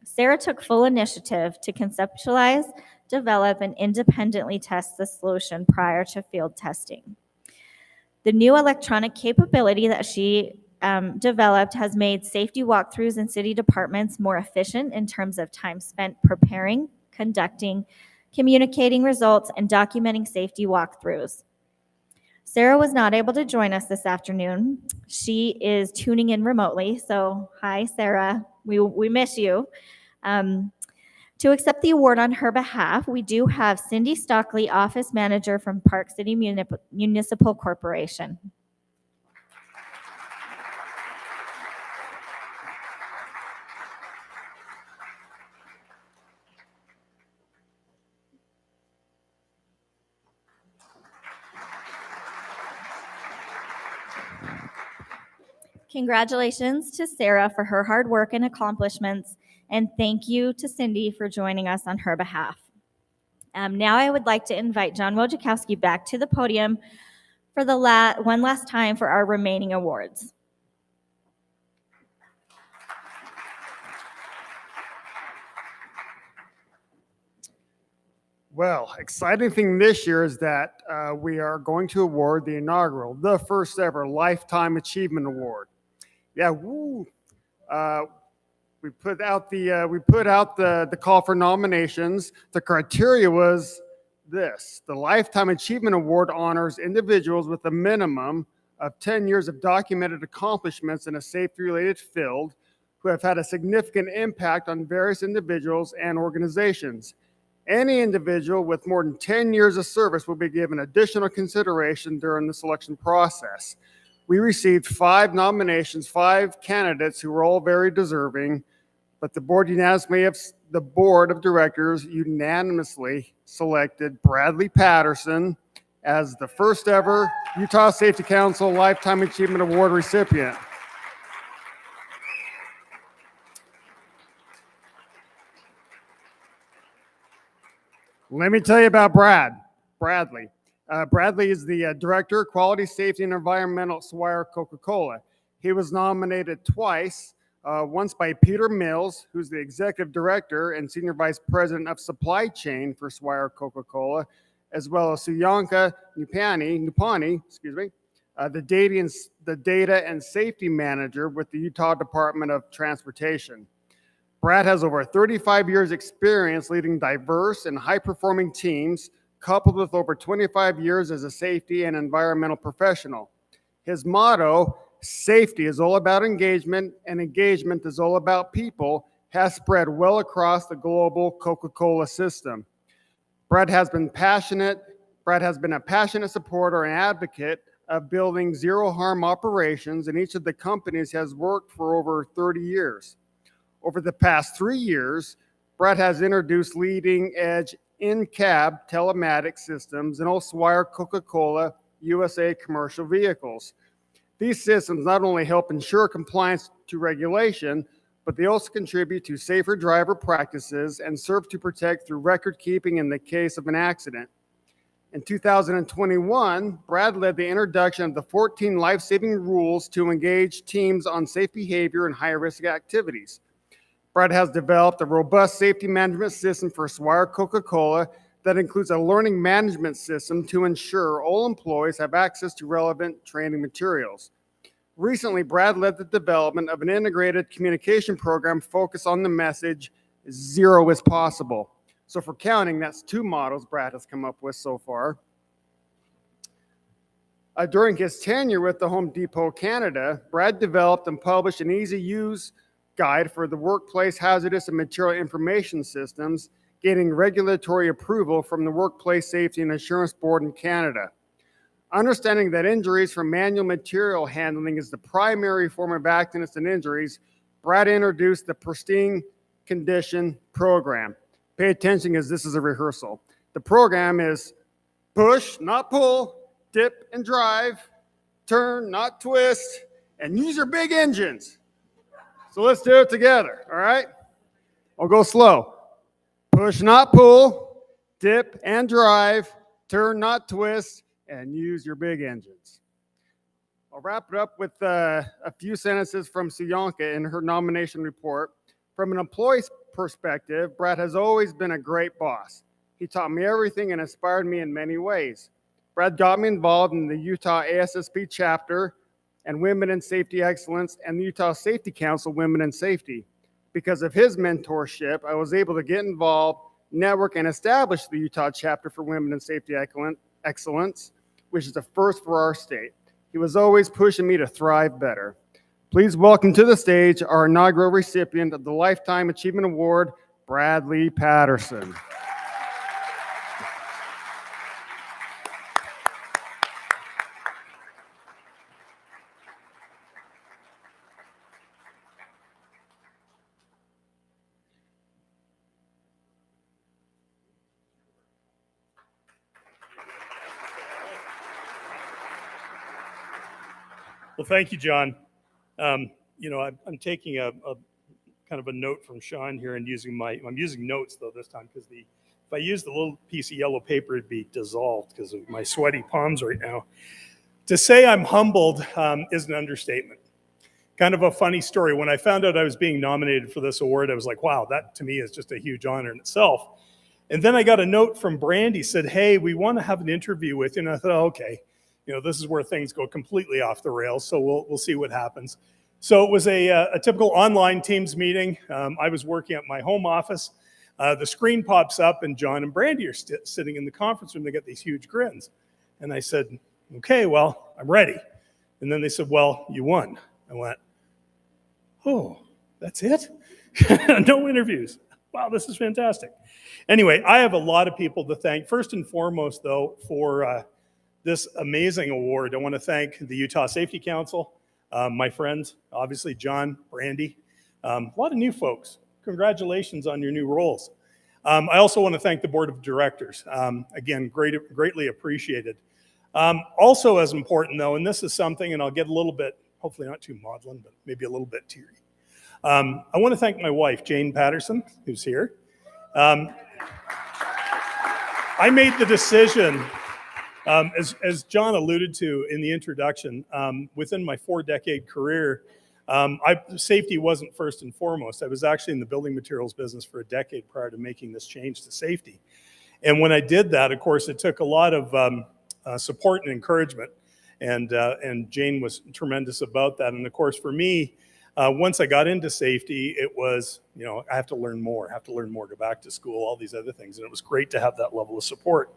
Sarah took full initiative to conceptualize, develop, and independently test the solution prior to field testing. The new electronic capability that she developed has made safety walkthroughs in city departments more efficient in terms of time spent preparing, conducting, communicating results, and documenting safety walkthroughs. Sarah was not able to join us this afternoon. She is tuning in remotely, so hi, Sarah. We miss you. To accept the award on her behalf, we do have Cindy Stockley, Office Manager from Park City Municipal Corporation. Congratulations to Sarah for her hard work and accomplishments, and thank you to Cindy for joining us on her behalf. Now I would like to invite John Wojciechowski back to the podium for the one last time for our remaining awards. Well, exciting thing this year is that we are going to award the inaugural, the first ever Lifetime Achievement Award. Yeah, woo! We put out the call for nominations. The criteria was this: the Lifetime Achievement Award honors individuals with a minimum of 10 years of documented accomplishments in a safety-related field who have had a significant impact on various individuals and organizations. Any individual with more than 10 years of service will be given additional consideration during the selection process. We received 5 nominations, 5 candidates who were all very deserving, but the board of directors unanimously selected Bradley Patterson as the first ever Utah Safety Council Lifetime Achievement Award recipient. Let me tell you about Bradley. Bradley is the Director of Quality, Safety, and Environmental at Swire Coca-Cola. He was nominated twice, once by Peter Mills, who's the Executive Director and Senior Vice President of Supply Chain for Swire Coca-Cola, as well as Suyanka Nupani, the Data and Safety Manager with the Utah Department of Transportation. Brad has over 35 years experience leading diverse and high-performing teams, coupled with over 25 years as a safety and environmental professional. His motto, "Safety is all about engagement, and engagement is all about people," has spread well across the global Coca-Cola system. Brad has been a passionate supporter and advocate of building zero-harm operations, and each of the companies has worked for over 30 years. Over the past 3 years, Brad has introduced leading-edge in-cab telematics systems in all Swire Coca-Cola USA commercial vehicles. These systems not only help ensure compliance to regulation, but they also contribute to safer driver practices and serve to protect through record keeping in the case of an accident. In 2021, Brad led the introduction of the 14 life-saving rules to engage teams on safe behavior and high-risk activities. Brad has developed a robust safety management system for Swire Coca-Cola that includes a learning management system to ensure all employees have access to relevant training materials. Recently, Brad led the development of an integrated communication program focused on the message, "Zero is possible." So for counting, that's 2 models Brad has come up with so far. During his tenure with the Home Depot Canada, Brad developed and published an easy-use guide for the workplace hazardous and material information systems, getting regulatory approval from the Workplace Safety and Assurance Board in Canada. Understanding that injuries from manual material handling is the primary form of accidents and injuries, Brad introduced the Pristine Condition Program. Pay attention as this is a rehearsal. The program is push, not pull, dip and drive, turn, not twist, and use your big engines. So let's do it together, all right? I'll go slow. Push, not pull, dip and drive, turn, not twist, and use your big engines. I'll wrap it up with a few sentences from Suyanka in her nomination report. From an employee's perspective, Brad has always been a great boss. He taught me everything and inspired me in many ways. Brad got me involved in the Utah ASSP chapter and Women in Safety Excellence and the Utah Safety Council Women in Safety. Because of his mentorship, I was able to get involved, network, and establish the Utah chapter for Women in Safety Excellence, which is a first for our state. He was always pushing me to thrive better. Please welcome to the stage our inaugural recipient of the Lifetime Achievement Award, Bradley Patterson. Well, thank you, John. I'm taking a kind of a note from Sean here and I'm using notes though this time because if I use the little piece of yellow paper, it'd be dissolved because of my sweaty palms right now. To say I'm humbled is an understatement. Kind of a funny story. When I found out I was being nominated for this award, I was like, wow, that to me is just a huge honor in itself. And then I got a note from Brandy, said, hey, we want to have an interview with you. And I thought, okay, this is where things go completely off the rails, so we'll see what happens. So it was a typical online Teams meeting. I was working at my home office. The screen pops up, and John and Brandy are sitting in the conference room. They got these huge grins. And I said, okay, well, I'm ready. And then they said, well, you won. I went, oh, that's it? No interviews. Wow, this is fantastic. Anyway, I have a lot of people to thank. First and foremost, though, for this amazing award, I want to thank the Utah Safety Council, my friends, obviously John, Brandy, a lot of new folks. Congratulations on your new roles. I also want to thank the Board of Directors. Again, greatly appreciated. Also as important, though, and this is something, and I'll get a little bit, hopefully not too maudlin, but maybe a little bit teary. I want to thank my wife, Jane Patterson, who's here. I made the decision, as John alluded to in the introduction, within my 4-decade career, safety wasn't first and foremost. I was actually in the building materials business for a decade prior to making this change to safety. And when I did that, of course, it took a lot of support and encouragement. And Jane was tremendous about that. And of course, for me, once I got into safety, it was, I have to learn more, go back to school, all these other things. And it was great to have that level of support.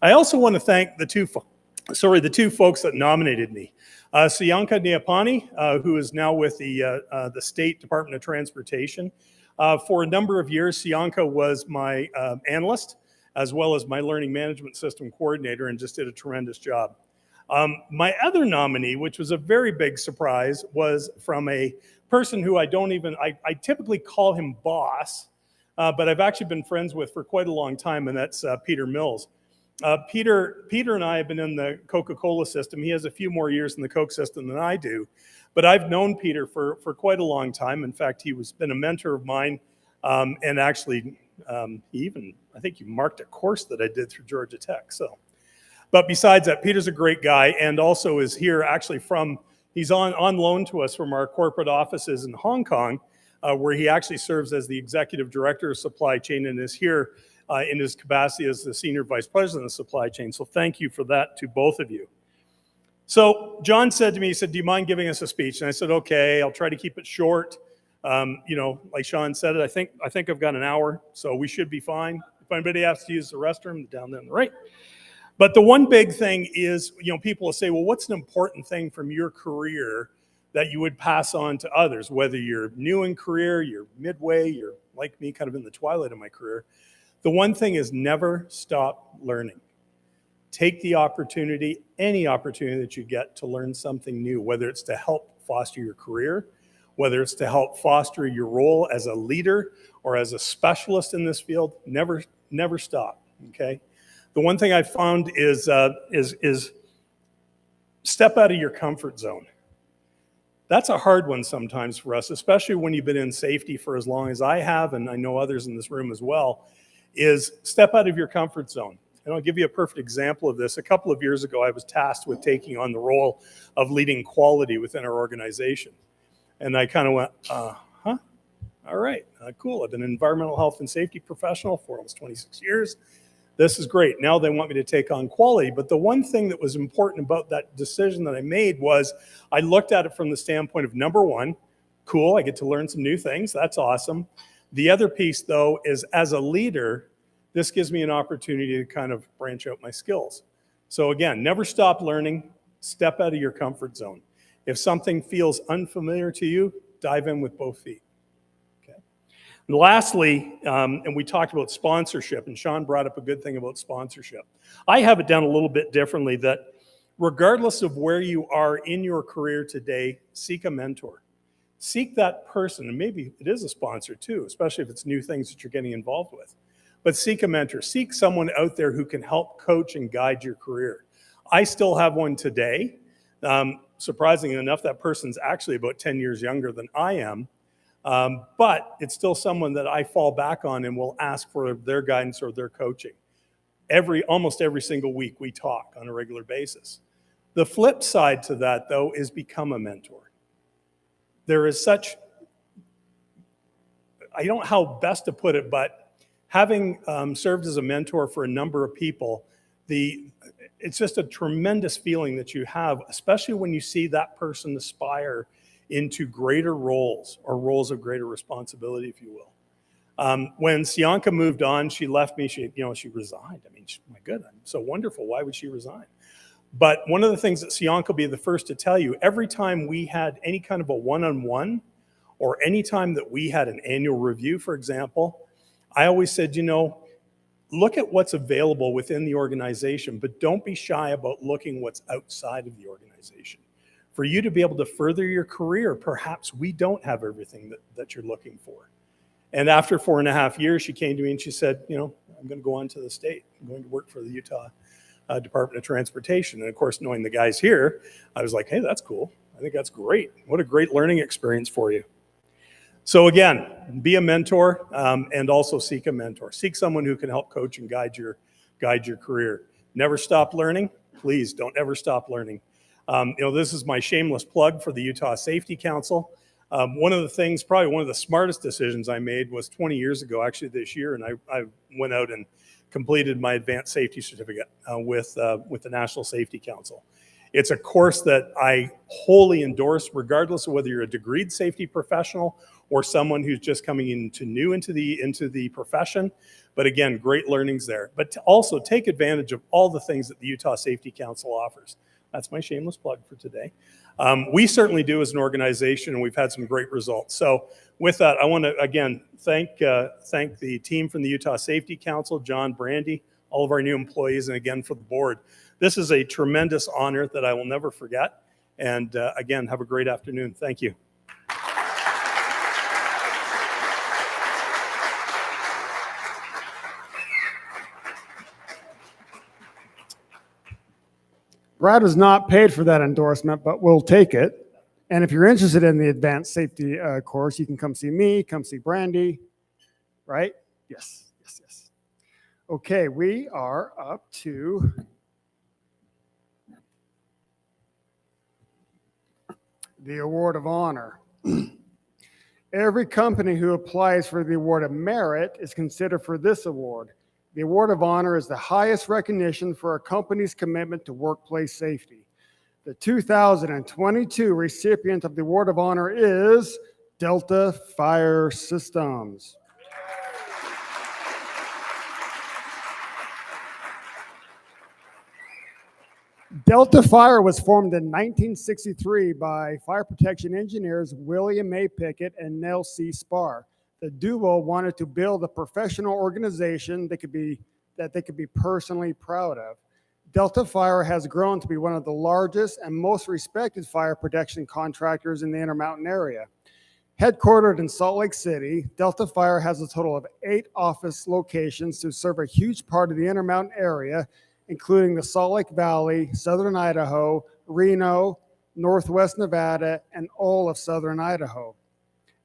I also want to thank the two folks that nominated me. Siyanka Niapani, who is now with the State Department of Transportation. For a number of years, Siyanka was my analyst, as well as my learning management system coordinator, and just did a tremendous job. My other nominee, which was a very big surprise, was from a person who I typically call him boss, but I've actually been friends with for quite a long time, and that's Peter Mills. Peter and I have been in the Coca-Cola system. He has a few more years in the Coke system than I do, but I've known Peter for quite a long time. In fact, he been a mentor of mine, and actually, I think he marked a course that I did through Georgia Tech. But besides that, Peter's a great guy, and also is here actually he's on loan to us from our corporate offices in Hong Kong, where he actually serves as the executive director of supply chain and is here in his capacity as the senior vice president of supply chain. So thank you for that to both of you. So John said to me, he said, do you mind giving us a speech? And I said, okay, I'll try to keep it short. Like Sean said, I think I've got an hour, so we should be fine. If anybody has to use the restroom, down there on the right. But the one big thing is, people will say, well, what's an important thing from your career that you would pass on to others, whether you're new in career, you're midway, you're like me, kind of in the twilight of my career. The one thing is never stop learning. Take the opportunity, any opportunity that you get to learn something new, whether it's to help foster your career, whether it's to help foster your role as a leader or as a specialist in this field, never stop, okay? The one thing I've found is step out of your comfort zone. That's a hard one sometimes for us, especially when you've been in safety for as long as I have, and I know others in this room as well, is step out of your comfort zone. And I'll give you a perfect example of this. A couple of years ago, I was tasked with taking on the role of leading quality within our organization. And I kind of went, all right, cool. I've been an environmental health and safety professional for almost 26 years. This is great. Now they want me to take on quality. But the one thing that was important about that decision that I made was I looked at it from the standpoint of, number one, cool, I get to learn some new things. That's awesome. The other piece, though, is as a leader, this gives me an opportunity to kind of branch out my skills. So again, never stop learning. Step out of your comfort zone. If something feels unfamiliar to you, dive in with both feet. Okay. And lastly, and we talked about sponsorship, and Sean brought up a good thing about sponsorship. I have it done a little bit differently, that regardless of where you are in your career today, seek a mentor. Seek that person, and maybe it is a sponsor too, especially if it's new things that you're getting involved with. But seek a mentor. Seek someone out there who can help coach and guide your career. I still have one today. Surprisingly enough, that person's actually about 10 years younger than I am. But it's still someone that I fall back on and will ask for their guidance or their coaching. Almost every single week we talk on a regular basis. The flip side to that, though, is become a mentor. There is such, I don't know how best to put it, but having served as a mentor for a number of people, it's just a tremendous feeling that you have, especially when you see that person aspire into greater roles, or roles of greater responsibility, if you will. When Sianka moved on, she left me, she resigned. I mean, my God, I'm so wonderful. Why would she resign? But one of the things that Sianka will be the first to tell you, every time we had any kind of a one-on-one, or any time that we had an annual review, for example, I always said, look at what's available within the organization, but don't be shy about looking what's outside of the organization. For you to be able to further your career, perhaps we don't have everything that you're looking for. And after 4.5 years, she came to me and she said, I'm going to go on to the state. I'm going to work for the Utah Department of Transportation. And of course, knowing the guys here, I was like, hey, that's cool. I think that's great. What a great learning experience for you. So again, be a mentor, and also seek a mentor. Seek someone who can help coach and guide your career. Never stop learning. Please don't ever stop learning. This is my shameless plug for the Utah Safety Council. One of the things, probably one of the smartest decisions I made was 20 years ago, actually this year, and I went out and completed my advanced safety certificate with the National Safety Council. It's a course that I wholly endorse, regardless of whether you're a degreed safety professional or someone who's just coming into the profession. But again, great learnings there. But to also take advantage of all the things that the Utah Safety Council offers. That's my shameless plug for today. We certainly do as an organization, and we've had some great results. So with that, I want to, again, thank the team from the Utah Safety Council, John, Brandy, all of our new employees, and again, for the board. This is a tremendous honor that I will never forget. And again, have a great afternoon. Thank you. Brad was not paid for that endorsement, but we'll take it. And if you're interested in the advanced safety course, you can come see me, come see Brandy, right? Yes. Okay, we are up to the Award of Honor. Every company who applies for the Award of Merit is considered for this award. The Award of Honor is the highest recognition for a company's commitment to workplace safety. The 2022 recipient of the Award of Honor is Delta Fire Systems. Delta Fire was formed in 1963 by fire protection engineers William A. Pickett and Nell C. Spar. The duo wanted to build a professional organization that they could be personally proud of. Delta Fire has grown to be one of the largest and most respected fire protection contractors in the Intermountain area. Headquartered in Salt Lake City, Delta Fire has a total of 8 office locations to serve a huge part of the Intermountain area, including the Salt Lake Valley, Southern Idaho, Reno, Northwest Nevada, and all of Southern Idaho.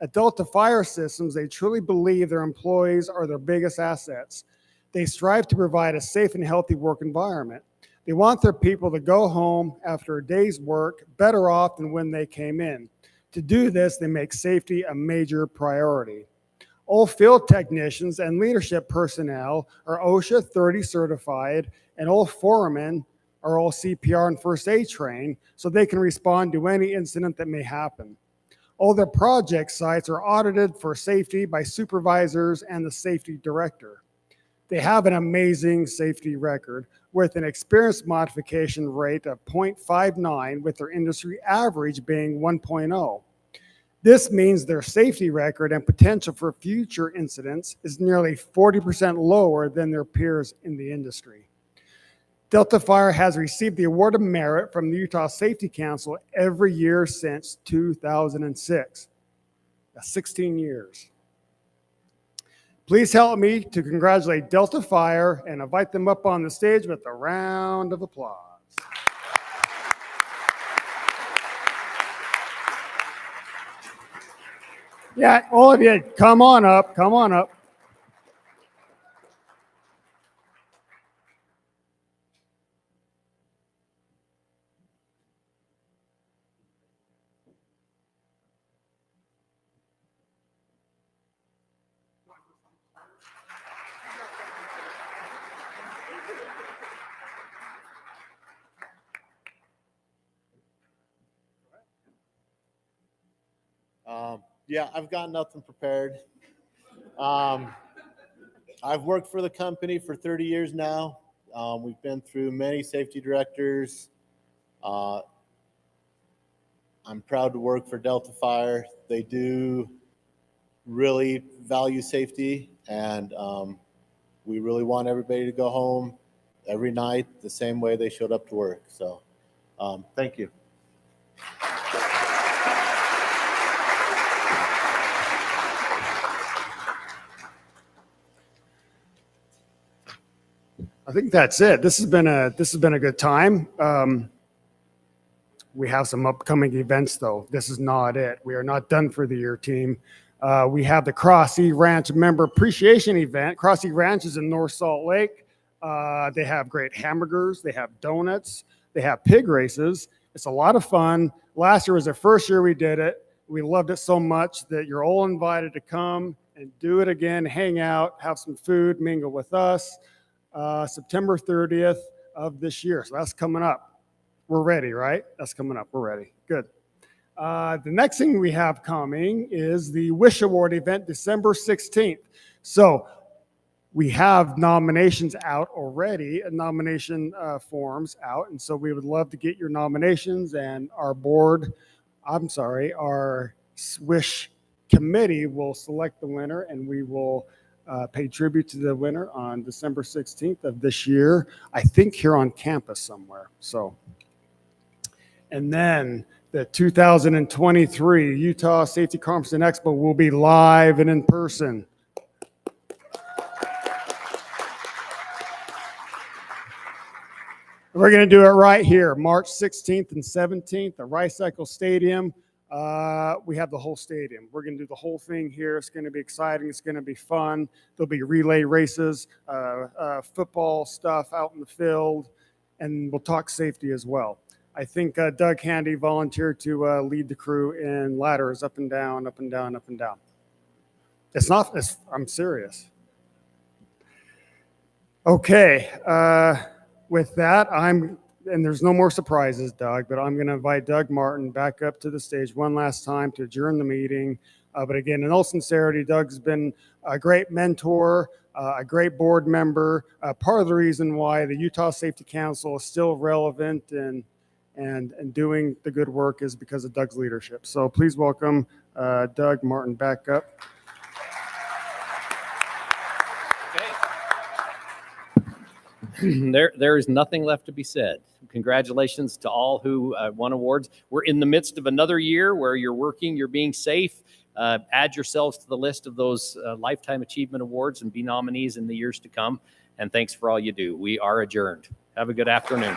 At Delta Fire Systems, they truly believe their employees are their biggest assets. They strive to provide a safe and healthy work environment. They want their people to go home after a day's work better off than when they came in. To do this, they make safety a major priority. All field technicians and leadership personnel are OSHA 30 certified, and all foremen are all CPR and first aid trained so they can respond to any incident that may happen. All their project sites are audited for safety by supervisors and the safety director. They have an amazing safety record with an experience modification rate of 0.59, with their industry average being 1.0. This means their safety record and potential for future incidents is nearly 40% lower than their peers in the industry. Delta Fire has received the Award of Merit from the Utah Safety Council every year since 2006. That's 16 years. Please help me to congratulate Delta Fire and invite them up on the stage with a round of applause. Yeah, all of you, come on up, come on up. Yeah, I've got nothing prepared. I've worked for the company for 30 years now. We've been through many safety directors. I'm proud to work for Delta Fire. They do really value safety, and we really want everybody to go home every night the same way they showed up to work. So thank you. I think that's it. This has been a good time. We have some upcoming events, though. This is not it. We are not done for the year, team. We have the Crossy Ranch Member Appreciation Event. Crossy Ranch is in North Salt Lake. They have great hamburgers. They have donuts. They have pig races. It's a lot of fun. Last year was the first year we did it. We loved it so much that you're all invited to come and do it again, hang out, have some food, mingle with us. September 30th of this year. So that's coming up. We're ready, right? That's coming up. We're ready. Good. The next thing we have coming is the Wish Award event, December 16th. So we have nominations out already, nomination forms out. And so we would love to get your nominations, and our Wish committee will select the winner, and we will pay tribute to the winner on December 16th of this year, I think here on campus somewhere. So, and then the 2023 Utah Safety Conference and Expo will be live and in person. We're going to do it right here, March 16th and 17th at Rice Eccles Stadium. We have the whole stadium. We're going to do the whole thing here. It's going to be exciting. It's going to be fun. There'll be relay races, football stuff out in the field, and we'll talk safety as well. I think Doug Handy volunteered to lead the crew in ladders up and down, up and down, up and down. I'm serious. Okay. With that, and there's no more surprises, Doug, but I'm going to invite Doug Martin back up to the stage one last time to adjourn the meeting. But again, in all sincerity, Doug's been a great mentor, a great board member. Part of the reason why the Utah Safety Council is still relevant and doing the good work is because of Doug's leadership. So please welcome Doug Martin back up. There is nothing left to be said. Congratulations to all who won awards. We're in the midst of another year where you're working, you're being safe. Add yourselves to the list of those Lifetime Achievement Awards and be nominees in the years to come. And thanks for all you do. We are adjourned. Have a good afternoon.